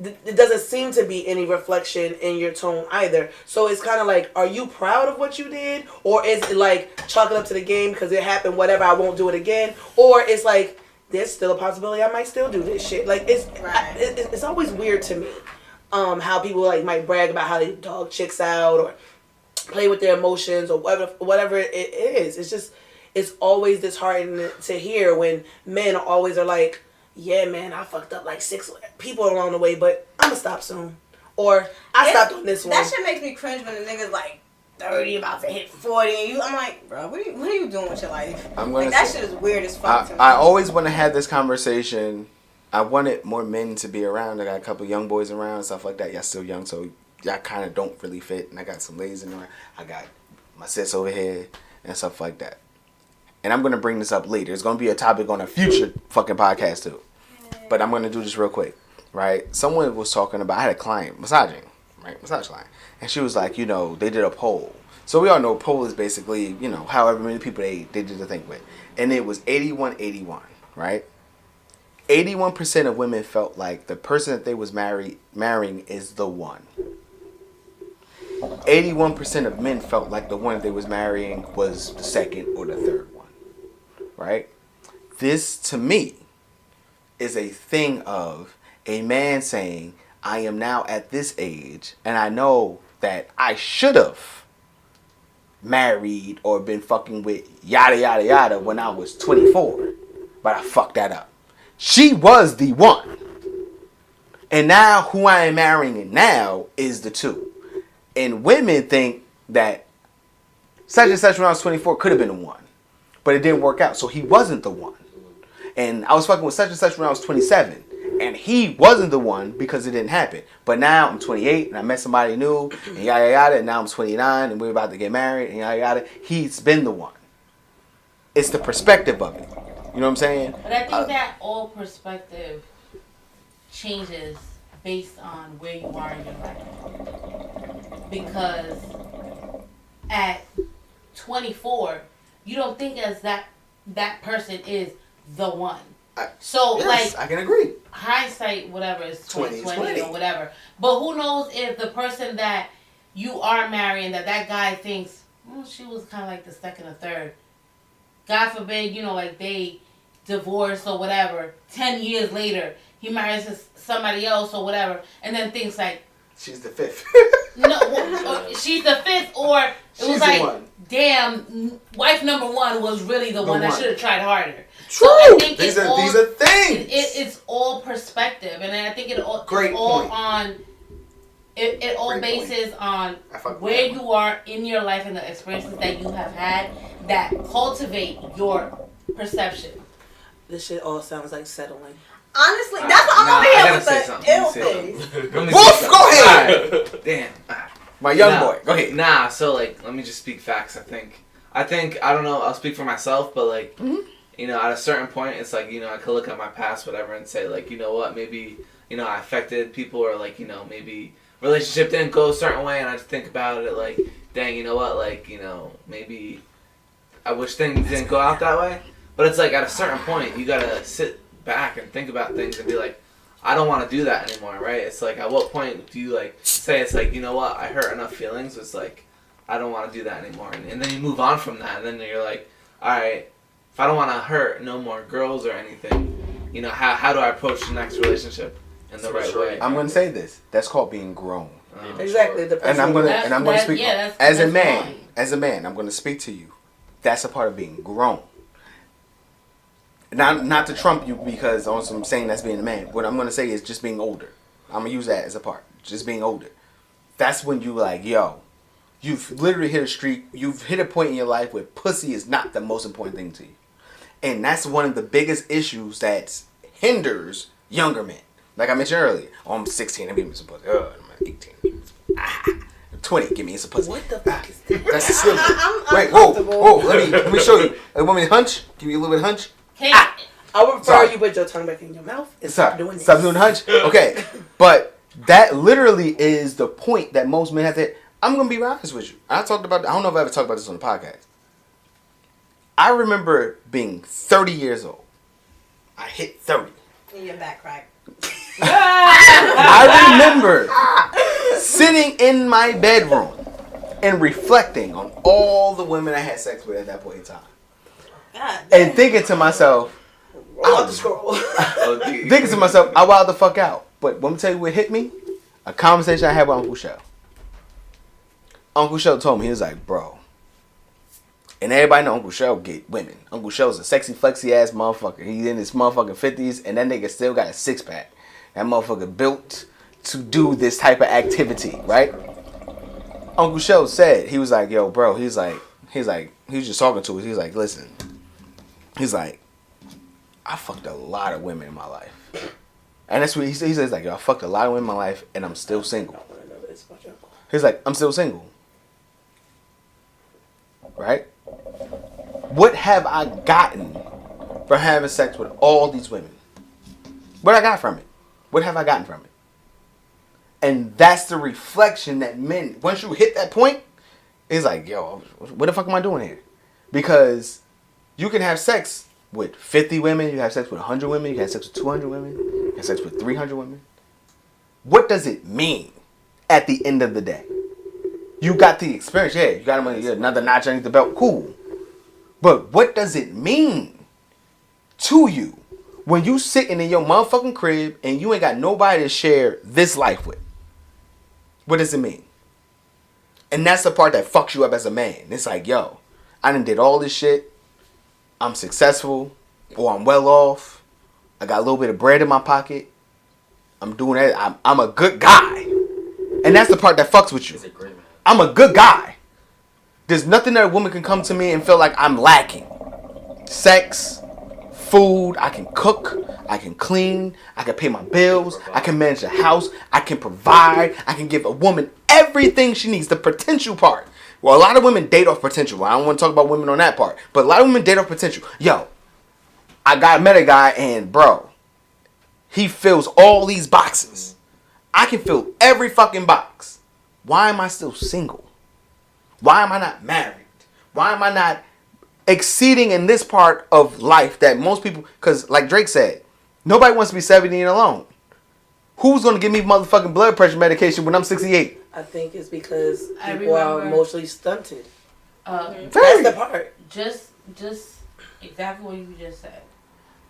it doesn't seem to be any reflection in your tone either. So it's kind of like, are you proud of what you did? Or is it like, chalk it up to the game because it happened, whatever, I won't do it again? Or it's like, there's still a possibility I might still do this shit. Like, it's always weird to me how people like might brag about how they dog chicks out or play with their emotions or whatever it is. It's just, it's always disheartening to hear when men always are like, yeah, man, I fucked up like 6 people along the way, but I'm gonna stop soon. Or I stopped on this one. That shit makes me cringe when the nigga's like 30, about to hit 40, and I'm like, bro, what are you doing with your life? That shit is weird as fuck to me. I always want to have this conversation. I wanted more men to be around. I got a couple young boys around and stuff like that. Y'all still young, so y'all kind of don't really fit. And I got some ladies in there. I got my sis over here and stuff like that. And I'm going to bring this up later. It's going to be a topic on a future fucking podcast, too. but I'm gonna do this real quick, right? Someone was talking about. I had a client massage client, and she was like, they did a poll. So we all know poll is basically, however many people they did the thing with, and it was 81-81, right? 81% of women felt like the person that they was marrying is the one. 81% of men felt like the one they was marrying was the second or the third one, right? This, to me, is a thing of a man saying, I am now at this age, and I know that I should have married or been fucking with yada, yada, yada when I was 24, but I fucked that up. She was the one. And now who I am marrying now is the two. And women think that such and such when I was 24 could have been the one. But it didn't work out. So he wasn't the one. And I was fucking with such and such when I was 27. And he wasn't the one because it didn't happen. But now I'm 28 and I met somebody new and yada yada. And now I'm 29 and we're about to get married and yada yada. He's been the one. It's the perspective of it. You know what I'm saying? But I think that all perspective changes based on where you are in your life. Because at 24, you don't think as that person is the one. Yes, I can agree. Hindsight, whatever, is 2020 or whatever. But who knows if the person that you are marrying, that guy thinks, she was kind of like the second or third. God forbid, like they divorce or whatever. 10 years later, he marries somebody else or whatever, and then thinks like, she's the fifth. No, she's the fifth, or it was like, damn, wife number one was really the one that should have tried harder. True. So I think these are things. It's all perspective, and I think it all bases on where you are in your life and the experiences that you have had that cultivate your perception. This shit all sounds like settling. Honestly, that's what I'm over here with the ill thing. Wolf, go ahead. Right. Damn. My young boy, go ahead. Nah, so let me just speak facts. I think I don't know. I'll speak for myself, but at a certain point, it's like I could look at my past, whatever, and say you know what, maybe I affected people, or maybe relationship didn't go a certain way, and I just think about it dang, you know what, maybe I wish things didn't go out that way. But it's at a certain point, you gotta sit back and think about things and be like, I don't want to do that anymore, right? It's at what point do you say it's you know what, I hurt enough feelings, it's I don't want to do that anymore, and then you move on from that, and then you're alright, if I don't want to hurt no more girls or anything, how do I approach the next relationship in the right way? I'm gonna say this, that's called being grown. Exactly. And I'm gonna speak as a man, I'm gonna speak to you. That's a part of being grown. Not to trump you because I'm saying that's being a man. What I'm going to say is just being older. I'm going to use that as a part. Just being older. That's when you you've literally hit a streak. You've hit a point in your life where pussy is not the most important thing to you. And that's one of the biggest issues that hinders younger men. Like I mentioned earlier. I'm 16, I'm giving me some pussy. I'm 18. 20, give me some pussy. What the fuck is that? That's the slim. Wait, whoa. Let me show you. Want me to hunch? Give me a little bit of hunch. I would prefer you put your tongue back in your mouth and stop doing this. Stop doing the hunch? Okay. But that literally is the point that most men have to hit. I'm going to be honest with you. I don't know if I ever talked about this on the podcast. I remember being 30 years old. I hit 30. In your back crack. I remember sitting in my bedroom and reflecting on all the women I had sex with at that point in time. And thinking to myself, I wowed the fuck out. But let me tell you what hit me. A conversation I had with Uncle Shell. Uncle Shell told me, he was like, bro. And everybody know Uncle Shell get women. Uncle Shell's a sexy, flexy ass motherfucker. He's in his motherfucking 50s and that nigga still got a six pack. That motherfucker built to do this type of activity, right? Uncle Shell said, he was like, yo, bro, he was just talking to us. He's like, listen. He's like, I fucked a lot of women in my life. And that's what he says. He's like, yo, I fucked a lot of women in my life and I'm still single. He's like, I'm still single. Right? What have I gotten from having sex with all these women? What I got from it? What have I gotten from it? And that's the reflection that men, once you hit that point, it's like, yo, what the fuck am I doing here? Because you can have sex with 50 women, you can have sex with 100 women, you can have sex with 200 women, you can have sex with 300 women. What does it mean at the end of the day? You got the experience, yeah, you got another notch underneath the belt, cool. But what does it mean to you when you sitting in your motherfucking crib and you ain't got nobody to share this life with? What does it mean? And that's the part that fucks you up as a man. It's like, yo, I done did all this shit. I'm successful, or I'm well off. I got a little bit of bread in my pocket. I'm doing that. I'm a good guy. And that's the part that fucks with you. I'm a good guy. There's nothing that a woman can come to me and feel like I'm lacking. Sex, food, I can cook, I can clean, I can pay my bills, I can manage the house, I can provide, I can give a woman everything she needs, the potential part. Well, a lot of women date off potential. I don't want to talk about women on that part, but a lot of women date off potential. Yo, I met a guy and bro, he fills all these boxes. I can fill every fucking box. Why am I still single? Why am I not married? Why am I not exceeding in this part of life that most people, because like Drake said, nobody wants to be 70 and alone. Who's going to give me motherfucking blood pressure medication when I'm 68? I think it's because people are emotionally stunted. That's the part. Just exactly what you just said.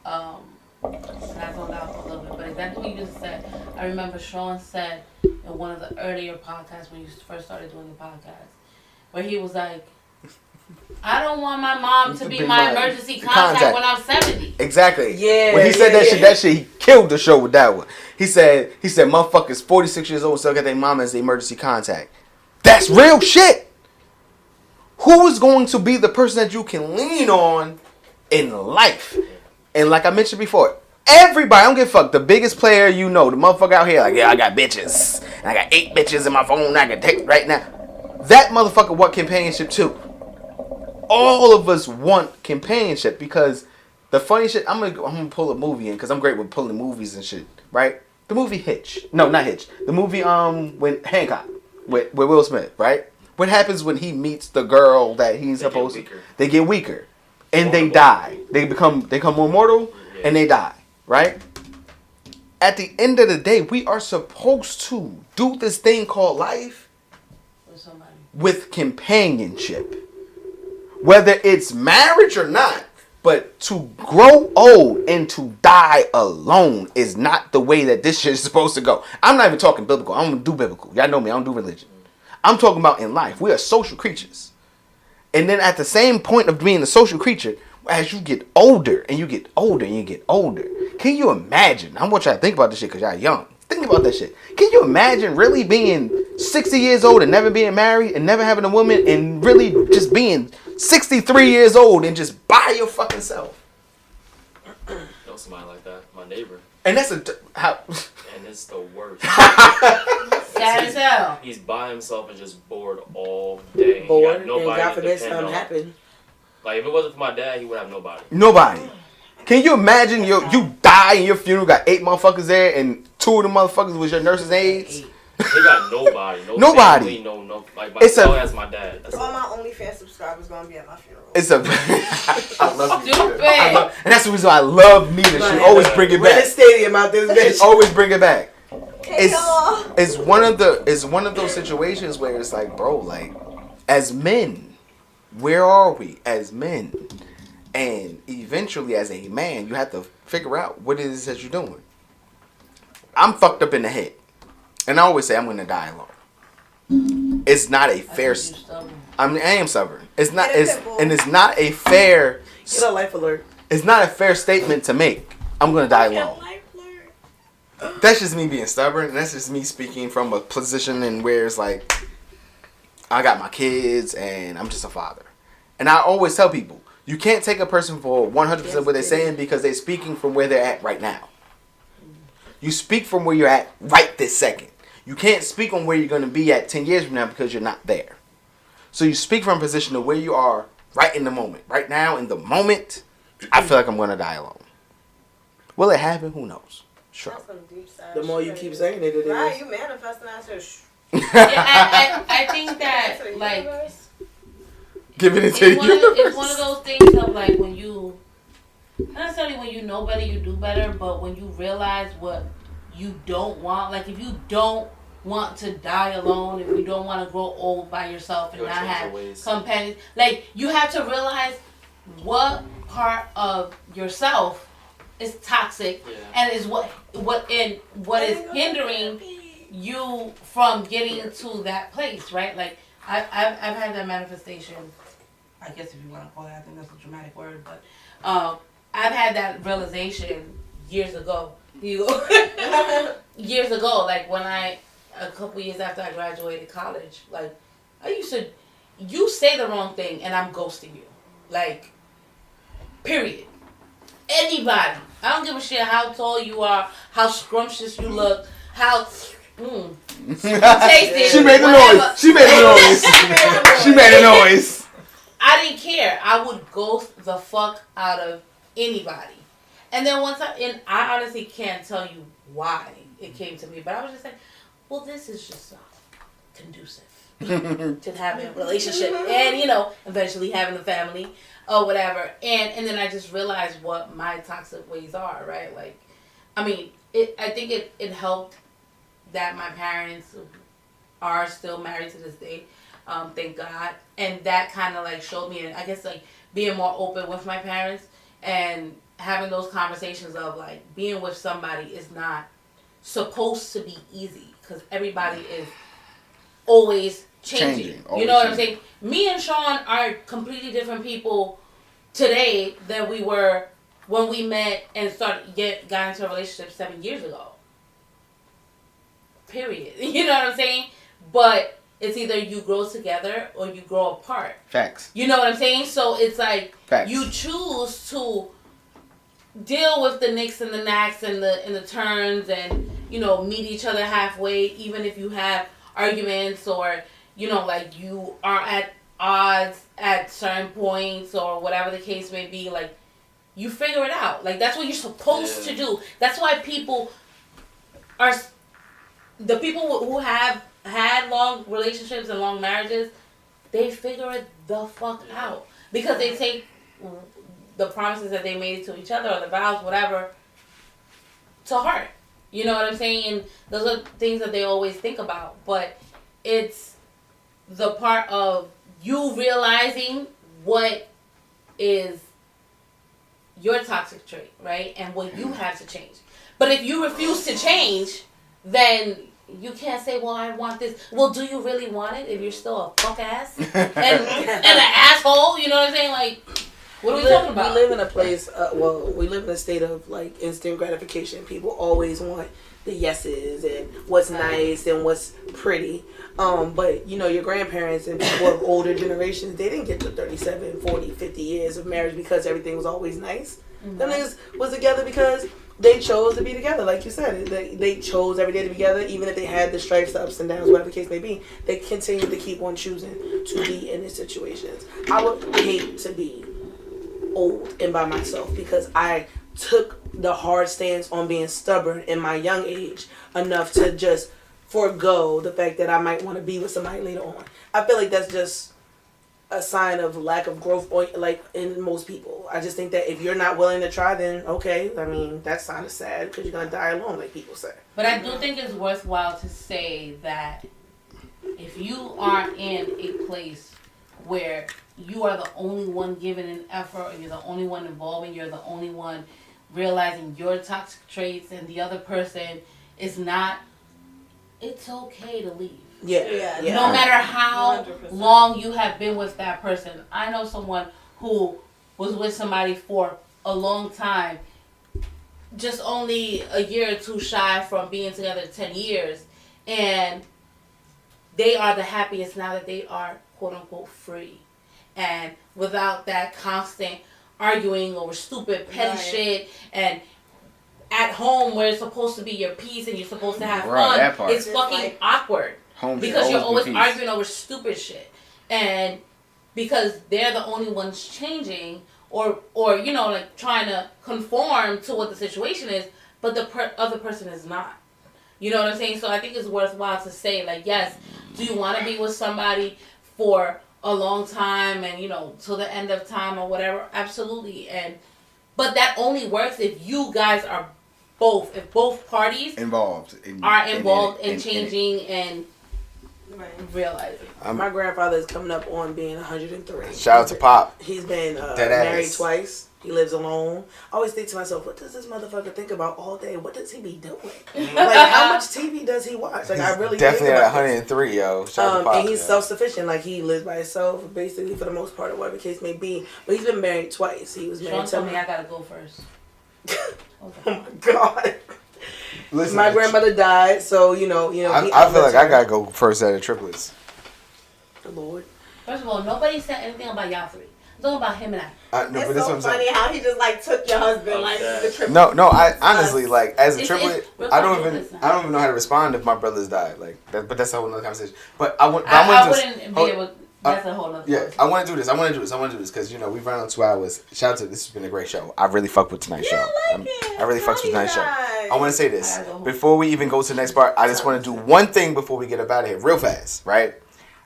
And I zoned out for a little bit, but exactly what you just said. I remember Sean said in one of the earlier podcasts when you first started doing the podcast, where he was like, I don't want my mom to be my emergency contact when I'm 70. Exactly. Yeah. When he said that shit, he killed the show with that one. He said, motherfuckers 46 years old still got their mom as the emergency contact. That's real shit. Who is going to be the person that you can lean on in life? And like I mentioned before, everybody, I don't give a fuck, the biggest player you know, the motherfucker out here, like, yeah, I got bitches. And I got 8 bitches in my phone I can take right now. That motherfucker want companionship too. All of us want companionship because the funny shit, I'm gonna pull a movie in because I'm great with pulling movies and shit, right? The movie Hitch. No, not Hitch. The movie when Hancock with Will Smith, right? What happens when he meets the girl that he's supposed to? They get weaker. And they die. They become more mortal and they die, right? At the end of the day, we are supposed to do this thing called life with companionship. Whether it's marriage or not, but to grow old and to die alone is not the way that this shit is supposed to go. I'm not even talking biblical. I don't do biblical. Y'all know me. I don't do religion. I'm talking about in life. We are social creatures. And then at the same point of being a social creature, as you get older and you get older and you get older, can you imagine? I want y'all to think about this shit because y'all young. Think about that shit. Can you imagine really being 60 years old and never being married and never having a woman and really just being 63 years old and just by your fucking self? Know somebody like that, my neighbor. And that's how. And it's the worst. Sad as hell. He's by himself and just bored all day. Bored, he got nobody and God forbid to depend something on. happen. Like if it wasn't for my dad, he would have nobody. Nobody. Can you imagine you die and your funeral got 8 motherfuckers there and 2 of the motherfuckers was your nurse's aides? They got nobody. Nobody. Family, no. Like my dog has my dad. That's all my OnlyFans subscribers gonna be at my funeral. It's a. I love Nita. And that's the reason why I love Nita. She always bring it back. We're in the stadium out this bitch. She always bring it back. Hey, it's one of those situations where it's like, bro, like, as men, where are we as men? And eventually, as a man, you have to figure out what it is that you're doing. I'm fucked up in the head. And I always say I'm going to die alone. It's not a fair... I am stubborn. It's not a fair... Get a life alert. It's not a fair statement to make. I'm going to die alone. That's just me being stubborn. And that's just me speaking from a position in where it's like, I got my kids and I'm just a father. And I always tell people, you can't take a person for 100% what they're saying because they're speaking from where they're at right now. You speak from where you're at right this second. You can't speak on where you're going to be at 10 years from now because you're not there. So you speak from a position of where you are right in the moment. Right now, in the moment, I feel like I'm going to die alone. Will it happen? Who knows? Sure. The more you keep saying it is. Right, you manifesting that shit. I think that, like, giving it to you. It's one of those things of, like, when you, not necessarily when you know better, you do better, but when you realize what you don't want, like, if you don't want to die alone, if you don't want to grow old by yourself and not have companions, like, you have to realize what part of yourself is toxic and is what is hindering you from getting to that place, right? Like, I've had that manifestation, I guess if you want to call it, I think that's a dramatic word, but I've had that realization years ago. Years ago, like when a couple years after I graduated college, like you say the wrong thing and I'm ghosting you. Like, period. Anybody. I don't give a shit how tall you are, how scrumptious you look, how you taste it. She made the noise. She made the noise. I didn't care. I would ghost the fuck out of anybody. And then I honestly can't tell you why it came to me, but I was just like, well, this is just conducive to having a relationship and, eventually having a family or whatever. And then I just realized what my toxic ways are, right? Like, I mean, I think it helped that my parents are still married to this day, thank God. And that kind of, like, showed me, I guess, like, being more open with my parents and having those conversations of, like, being with somebody is not supposed to be easy because everybody is always changing. You know what I'm saying? Me and Sean are completely different people today than we were when we met and got into a relationship 7 years ago. Period. You know what I'm saying? But it's either you grow together or you grow apart. Facts. You know what I'm saying? So it's like Facts. You choose to deal with the nicks and the knacks and the turns and, meet each other halfway, even if you have arguments or, like you are at odds at certain points or whatever the case may be. Like, you figure it out. Like, that's what you're supposed to do. That's why the people who have had long relationships and long marriages, they figure it the fuck out. Because they take the promises that they made to each other or the vows, whatever, to heart. You know what I'm saying? And those are things that they always think about. But it's the part of you realizing what is your toxic trait, right? And what you have to change. But if you refuse to change, then you can't say, well, I want this. Well, do you really want it if you're still a fuck ass? and an asshole? You know what I'm saying? Like, what are we talking about? We live in a place, we live in a state of, like, instant gratification. People always want the yeses and what's nice and what's pretty. But, your grandparents and people of older generations, they didn't get to 37, 40, 50 years of marriage because everything was always nice. Mm-hmm. Them niggas was together because they chose to be together, like you said. They chose every day to be together, even if they had the stripes, the ups and downs, whatever the case may be. They continued to keep on choosing to be in these situations. I would hate to be old and by myself because I took the hard stance on being stubborn in my young age enough to just forego the fact that I might want to be with somebody later on. I feel like that's just a sign of lack of growth, like, in most people. I just think that if you're not willing to try, then okay. I mean, that's kind of sad because you're gonna die alone, like people say. But I do think it's worthwhile to say that if you are in a place where you are the only one giving an effort, or you're the only one involving, you're the only one realizing your toxic traits, and the other person is not, it's okay to leave. Yeah. No matter how 100%. Long you have been with that person. I know someone who was with somebody for a long time, just only a year or two shy from being together 10 years, and they are the happiest now that they are quote unquote free. And without that constant arguing over stupid petty shit, and at home where it's supposed to be your peace and you're supposed to have fun, it's fucking awkward. Because you're always arguing over stupid shit. And because they're the only ones changing or like trying to conform to what the situation is, but the other person is not. You know what I'm saying? So I think it's worthwhile to say, like, yes, do you want to be with somebody for a long time and, you know, till the end of time or whatever? Absolutely. But that only works if you guys are if both parties involved in changing and realizing. My grandfather is coming up on being 103. Shout out to Pop. He's been married twice. He lives alone. I always think to myself, what does this motherfucker think about all day? What does he be doing? Like, how much TV does he watch? Like, I really definitely think at about 103, yo. Shout out to Pop, and he's self-sufficient. Like, he lives by himself, basically, for the most part, or whatever the case may be. But he's been married twice. He was married. Sean told me I gotta go first. Oh my God. Listen, my grandmother died, so you know. I feel like I gotta go first at the triplets. Lord. First of all, nobody said anything about y'all three. It's all about him and I. No, it's so funny how he just like took your husband like the triplet. No. I honestly like as a triplet. I don't even know how to respond if my brothers died. Like that, but that's a whole nother conversation. But I wouldn't be able. That's a whole nother. Yeah, I want to do this. I want to do this because we've run on 2 hours. Shout out to this has been a great show. I really fucked with tonight's show. I really fucked with tonight's show. I want to say this before we even go to the next part. I just want to do one thing before we get up out of here, real fast, right?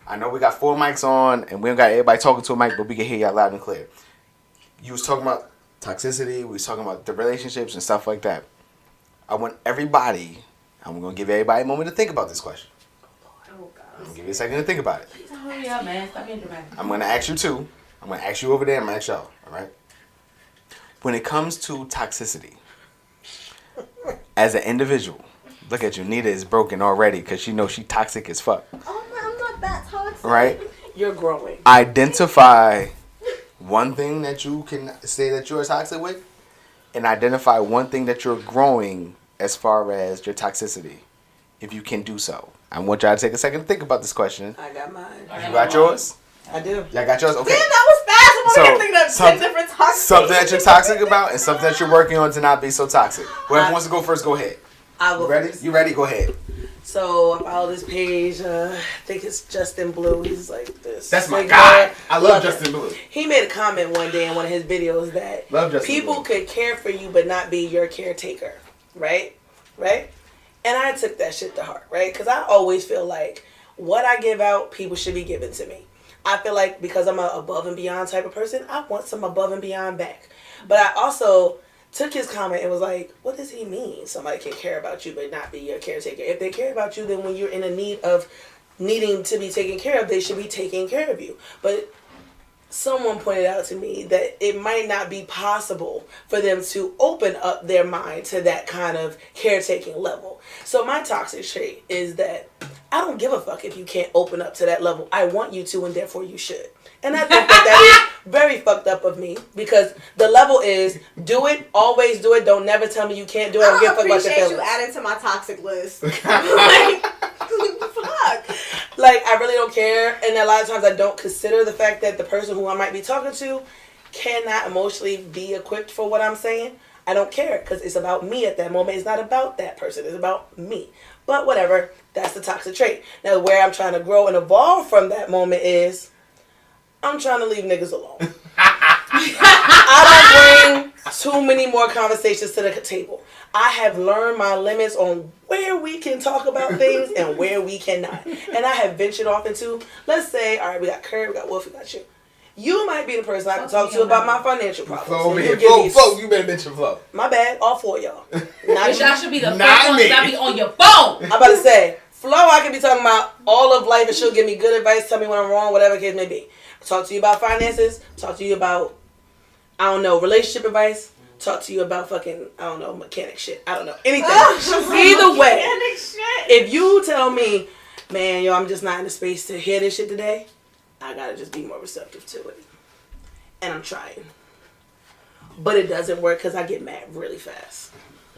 I know we got 4 mics on and we don't got everybody talking to a mic, but we can hear y'all loud and clear. You was talking about toxicity. We was talking about the relationships and stuff like that. I want everybody. I'm gonna give everybody a moment to think about this question. I'm gonna give you a second to think about it. Hurry up, man. Stop being dramatic. I'm gonna ask you too. I'm gonna ask you over there. I'm gonna ask y'all. All right. When it comes to toxicity, as an individual, look at you. Nita is broken already because she knows she toxic as fuck. Oh, I'm not that toxic. Right. You're growing. Identify one thing that you can say that you're toxic with, and identify one thing that you're growing as far as your toxicity, if you can do so. I want y'all to take a second to think about this question. I got mine. You got yours? I do. Y'all got yours? Okay. Damn, that was fast. I'm over here thinking of 10 different toxic. Something that you're toxic about and something that you're working on to not be so toxic. Whoever wants to go first, go ahead. I will. You ready? First. You ready? Go ahead. So I follow this page. I think it's Justin Blue. He's like this. That's my guy. I love Justin Blue. He made a comment one day in one of his videos that people could care for you but not be your caretaker. Right? And I took that shit to heart, right? Because I always feel like what I give out, people should be giving to me. I feel like because I'm an above and beyond type of person, I want some above and beyond back. But I also took his comment and was like, what does he mean? Somebody can care about you but not be your caretaker. If they care about you, then when you're in a need of needing to be taken care of, they should be taking care of you. But someone pointed out to me that it might not be possible for them to open up their mind to that kind of caretaking level. So my toxic trait is that I don't give a fuck if you can't open up to that level. I want you to, and therefore you should. And I think that is very fucked up of me because the level is do it, always do it. Don't never tell me you can't do it. I don't give a fuck about your feelings. I appreciate you adding to my toxic list. Fuck. Like, I really don't care. And a lot of times I don't consider the fact that the person who I might be talking to cannot emotionally be equipped for what I'm saying. I don't care because it's about me at that moment. It's not about that person. It's about me. But whatever. That's the toxic trait. Now, where I'm trying to grow and evolve from that moment is I'm trying to leave niggas alone. I don't bring too many more conversations to the table. I have learned my limits on where we can talk about things and where we cannot. And I have ventured off into, let's say, all right, we got Curry, we got Wolf, we got you. You might be the person I can talk to about my financial problems. Flo, you better mention Flo. My bad, all 4 of y'all. I should be the first one to be on your phone. I'm about to say, Flo, I can be talking about all of life and she'll give me good advice, tell me when I'm wrong, whatever the case may be. Talk to you about finances, talk to you about, I don't know, relationship advice. Talk to you about fucking, I don't know, mechanic shit. I don't know. Anything. Either way, if you tell me, man, yo, I'm just not in the space to hear this shit today, I gotta just be more receptive to it. And I'm trying. But it doesn't work because I get mad really fast.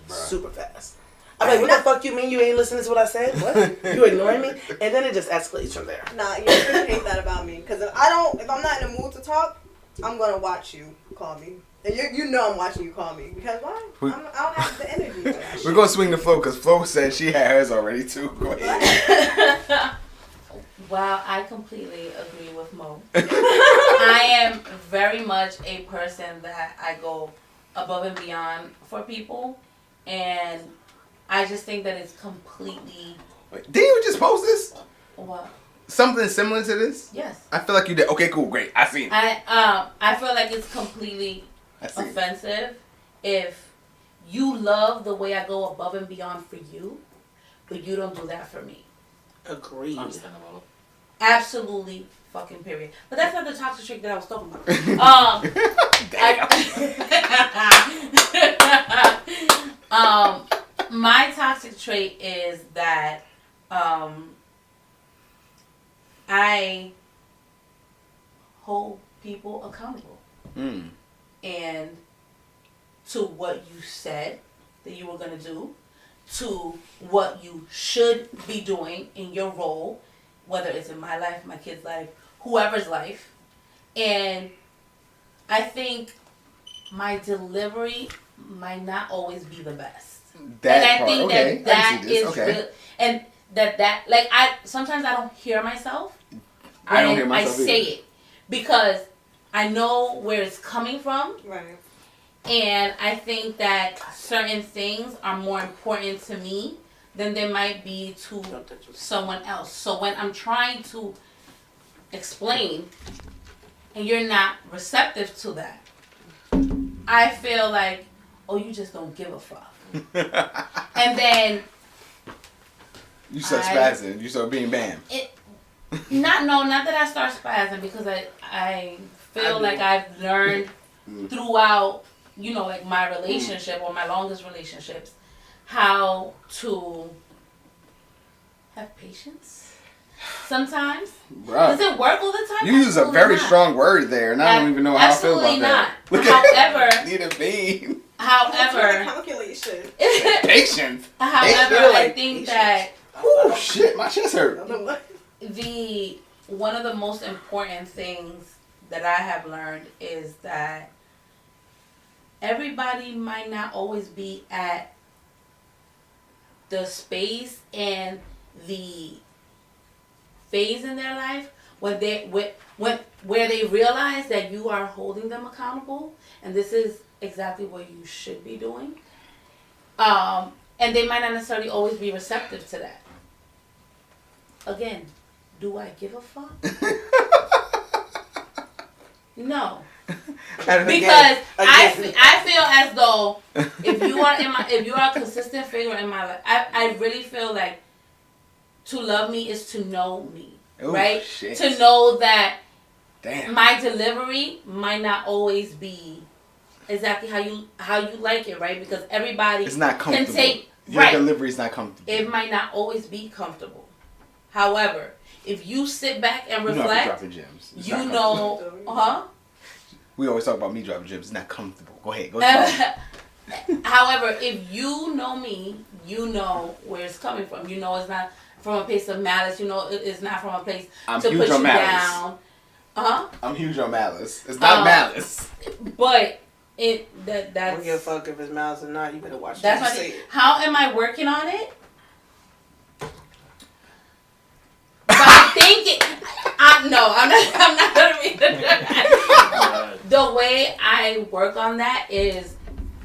Bruh. Super fast. I'm like, what the fuck you mean you ain't listening to what I said? What? You ignoring me? And then it just escalates from there. Nah, you hate that about me. Because if I'm not in the mood to talk, I'm gonna watch you call me. And you know I'm watching you call me. Because why? I don't have the energy for that shit. We're gonna swing the Flo because Flo said she had hers already too. Go ahead. Wow, I completely agree with Mo. I am very much a person that I go above and beyond for people. And I just think that it's completely... Wait, didn't you just post this? What? Something similar to this? Yes. I feel like you did. Okay, cool, great. I seen it. I feel like it's completely offensive if you love the way I go above and beyond for you, but you don't do that for me. Agreed. Understandable. Absolutely fucking period. But that's not the toxic trait that I was talking about. My toxic trait is that I hold people accountable. And to what you said that you were going to do, to what you should be doing in your role, whether it's in my life, my kid's life, whoever's life. And I think my delivery might not always be the best. That and I part, think okay. that is okay. real, and that like sometimes I don't hear myself. I don't hear myself I say it because I know where it's coming from. Right. And I think that certain things are more important to me than they might be to someone else. So when I'm trying to explain and you're not receptive to that, I feel like, oh, you just don't give a fuck. And then you start spazzing. You start being bam. Not that I start spazzing, because I feel like I've learned throughout, like my relationship or my longest relationships, how to have patience. Sometimes. Bruh. Does it work all the time? You use a very strong word there, and I don't even know how I feel about that. However, need a bean. However, calculation. Patience. However, I think that. Oh shit! My chest hurt. One of the most important things that I have learned is that everybody might not always be at the space and the phase in their life where they realize that you are holding them accountable, and this is exactly what you should be doing. And they might not necessarily always be receptive to that. Again, do I give a fuck? No. Because I feel as though if you are a consistent figure in my life, I really feel like to love me is to know me. Ooh, right? Shit. To know that my delivery might not always be exactly how you like it, right? Because everybody it's not comfortable. Can take your delivery is not comfortable. It might not always be comfortable. However, if you sit back and reflect, you know, we always talk about me dropping gems. It's not comfortable. Go ahead. However, if you know me, you know where it's coming from. You know it's not from a place of malice. You know it's not from a place to put you down. I'm huge on malice. It's not malice. But that's. I don't give a fuck if it's malice or not. You better watch that's what you say. How am I working on it? By thinking, I'm not gonna read the way I work on that is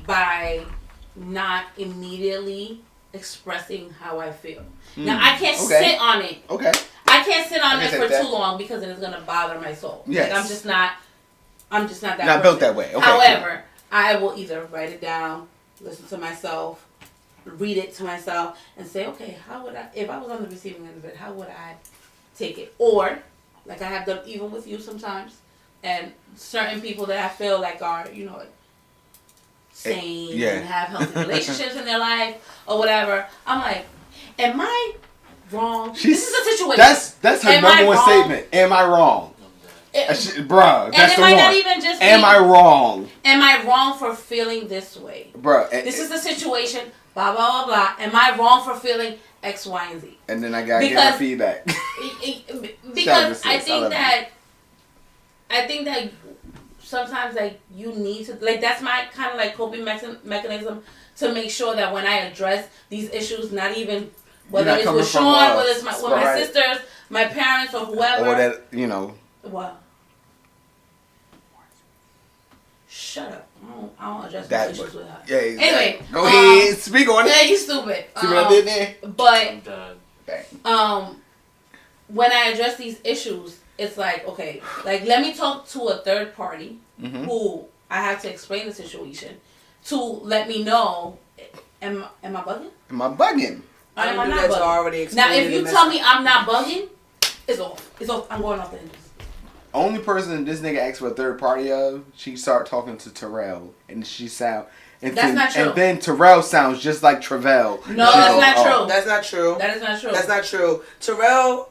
by not immediately expressing how I feel. Now I can't sit on it. Okay. I can't sit on it for too long because it is gonna bother my soul. Yes. Like I'm just not that. Not built that way. Okay, however, I will either write it down, listen to myself, read it to myself, and say, okay, how would I, if I was on the receiving end of it, how would I take it? Or, like I have done even with you sometimes, and certain people that I feel like are, sane and have healthy relationships in their life or whatever. I'm like, am I wrong? This is a situation. That's her number one statement. Am I wrong? Bruh, that's the one. Not even just am I wrong? Am I wrong for feeling this way? Bruh. This is the situation, blah, blah, blah, blah. Am I wrong for feeling X, Y, and Z? And then I gotta give her feedback. Because I think that sometimes like you need to, like that's my kind of like coping mechanism to make sure that when I address these issues, not even whether it's with Sean, whether it's with my sisters, my parents, or whoever. Or that, What? Shut up. I don't address my issues with her. Yeah, exactly. Anyway. Go ahead. Speak on it. Yeah, you stupid. See what I did there? But, when I address these issues, it's like, okay, like, let me talk to a third party who I have to explain the situation to let me know, am I bugging? Am I bugging? Am I not bugging? Already now, if you tell me I'm not bugging, it's off. It's off. I'm going off the hinges. Only person this nigga asked for a third party of, she started talking to Terrell, and she sound. That's not true. And then Terrell sounds just like Travell. No, that's not true. That's not true. That is not true. That's not true. Terrell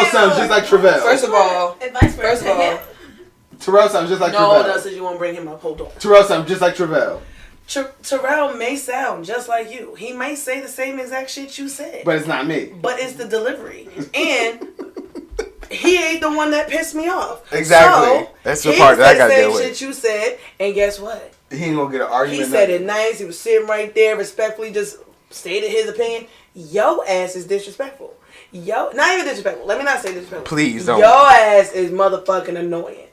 sounds just like Travell. First of all, Terrell sounds just like Travell. No, says you won't bring him up. Hold on. Terrell sounds just like Travell. Terrell may sound just like you. He may say the same exact shit you said. But it's not me. But it's the delivery. And he ain't the one that pissed me off. Exactly. So, that's the part that I got to deal with. He said the same shit you said, and guess what? He ain't gonna get an argument. He said it nice. He was sitting right there, respectfully, just stated his opinion. Yo ass is disrespectful. Not even disrespectful. Let me not say disrespectful. Please don't. Yo ass is motherfucking annoying.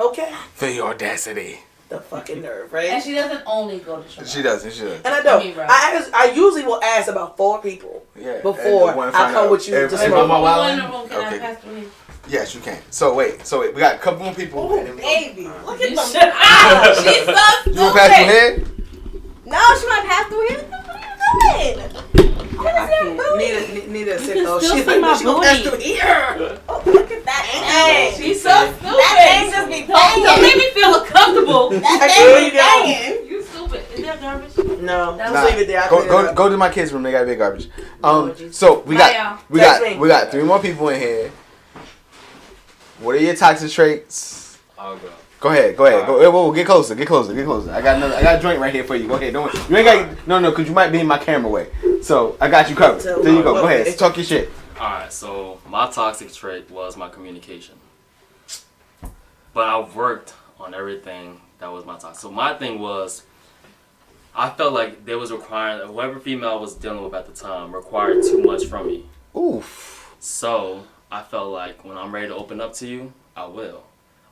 Okay? Feel your audacity. The fucking nerve, right? And she doesn't only go to Chicago. She doesn't. And I don't. I usually will ask about 4 people before I come with you to smoke. Okay. Yes, you can. So wait. We got a couple more people. Oh, baby. Look at them. She's so stupid. You want to pass through here? No, she want to pass through here. What are you doing? Nita said, "Oh, she's like, she gonna pass through here." Oh, look at that thing. She's so stupid. That thing just be don't make me feel uncomfortable. That thing be banging. You stupid. Is that garbage? No, just leave it there. Go to my kids' room. They got big garbage. So we got 3 more people in here. What are your toxic traits? I'll go. Go ahead. Right. Whoa, get closer. I got a joint right here for you. Go ahead. You ain't got no, because you might be in my camera way. So I got you covered. There you go. Go ahead. Talk your shit. Alright, so my toxic trait was my communication. But I worked on everything that was my toxic. So my thing was, I felt like there was requiring, whoever female I was dealing with at the time required too much from me. Oof. So I felt like when I'm ready to open up to you, I will.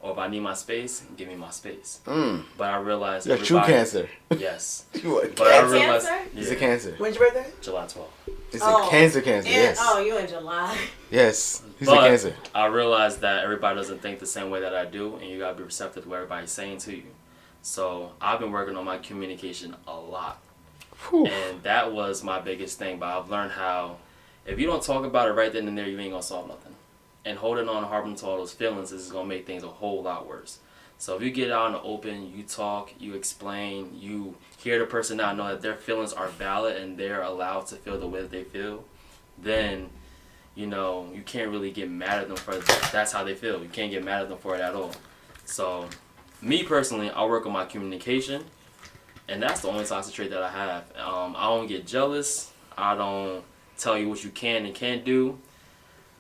Or if I need my space, give me my space. But I realized you're true cancer. Yes. You a but I realized, It's a cancer. When's your birthday? July 12th. It's a cancer, yes. Oh, you in July. Yes. He's a cancer. I realized that everybody doesn't think the same way that I do, and you gotta be receptive to what everybody's saying to you. So I've been working on my communication a lot. Whew. And that was my biggest thing. But I've learned how, if you don't talk about it right then and there, you ain't gonna solve nothing. And holding on and harping to all those feelings is going to make things a whole lot worse. So if you get out in the open, you talk, you explain, you hear the person out, know that their feelings are valid and they're allowed to feel the way that they feel, then, you can't really get mad at them for that's how they feel. You can't get mad at them for it at all. So me personally, I work on my communication, and that's the only toxic trait that I have. I don't get jealous. I don't tell you what you can and can't do.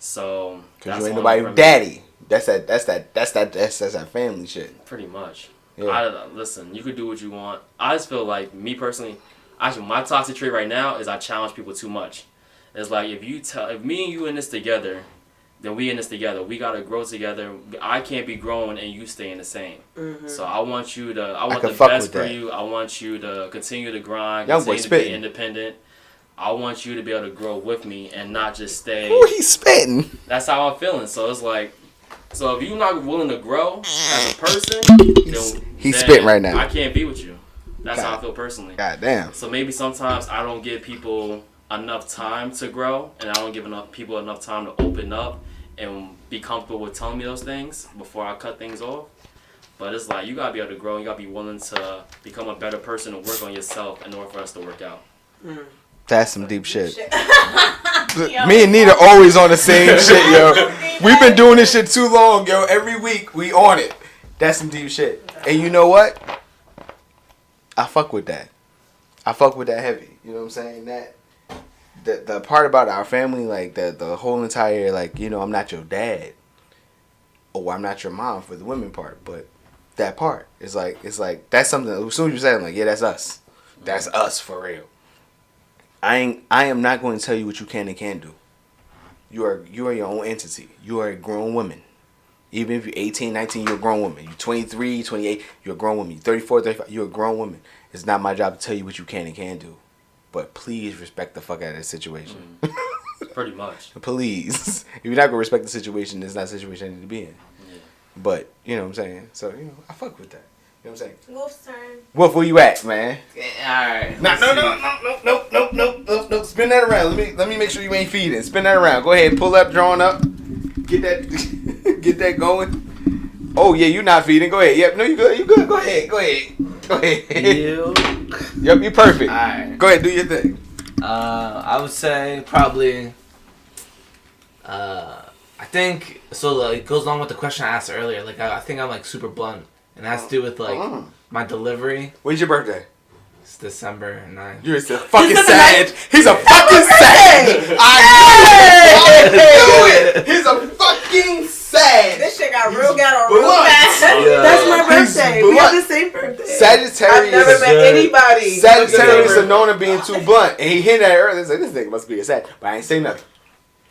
So because you ain't nobody daddy. That's that family shit. Pretty much. Yeah. Listen, you could do what you want. I just feel like, me personally, actually my toxic trait right now is I challenge people too much. It's like, if me and you in this together, then we in this together. We gotta grow together. I can't be growing and you staying the same. Mm-hmm. So I want the best for you. I want you to continue to grind, continue to be independent. I want you to be able to grow with me and not just stay. Ooh, he's spitting. That's how I'm feeling. So it's like, so if you're not willing to grow as a person, he's spitting right now. I can't be with you. That's how I feel personally. God damn. So maybe sometimes I don't give people enough time to grow, and I don't give people enough time to open up and be comfortable with telling me those things before I cut things off. But it's like, you gotta be able to grow. You gotta be willing to become a better person and work on yourself in order for us to work out. That's some deep shit. Me and Nita always on the same shit, yo. We've been doing this shit too long, yo. Every week we on it. That's some deep shit. And you know what? I fuck with that. I fuck with that heavy. You know what I'm saying? That the part about our family, like the whole entire, like, I'm not your dad, or I'm not your mom for the women part, but that part is like, that's something. As soon as you say it, I'm like, yeah, that's us. That's us for real. I am not going to tell you what you can and can't do. You are your own entity. You are a grown woman. Even if you're 18, 19, you're a grown woman. You're 23, 28, you're a grown woman. You're 34, 35, you're a grown woman. It's not my job to tell you what you can and can't do. But please respect the fuck out of this situation. Pretty much. Please. If you're not going to respect the situation, it's not a situation I need to be in. Yeah. But, you know what I'm saying? So, I fuck with that. You know what I'm saying? Wolf's turn. Wolf, where you at, man? Alright. No. Spin that around. Let me make sure you ain't feeding. Spin that around. Go ahead. Pull up, drawing up. Get that going. Oh, yeah, you not feeding. Go ahead. Yep, no, you good. Go ahead. Yep, you perfect. Alright. Go ahead, do your thing. I would say probably, I think, so like, it goes along with the question I asked earlier. Like, I think I'm like super blunt. And it has to do with like my delivery. When's your birthday? It's December 9th. You're a fucking Sag. He's a fucking Sag. I knew it. He's a fucking Sag. This shit got real fast. Yeah. That's my birthday. We have the same birthday. Sagittarius. I've never met anybody. Sagittarius are known as being too blunt. And he hit that earlier. He's like, this nigga must be a Sag. But I ain't say nothing.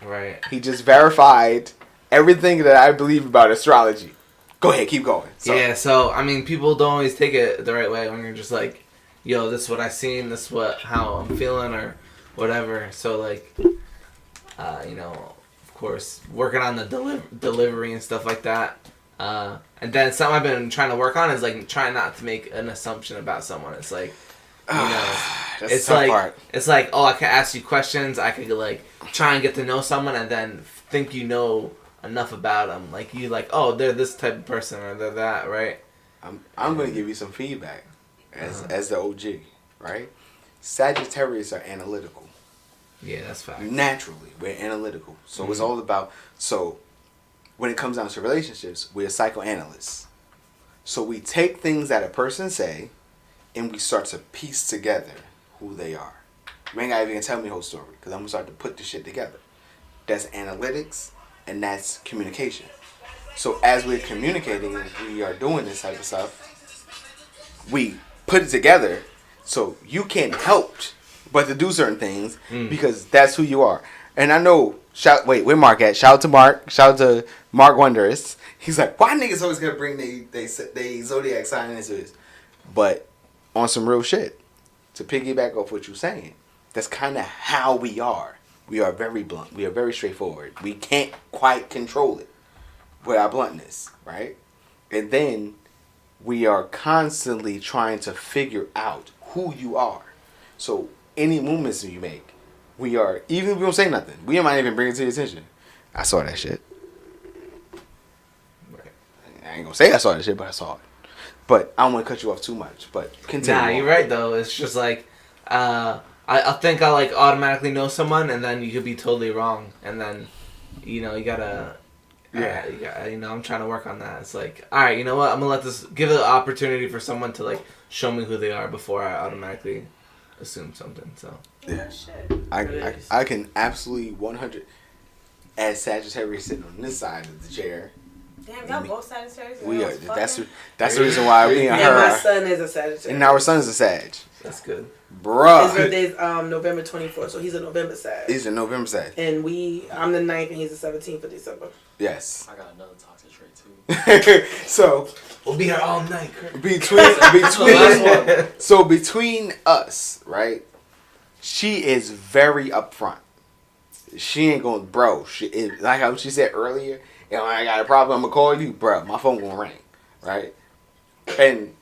Right. He just verified everything that I believe about astrology. Go ahead, keep going. Yeah, so, I mean, people don't always take it the right way when you're just like, yo, this is what I seen, this is how I'm feeling, or whatever. So, like, of course, working on the delivery and stuff like that. And then something I've been trying to work on is, like, trying not to make an assumption about someone. It's like, that's it's the tough like, part. it's like, oh, I can ask you questions, I could, like, try and get to know someone and then think you know enough about them, like you like, oh, they're this type of person or they're that, right? I'm gonna give you some feedback as the OG, right? Sagittarius are analytical. Yeah, that's fact. Naturally, we're analytical, so it's all about. So when it comes down to relationships, we're psychoanalysts. So we take things that a person say, and we start to piece together who they are. You ain't gotta even tell me the whole story because I'm gonna start to put the shit together. That's analytics. And that's communication. So as we're communicating, we are doing this type of stuff, we put it together so you can't help but to do certain things because that's who you are. And I know, where Mark at? Shout out to Mark. Shout out to Mark Wondrous. He's like, why niggas always gotta bring they zodiac sign into this? But on some real shit, to piggyback off what you're saying, that's kind of how we are. We are very blunt. We are very straightforward. We can't quite control it with our bluntness, right? And then we are constantly trying to figure out who you are. So any movements you make, we are, even if we don't say nothing, we might even bring it to your attention. I saw that shit. Right. I ain't gonna say I saw that shit, but I saw it. But I don't want to cut you off too much. But continue. Nah, you're right though. It's just like, I think I like automatically know someone, and then you could be totally wrong, and then, you gotta, I'm trying to work on that. It's like, all right, you know what? I'm gonna give it an opportunity for someone to like show me who they are before I automatically assume something. So yeah, I can absolutely 100. As Sagittarius sitting on this side of the chair. Damn, y'all both Sagittarius. We are. That's the reason why me and her. And my son is a Sagittarius. And our son is a Sag. That's good. Bruh. His birthday's November 24th, so he's a November Sag. He's a November Sag. And I'm the 9th and he's the 17th of December. Yes. I got another toxic trait too. So we'll be here all night. Between us, right? She is very upfront. She ain't going, bro. Like how she said earlier. I got a problem. I'm gonna call you, bro. My phone gonna ring, right? And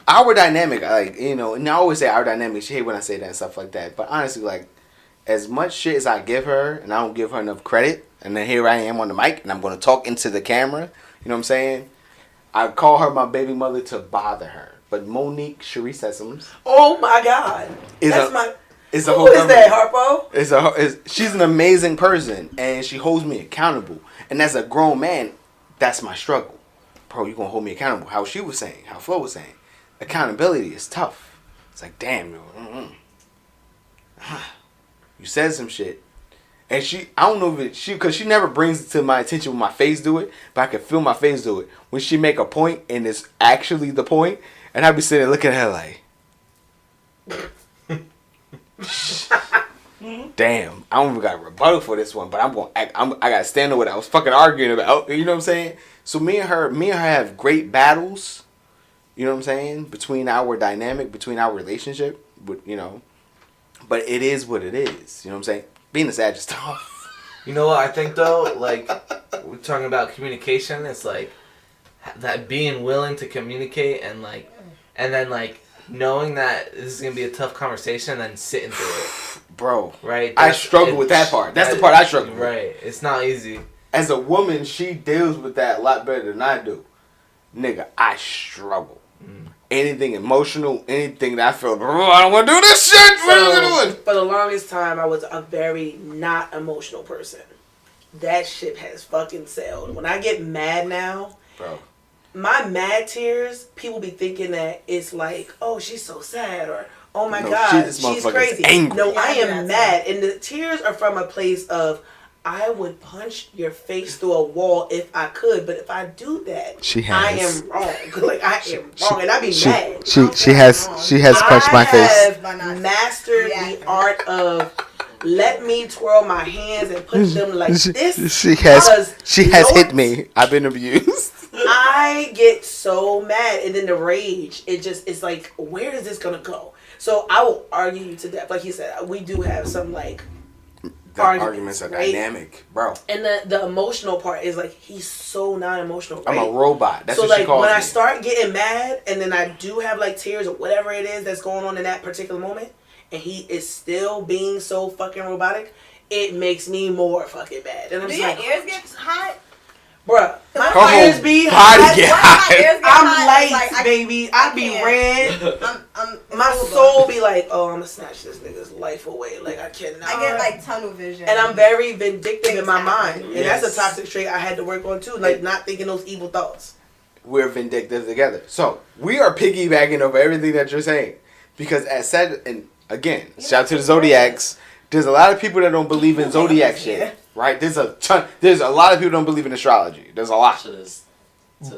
our dynamic, and I always say our dynamic. She hate when I say that and stuff like that. But honestly, like, as much shit as I give her, and I don't give her enough credit, and then here I am on the mic, and I'm gonna talk into the camera. You know what I'm saying? I call her my baby mother to bother her. But Monique Cherie Sessoms. Oh my God! Who is that, Harpo? She's an amazing person, and she holds me accountable. And as a grown man, that's my struggle. Bro, you gonna hold me accountable. How she was saying, how Flo was saying. Accountability is tough. It's like, damn, you said some shit. And I don't know if because she never brings it to my attention when my face do it, but I can feel my face do it. When she make a point, and it's actually the point, and I be sitting there looking at her like, Damn, I don't even got a rebuttal for this one, but I gotta stand on what I was fucking arguing about. You know what I'm saying? So me and her have great battles. You know what I'm saying? Between our dynamic, between our relationship, you know. But it is what it is. You know what I'm saying? Being a Sag is tough. You know what I think though? Like, we're talking about communication. It's like that being willing to communicate and then knowing that this is gonna be a tough conversation and then sitting through it. Bro. Right? I struggle with that part. That's the part I struggle with. Right. It's not easy. As a woman, she deals with that a lot better than I do. Nigga, I struggle. Anything emotional, anything that I feel, I don't want to do this shit. What are you doing? For the longest time, I was a very not emotional person. That shit has fucking sailed. When I get mad now, bro, my mad tears, people be thinking that it's like, oh, she's so sad, or oh my God, she's crazy. Angry. No, I am mad. And the tears are from a place of, I would punch your face through a wall if I could, but if I do that, I am wrong. Like, I am wrong, and I be mad. She has punched my face. I have mastered the art of let me twirl my hands and put them like this. She has hit me. I've been abused. I get so mad, and then the rage, it's like, where is this gonna go? So I will argue you to death. Like you said, we do have some the arguments are dynamic, bro. And the emotional part is like, he's so non-emotional. Right? I'm a robot. That's so what she calls me. When I start getting mad, and then I do have tears or whatever it is that's going on in that particular moment, and he is still being so fucking robotic, it makes me more fucking mad. And I'm just your ears get hot? Bruh, my ears be hot. I'm light, baby. I be red. My soul be like, oh, I'm gonna snatch this nigga's life away. Like, I cannot. I get tunnel vision. And I'm very vindictive in my mind. And that's a toxic trait I had to work on too. Like, not thinking those evil thoughts. We're vindictive together. So, we are piggybacking over everything that you're saying. Because as said, and again, shout out to the Zodiacs. There's a lot of people that don't believe in Zodiac shit. Right? There's a lot of people that don't believe in astrology. There's a lot.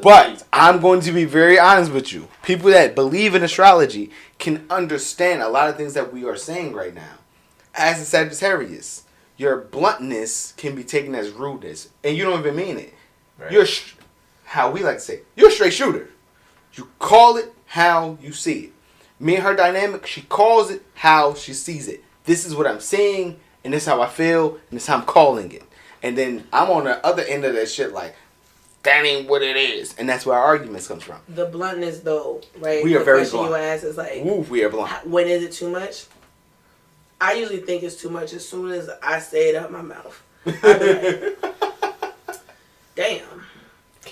But I'm going to be very honest with you. People that believe in astrology can understand a lot of things that we are saying right now. As a Sagittarius, your bluntness can be taken as rudeness. And you don't even mean it. Right. You're, how we like to say, you're a straight shooter. You call it how you see it. Me and her dynamic, she calls it how she sees it. This is what I'm saying, and this is how I feel, and this is how I'm calling it. And then I'm on the other end of that shit like, that ain't what it is. And that's where our arguments comes from. The bluntness, though, right? We are very blunt. The question you ask is like, ooh, we are blunt. When is it too much? I usually think it's too much as soon as I say it out my mouth. I be like, damn.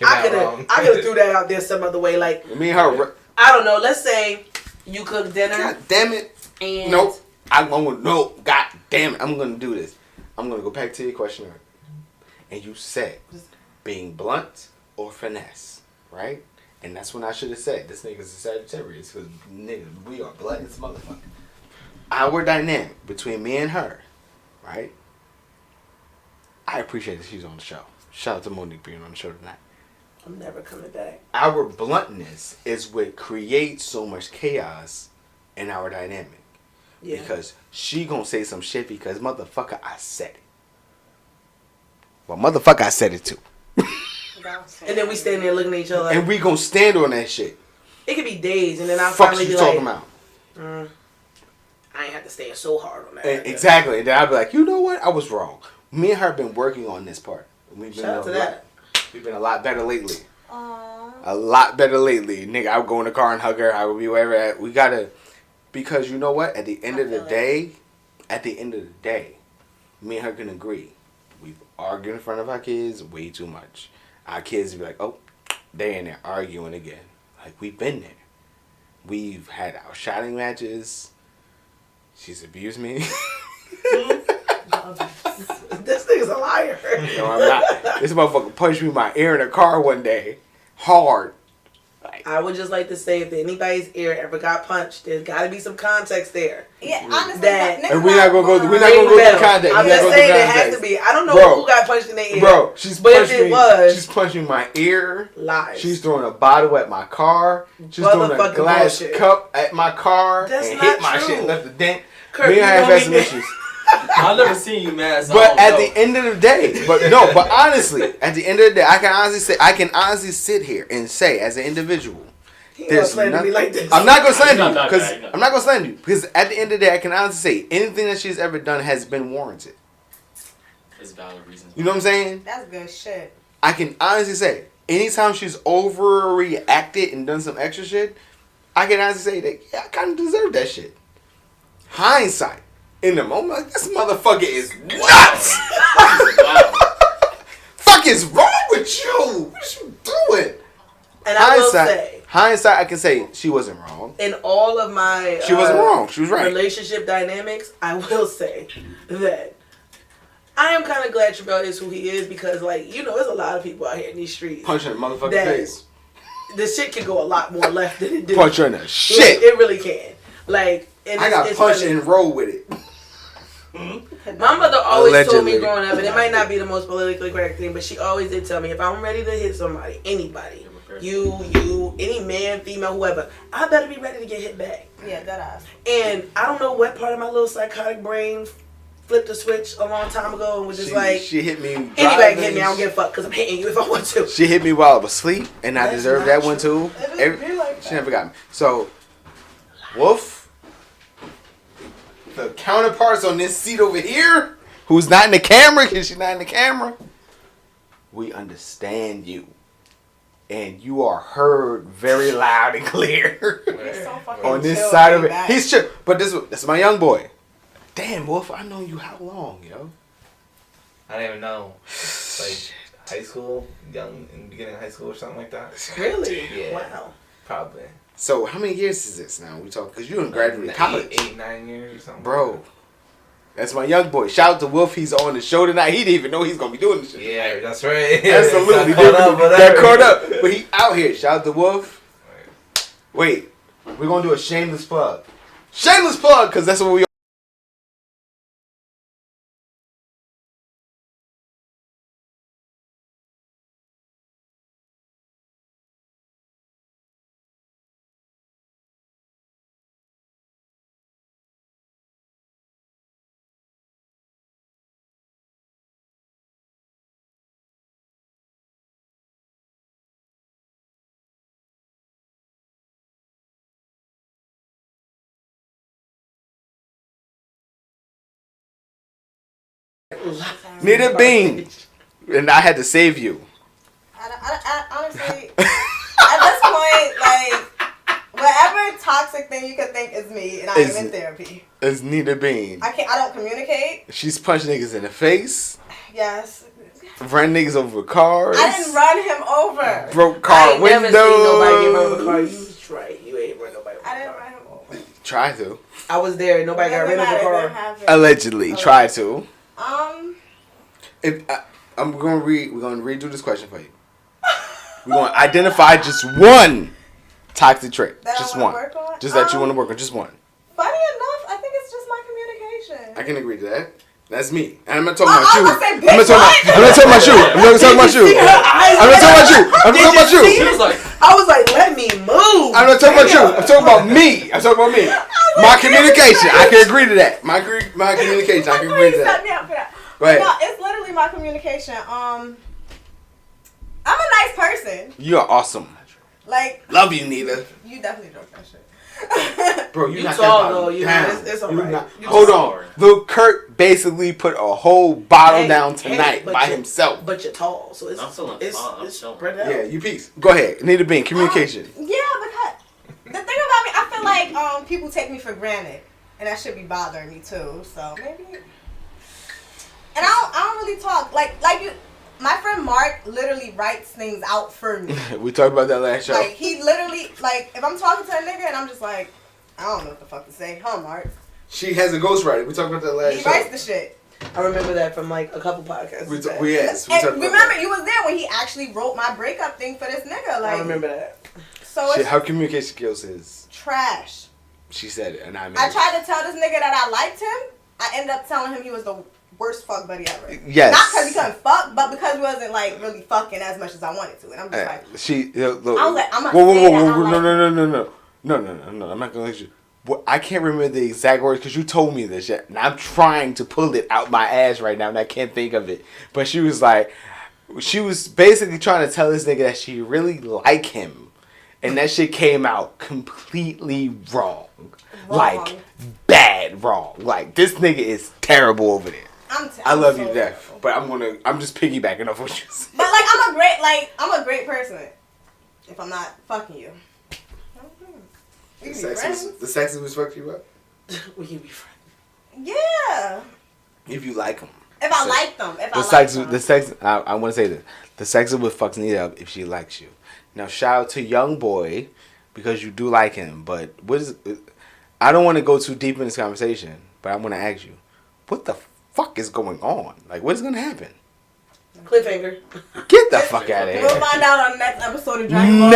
I could have threw that out there some other way. Like, me and her. I don't know. Let's say you cook dinner. God damn it. And nope. No, God damn it. I'm going to do this. I'm going to go back to your question. And you said being blunt or finesse, right? And that's when I should have said this nigga's a Sagittarius because nigga, we are blunt as motherfucker. Our dynamic between me and her, right? I appreciate that she's on the show. Shout out to Monique being on the show tonight. I'm never coming back. Our bluntness is what creates so much chaos in our dynamic. Yeah. Because she gonna say some shit because motherfucker, I said it. Well, motherfucker, I said it too. And then we stand there looking at each other like, and we gonna stand on that shit. It could be days, and then I'll fuck finally you be talking like, about? I ain't have to stand so hard on that. Exactly. And then I'll be like, you know what? I was wrong. Me and her have been working on this part. We've been shout out to that. We've been a lot better lately. Aww. A lot better lately. Nigga, I would go in the car and hug her. I would be wherever at. We gotta, because you know what? At the end of the day, me and her can agree. We've argued in front of our kids way too much. Our kids be like, oh, they in there arguing again. Like, we've been there. We've had our shouting matches. She's abused me. This nigga's a liar. No, I'm not. This motherfucker punched me in my ear in a car one day. Hard. Like, I would just like to say, if anybody's ear ever got punched, there's got to be some context there. Yeah, honestly, and we're not gonna go through context. I'm just saying there has to be. I don't know who got punched in the ear. Bro, she's punching my ear. Lies. She's throwing a bottle at my car. She's throwing a glass cup at my car. That's and not hit my true. shit and left a dent. Kurt, me and I have had some issues. I've never seen you mad. So but at the end of the day, but honestly, at the end of the day, I can honestly sit here and say, as an individual, there's nothing. Like this. I'm not gonna slander you because I'm not gonna slander you because at the end of the day, I can honestly say anything that she's ever done has been warranted. It's valid reasons. You know what I'm saying? That's good shit. I can honestly say, anytime she's overreacted and done some extra shit, I can honestly say that, yeah, I kind of deserve that shit. Hindsight. In the moment, like, this motherfucker is nuts! Fuck is wrong with you? What you doing? And I will say, hindsight, I can say she wasn't wrong. In all of my she wasn't wrong. She was right. Relationship dynamics, I will say that I am kind of glad Travell is who he is because, like, you know, there's a lot of people out here in these streets punching a motherfucking face. The shit can go a lot more left than it did. Punch her in the shit. It really can. Like, and I got punched and roll with it. My mother always told me growing up, and it might not be the most politically correct thing, but she always did tell me, if I'm ready to hit somebody, anybody, you, any man, female, whoever, I better be ready to get hit back. Yeah, that ass. And I don't know what part of my little psychotic brain flipped the switch a long time ago and was just she hit me. Anybody can hit me, I don't give a fuck because I'm hitting you if I want to. She hit me while I was asleep, and I deserved that one too. She never got me. So, Wolf, the counterparts on this seat over here, who's not in the camera, because she's not in the camera, we understand you. And you are heard very loud and clear. He's so fucking on this side of it. He's chill. But this is my young boy. Damn, Wolf, I know you how long, yo? I don't even know. Like high school, in the beginning of high school or something like that. Really? Yeah. Wow. Probably. So how many years is this now? We talk because you didn't graduate college. 8, 9 years or something. Bro. Like that's my young boy. Shout out to Wolf. He's on the show tonight. He didn't even know he's gonna be doing this shit. Yeah, that's right. Absolutely. Got caught up. But he out here. Shout out to Wolf. Wait. We're gonna do a shameless plug. Shameless plug, because that's what we Nita Bean. And I had to save you. I honestly, at this point, like, whatever toxic thing you could think is me, and I am in therapy. It's Nita Bean. I don't communicate. She's punched niggas in the face. Yes. Ran niggas over cars. I didn't run him over. Broke car windows. I never seen nobody get run over a car. You right. You ain't run nobody over a car. I didn't run him over. Try to. I was there. Nobody got ran over a car. Allegedly. Try to. If we're gonna redo this question for you. We're gonna identify just one toxic trait. Just one. Just that you want to work on. Just one. Funny enough, I think it's just my communication. I can agree to that. That's me. And I'm not talking about you. I'm not talking about you. I'm not talking about you. I'm not talking about you. I'm talking about you. I was like, let me move. I'm not talking about you. I'm talking about me. I'm talking about me. My communication. I can agree to that. My communication. I can agree to that. Right. No, it's literally my communication. I'm a nice person. You are awesome. Like, love you, Nita. You definitely broke that shit. Bro, you not tall though. You know, it's alright. Hold on. Lil Kurt basically put a whole bottle down tonight by himself. But you're tall, so it's spread out. Yeah, you peace. Go ahead. Nita Bean, communication. Yeah, because the thing about me, I feel like people take me for granted, and that should be bothering me too. So maybe. And I don't really talk like you. My friend Mark literally writes things out for me. We talked about that last show. Like he literally, like if I'm talking to a nigga and I'm just like, I don't know what the fuck to say, huh, Mark? She has a ghostwriter. We talked about that last show. He writes the shit. I remember that from like a couple podcasts. We remember you was there when he actually wrote my breakup thing for this nigga. Like I remember that. So it's her communication skills is trash. She said it, and I tried to tell this nigga that I liked him. I ended up telling him he was the worst fuck buddy ever. Yes. Not because he couldn't fuck, but because we wasn't like really fucking as much as I wanted to. And I'm just like, I was like, I'm not whoa, no. I'm not gonna let you. I can't remember the exact words because you told me this shit, and I'm trying to pull it out my ass right now, and I can't think of it. But she was basically trying to tell this nigga that she really like him, and that shit came out completely wrong. Like bad wrong. Like this nigga is terrible over there. I love you to death, but I'm just piggybacking off what you said. But like I'm a great person if I'm not fucking you. The sexist fucked you up? We can be friends. Yeah. If you like them. If I like them. I want to say this. The sexist would fuck Nita up if she likes you. Now, shout out to Young Boy because you do like him. But I don't want to go too deep in this conversation, but I'm going to ask you, what the fuck is going on? Like, what is going to happen? Cliffhanger. Get the fuck out of here. We'll find out on the next episode of Dragon Ball.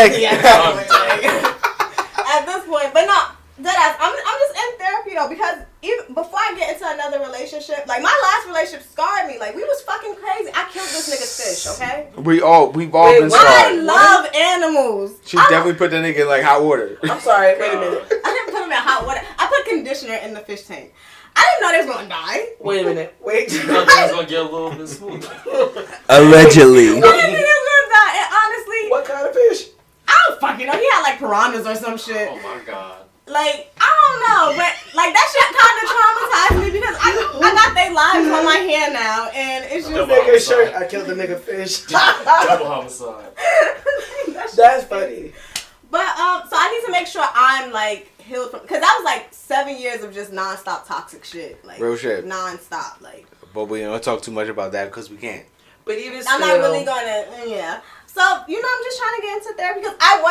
At this point, but no, deadass, I'm just in therapy though because even before I get into another relationship, like my last relationship scarred me. Like we was fucking crazy. I killed this nigga's fish. Okay. We've all been scarred. I love animals. She definitely put the nigga in like hot water. I'm sorry. Wait a minute. I didn't put him in hot water. I put conditioner in the fish tank. I didn't know they was gonna die. Wait a minute. Wait. You thought they was gonna get a little bit smooth. Allegedly. I didn't think they was gonna die. And honestly, what kind of fish? I don't fucking know. He had like piranhas or some shit. Oh my god. Like, I don't know, but like that shit kind of traumatized me because I got their lives on my hand now, and it's just nigga shirt. I killed the nigga fish. Double homicide. That's funny. But so I need to make sure I'm like healed from because that was like 7 years of just nonstop toxic shit, like real shit, nonstop, like. But we don't talk too much about that because we can't. But even I'm not really gonna, yeah. So you know, I'm just trying to get into therapy because I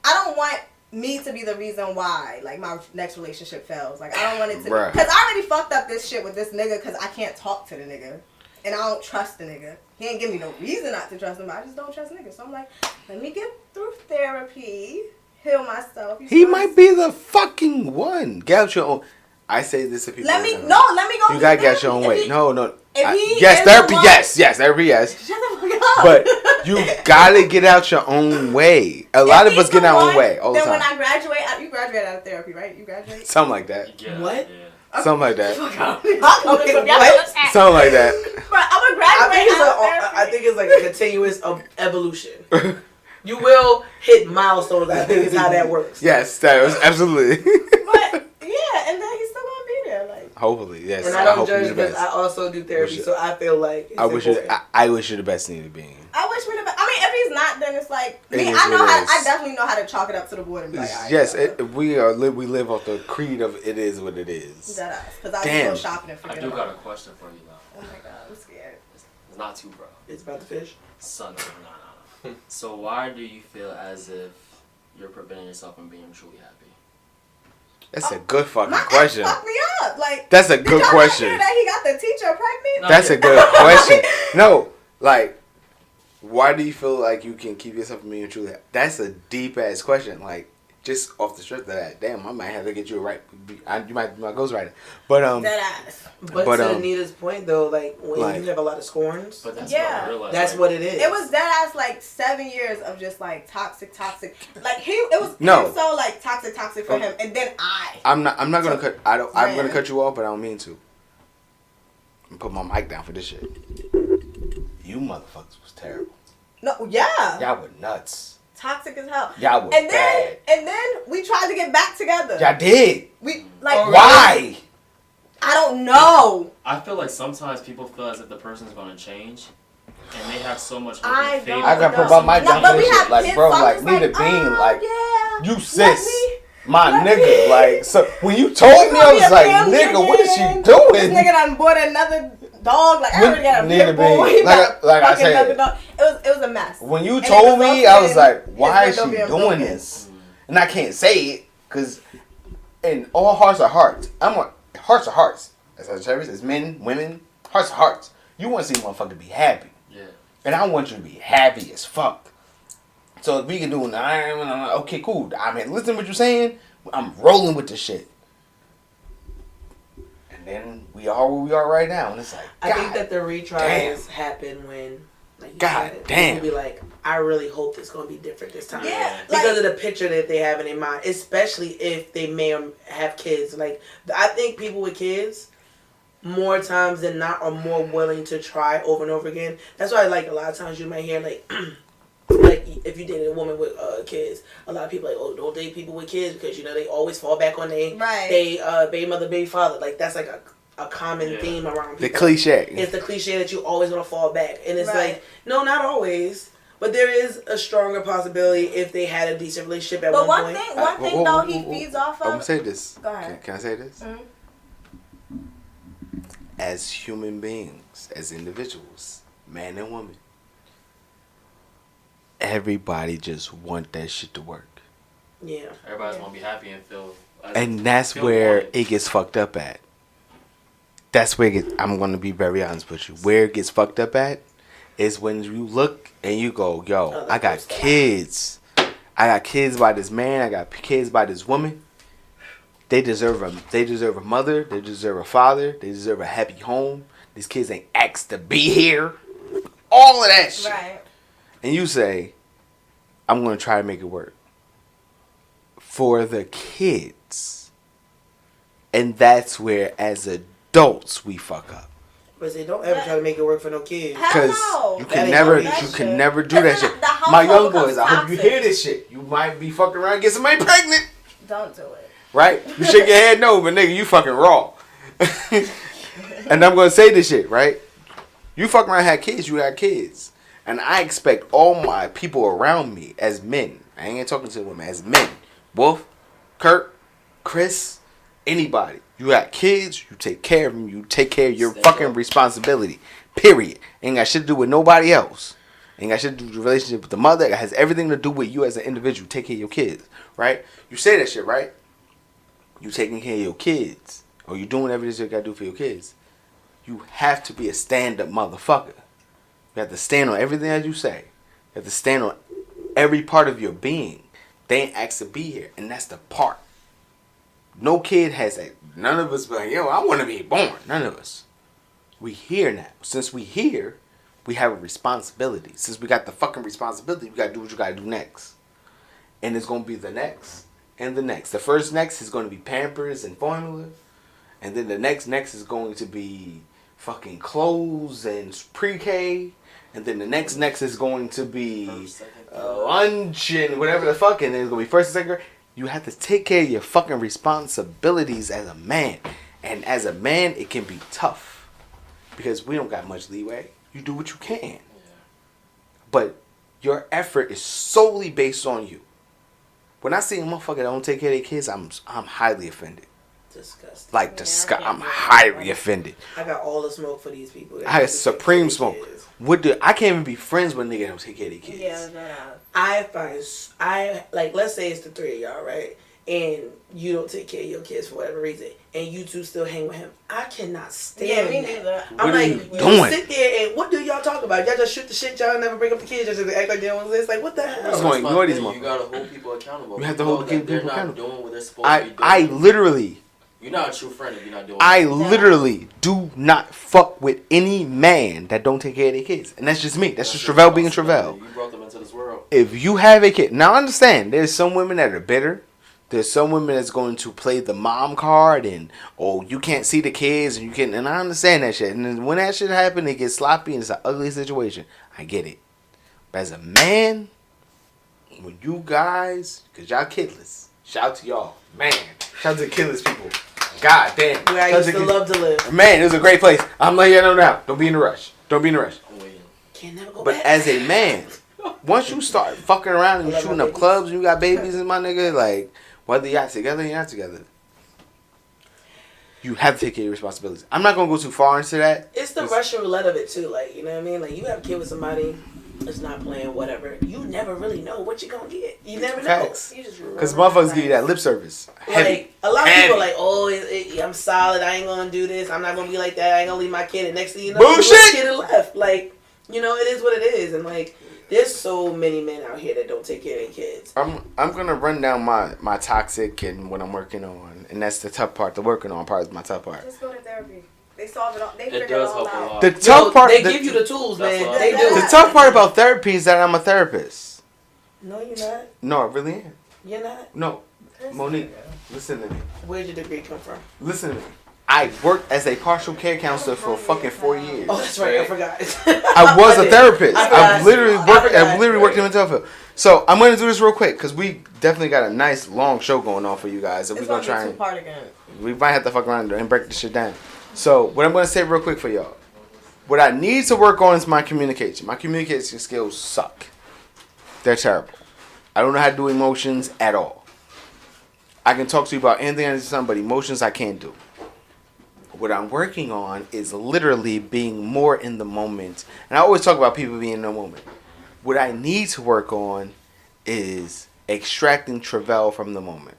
don't want me to be the reason why like my next relationship fails. Like I don't want it to because I already fucked up this shit with this nigga because I can't talk to the nigga and I don't trust the nigga. He ain't give me no reason not to trust him. But I just don't trust niggas. So I'm like, let me get through therapy, heal myself. He might be the fucking one. Get out your own. I say this to people. Let me go. You gotta get your own way. No. Yes, therapy. Yes, therapy. Yes. Shut the fuck up. But you gotta get out your own way. A lot of us get our own way all the time. Then when I graduate, you graduate out of therapy, right? You graduate. Something like that. Yeah, what? Yeah. Something like that. What? Something like that. But I'm gonna graduate. I think it's like a continuous evolution. You will hit milestones. I think is how that works. Yes, that was absolutely. But yeah, and then he's still gonna be there, like. Hopefully, yes. And I don't judge because I also do therapy, so I feel like it's I wish you the best, Nita, being. I wish me the best. I mean, if he's not, then it's like I definitely know how to chalk it up to the board and be like, yes, we live off the creed of it is what it is. Because I was go shopping and I do got a question for you though. Oh my god, I'm scared. It's not too, bro. It's about the fish. Son, no. So why do you feel as if you're preventing yourself from being truly happy? That's a good fucking question. Fuck me up, like. That's a good question. Did that he got the teacher pregnant? That's a good question. No, like, why do you feel like you can keep yourself from being truly happy? That's a deep ass question. Like, just off the strength of that, damn, I might have to get you a right. You might be my ghostwriter, but that ass. But to Anita's point though, like when you have a lot of scorns, but that's that's what it is. It was that ass like 7 years of just like toxic. Like it was so like toxic for him, and then I'm not gonna cut. I'm gonna cut you off, but I don't mean to. I'm put my mic down for this shit. You motherfuckers was terrible. No, yeah. Y'all were nuts. Toxic as hell. Y'all were bad. And then we tried to get back together. Y'all did. We like why? I don't know. I feel like sometimes people feel as if the person's gonna change, and they have so much. I gotta put my mic down for this shit. Like, bro, like Nita Bean, like you sis, my nigga. Like, so when you told me, I was like, nigga, what is she doing? This nigga done bought another dog. Like I already got a pit bull. Like I said, it was a mess. When you told me, I was like, why is she doing this? And I can't say it because in all hearts of hearts, hearts of hearts. As Sagittarius, as men, women, hearts of hearts. You want to see a motherfucker be happy. Yeah. And I want you to be happy as fuck. So if we can do okay, cool. I mean, listen to what you're saying. I'm rolling with this shit. And then we are where we are right now. And it's like, I think that the retries happen when, like, God damn. You'll be like, I really hope it's going to be different this time. Yeah, because of the picture that they have in their mind, especially if they may have kids. Like, I think people with kids, more times than not, are more willing to try over and over again. That's why, like, a lot of times you might hear, like, like, if you dated a woman with kids, a lot of people are like, oh, don't date people with kids because, you know, they always fall back on they baby mother, baby father. Like, that's like a common theme around people. The cliche. It's the cliche that you always want to fall back. And it's like, no, not always. But there is a stronger possibility if they had a decent relationship at one point. But one thing though, he feeds off of. I'm going to say this. Go ahead. Can I say this? Mm-hmm. As human beings, as individuals, man and woman, everybody just want that shit to work. Yeah. Everybody's want to be happy and feel. And that's where it gets fucked up at. That's where it gets, I'm going to be very honest with you. Where it gets fucked up at is when you look and you go, yo, I got kids. I got kids by this man. I got kids by this woman. They deserve a mother. They deserve a father. They deserve a happy home. These kids ain't asked to be here. All of that shit. Right. And you say, I'm going to try to make it work. For the kids. And that's where, as adults, we fuck up. But they don't ever try to make it work for no kids. Because you can never do that shit. My young boys, I hope you hear this shit. You might be fucking around and get somebody pregnant. Don't do it. Right? You shake your head no, but nigga, you fucking raw. And I'm going to say this shit, right? You fucking around and had kids, you had kids. And I expect all my people around me as men, I ain't talking to women, as men, Wolf, Kurt, Chris, anybody. You got kids, you take care of them, you take care of your fucking responsibility. Period. Ain't got shit to do with nobody else. Ain't got shit to do with the relationship with the mother. It has everything to do with you as an individual. Take care of your kids, right? You say that shit, right? You taking care of your kids, or you doing everything you gotta do for your kids. You have to be a stand-up motherfucker. You have to stand on everything that you say. You have to stand on every part of your being. They ain't asked to be here, and that's the part. No kid has that. None of us be like, yo, I want to be born. None of us. We here now. Since we here, we have a responsibility. Since we got the fucking responsibility, we got to do what you got to do next. And it's going to be the next and the next. The first next is going to be Pampers and formula. And then the next is going to be fucking clothes and pre-K. And then the next is going to be lunch and whatever the fuck. And then it's going to be first and second grade. You have to take care of your fucking responsibilities as a man. And as a man, it can be tough. Because we don't got much leeway. You do what you can. Yeah. But your effort is solely based on you. When I see a motherfucker that don't take care of their kids, I'm highly offended. Disgusting. Like, I'm highly offended. I got all the smoke for these people. I got supreme smoke. I can't even be friends with a nigga that don't take care of their kids. Yeah, no. I like, let's say it's the three of y'all, right? And you don't take care of your kids for whatever reason, and you two still hang with him. I cannot stand me neither. I'm like, you sit there and what do y'all talk about? Y'all just shoot the shit, y'all never bring up the kids, just act like they don't exist. Like, what the hell? That's going to ignore these motherfuckers. You gotta hold people accountable. You have to hold people accountable. They're not doing what they're supposed to be doing. I literally... You're not a true friend if you're not doing I literally do not fuck with any man that don't take care of their kids. And that's just me. That's just Travell being Travell. You brought them into this world. If you have a kid... Now, understand, there's some women that are bitter. There's some women that's going to play the mom card and, oh, you can't see the kids and you can't... And I understand that shit. And then when that shit happens, it gets sloppy and it's an ugly situation. I get it. But as a man, when you guys... Because y'all kidless. Shout out to y'all. Man. Shout out to the kidless people. God damn. Where I used to love to live. Man, it was a great place. I'm letting you know now. Don't be in a rush. Don't be in a rush. Can't never go but back. As a man, once you start fucking around and shooting up clubs and you got babies and my nigga, like, whether y'all together or you're not together, you have to take care of your responsibilities. I'm not going to go too far into that. It's the Russian roulette of it too. Like, you know what I mean? Like, you have a kid with somebody that's not playing whatever. You never really know what you're going to get. You never know. Because motherfuckers give you that lip service. Like, a lot of people are like, oh, I'm solid. I ain't going to do this. I'm not going to be like that. I ain't going to leave my kid. And next thing you know, bullshit. Kid and left. Like, you know, it is what it is. And like, there's so many men out here that don't take care of their kids. I'm gonna run down my toxic and what I'm working on, and that's the tough part. The working on part is my tough part. Just go to therapy. They solve it all. They figure it all out. The tough part. They give you the tools, man. They do. The tough part about therapy is that I'm a therapist. No, you're not. No, I really am. You're not. No, Monique, listen to me. Where'd your degree come from? Listen to me. I worked as a partial care counselor for fucking 4 years. Oh, that's right. I forgot. I was a therapist. I literally worked in the mental field. So I'm gonna do this real quick because we definitely got a nice long show going on for you guys. So we're gonna try and we might have to fuck around and break this shit down. So what I'm gonna say real quick for y'all, what I need to work on is my communication. My communication skills suck. They're terrible. I don't know how to do emotions at all. I can talk to you about anything under the sun, but emotions I can't do. What I'm working on is literally being more in the moment. And I always talk about people being in the moment. What I need to work on is extracting Travell from the moment.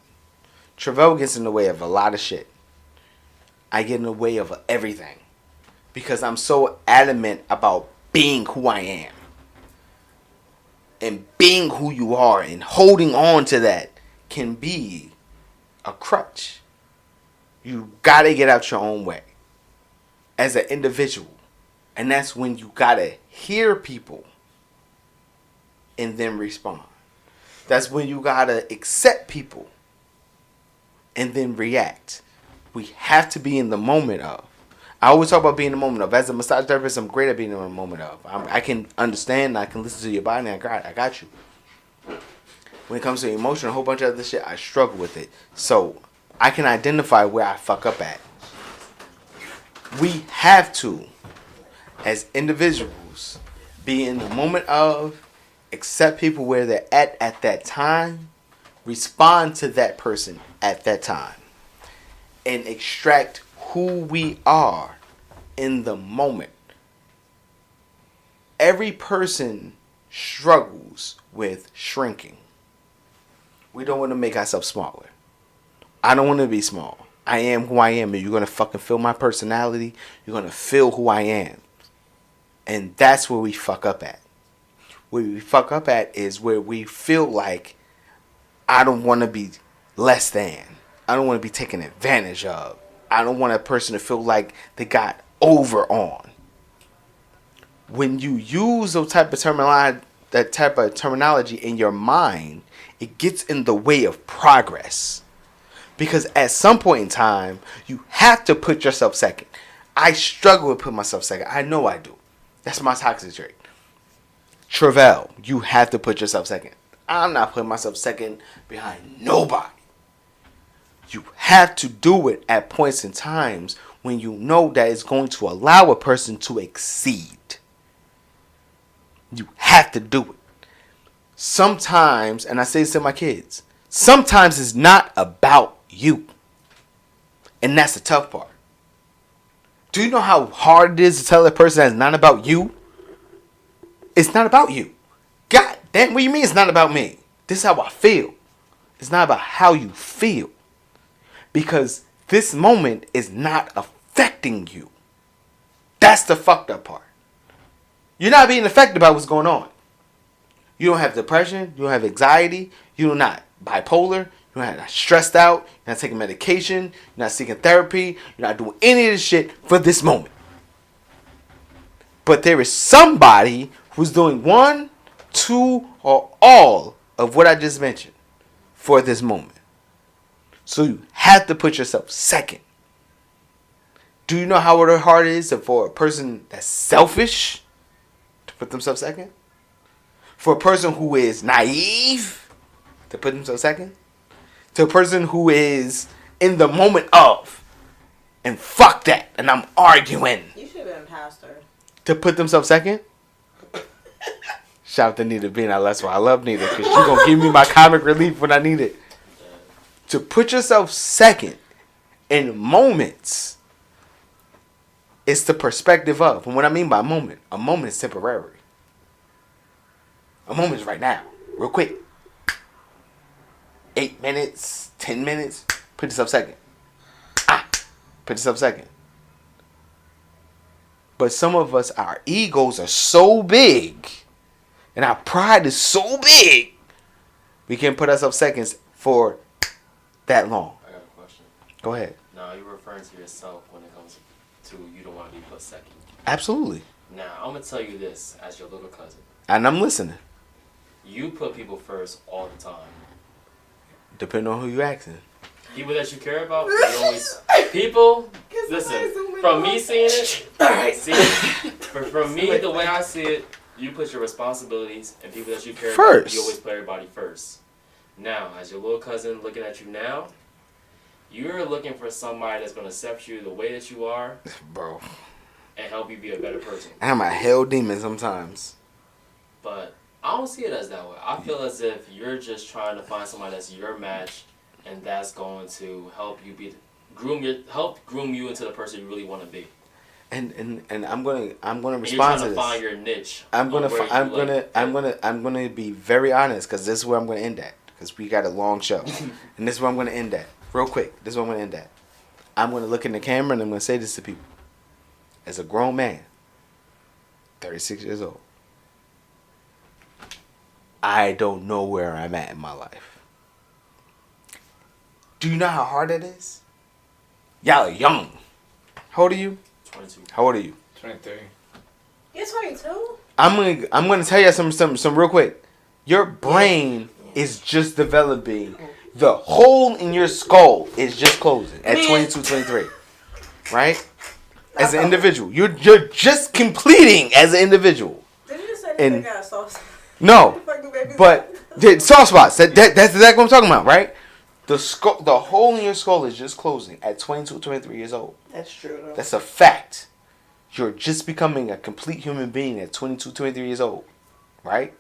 Travell gets in the way of a lot of shit. I get in the way of everything. Because I'm so adamant about being who I am. And being who you are and holding on to that can be a crutch. You gotta get out your own way as an individual. And that's when you gotta hear people and then respond. That's when you gotta accept people and then react. We have to be in the moment of. I always talk about being in the moment of. As a massage therapist, I'm great at being in the moment of. I can understand, I can listen to your body, and I got you. When it comes to emotion, a whole bunch of other shit, I struggle with it. So I can identify where I fuck up at. We have to, as individuals, be in the moment of, accept people where they're at that time, respond to that person at that time, and extract who we are in the moment. Every person struggles with shrinking. We don't want to make ourselves smaller. I don't want to be small. I am who I am, and you're going to fucking feel my personality. You're going to feel who I am. And that's where we fuck up at. Where we fuck up at is where we feel like I don't want to be less than. I don't want to be taken advantage of. I don't want a person to feel like they got over on. When you use that type of terminology in your mind, it gets in the way of progress. Because at some point in time, you have to put yourself second. I struggle with putting myself second. I know I do. That's my toxic trait. Travell, you have to put yourself second. I'm not putting myself second behind nobody. You have to do it at points and times when you know that it's going to allow a person to exceed. You have to do it. Sometimes, and I say this to my kids, sometimes it's not about you. And that's the tough part. Do you know how hard it is to tell a person that it's not about you? It's not about you. God damn, what do you mean it's not about me? This is how I feel. It's not about how you feel. Because this moment is not affecting you. That's the fucked up part. You're not being affected by what's going on. You don't have depression. You don't have anxiety. You're not bipolar. You're not stressed out. You're not taking medication. You're not seeking therapy. You're not doing any of this shit for this moment. But there is somebody who's doing 1, 2, or all of what I just mentioned for this moment. So you have to put yourself second. Do you know how hard it is for a person that's selfish to put themselves second? For a person who is naive to put themselves second? To a person who is in the moment of, and fuck that, and I'm arguing. You should have been a pastor. To put themselves second? Shout out to Nita being out. That's why I love Nita, because she's going to give me my comic relief when I need it. To put yourself second in moments is the perspective of. And what I mean by a moment is temporary. A moment is right now. Real quick. 8 minutes, 10 minutes. Put yourself second. Put yourself second. But some of us, our egos are so big. And our pride is so big. We can't put ourselves seconds for that long. I got a question. Go ahead. No, you're referring to yourself when it comes to you don't want to be put second. Absolutely. Now, I'm going to tell you this as your little cousin. And I'm listening. You put people first all the time. Depending on who you asking. People that you care about, you always... People, listen, from me seeing it, from me, the way I see it, you put your responsibilities and people that you care about, you always put everybody first. Now, as your little cousin looking at you now, you're looking for somebody that's going to accept you the way that you are. Bro. And help you be a better person. I'm a hell demon sometimes. But I don't see it as that way. I feel as if you're just trying to find somebody that's your match, and that's going to help you help groom you into the person you really want to be. And I'm gonna respond to this. You're trying to find your niche. I'm gonna be very honest, because this is where I'm gonna end at, because we got a long show, and this is where I'm gonna end at real quick. This is where I'm gonna end at. I'm gonna look in the camera and I'm gonna say this to people. As a grown man, 36 years old, I don't know where I'm at in my life. Do you know how hard that is? Y'all are young. How old are you? 22. How old are you? 23. You're 22? I'm gonna tell you some real quick. Your brain is just developing. The hole in your skull is just closing at 22, 23. Right? As an individual. You're just completing as an individual. Did you just say this got a soft spot? No. But the soft spots, that's exactly what I'm talking about, right? The hole in your skull is just closing at 22, 23 years old. That's true, though. That's a fact. You're just becoming a complete human being at 22, 23 years old. Right?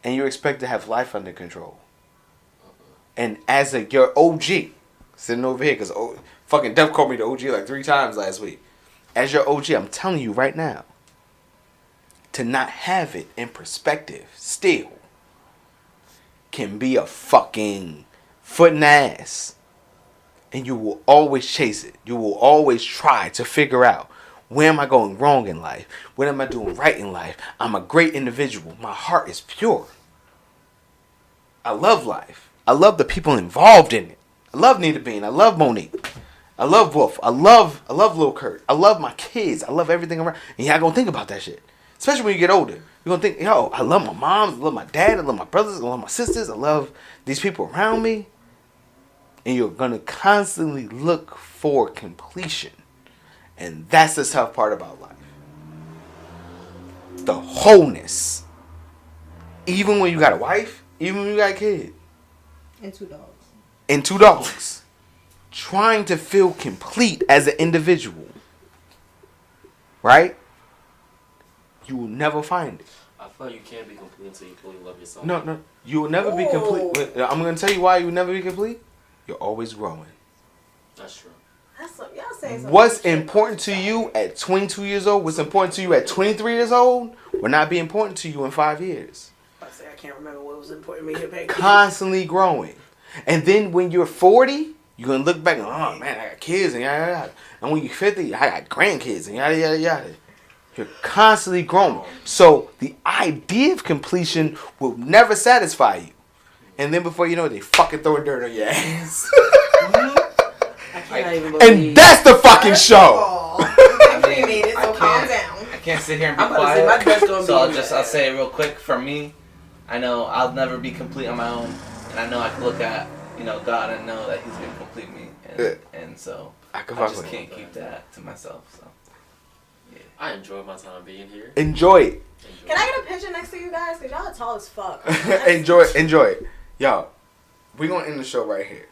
And you're expected to have life under control. And as your OG, sitting over here, because fucking Def called me the OG like 3 times last week. As your OG, I'm telling you right now, to not have it in perspective still can be a fucking foot in the ass. And you will always chase it. You will always try to figure out, where am I going wrong in life? What am I doing right in life? I'm a great individual. My heart is pure. I love life. I love the people involved in it. I love Nita Bean. I love Monique. I love Wolf. I love Lil Kurt. I love my kids. I love everything around. And y'all gonna think about that shit. Especially when you get older. You're gonna think, yo, I love my mom. I love my dad. I love my brothers. I love my sisters. I love these people around me. And you're gonna constantly look for completion. And that's the tough part about life. The wholeness. Even when you got a wife, even when you got a kid. And 2 dogs. And 2 dogs. Trying to feel complete as an individual. Right? You will never find it. I feel like you can't be complete until you fully love yourself. No. You will never be complete. I'm going to tell you why you will never be complete. You're always growing. That's true. Y'all saying something. What's important to you at 22 years old, what's important to you at 23 years old, will not be important to you in 5 years. I can't remember what was important to me here. Constantly growing. And then when you're 40, you're going to look back and, oh man, I got kids and yada yada. And when you're 50, I got grandkids and yada yada yada. You're constantly growing. So the idea of completion will never satisfy you. And then before you know it, they fucking throw dirt on your ass. And that's the fucking show. I can't sit here and be quiet. So I'll say it real quick. For me, I know I'll never be complete on my own. And I know I can look at, God and know that He's gonna complete me. And so I just can't keep that to myself. So yeah. I enjoy my time being here. Enjoy it. Can I get a picture next to you guys? Because y'all are tall as fuck. Enjoy it. Yo, we're gonna end the show right here.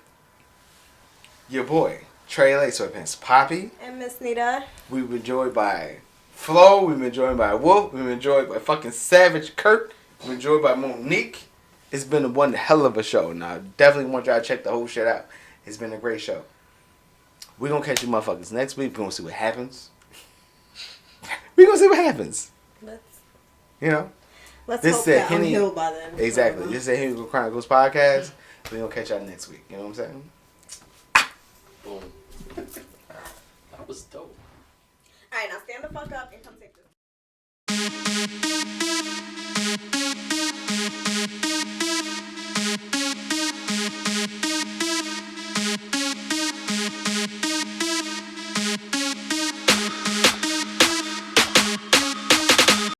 Your boy, Tre La Sweatpants Poppy. And Ms.Nita. We've been joined by Flo. We've been joined by Wolf. We've been joined by fucking Savage Kurt. We've been joined by Monique. It's been one hell of a show. Now, definitely want y'all to check the whole shit out. It's been a great show. We're going to catch you motherfuckers next week. We're going to see what happens. We're going to see what happens. Let's this hope is that Henny, I'm healed by then. Exactly. This is Henny Chronicles podcast. We're going to catch y'all next week. You know what I'm saying? Boom. That was dope. Alright, now stand the fuck up and come take this.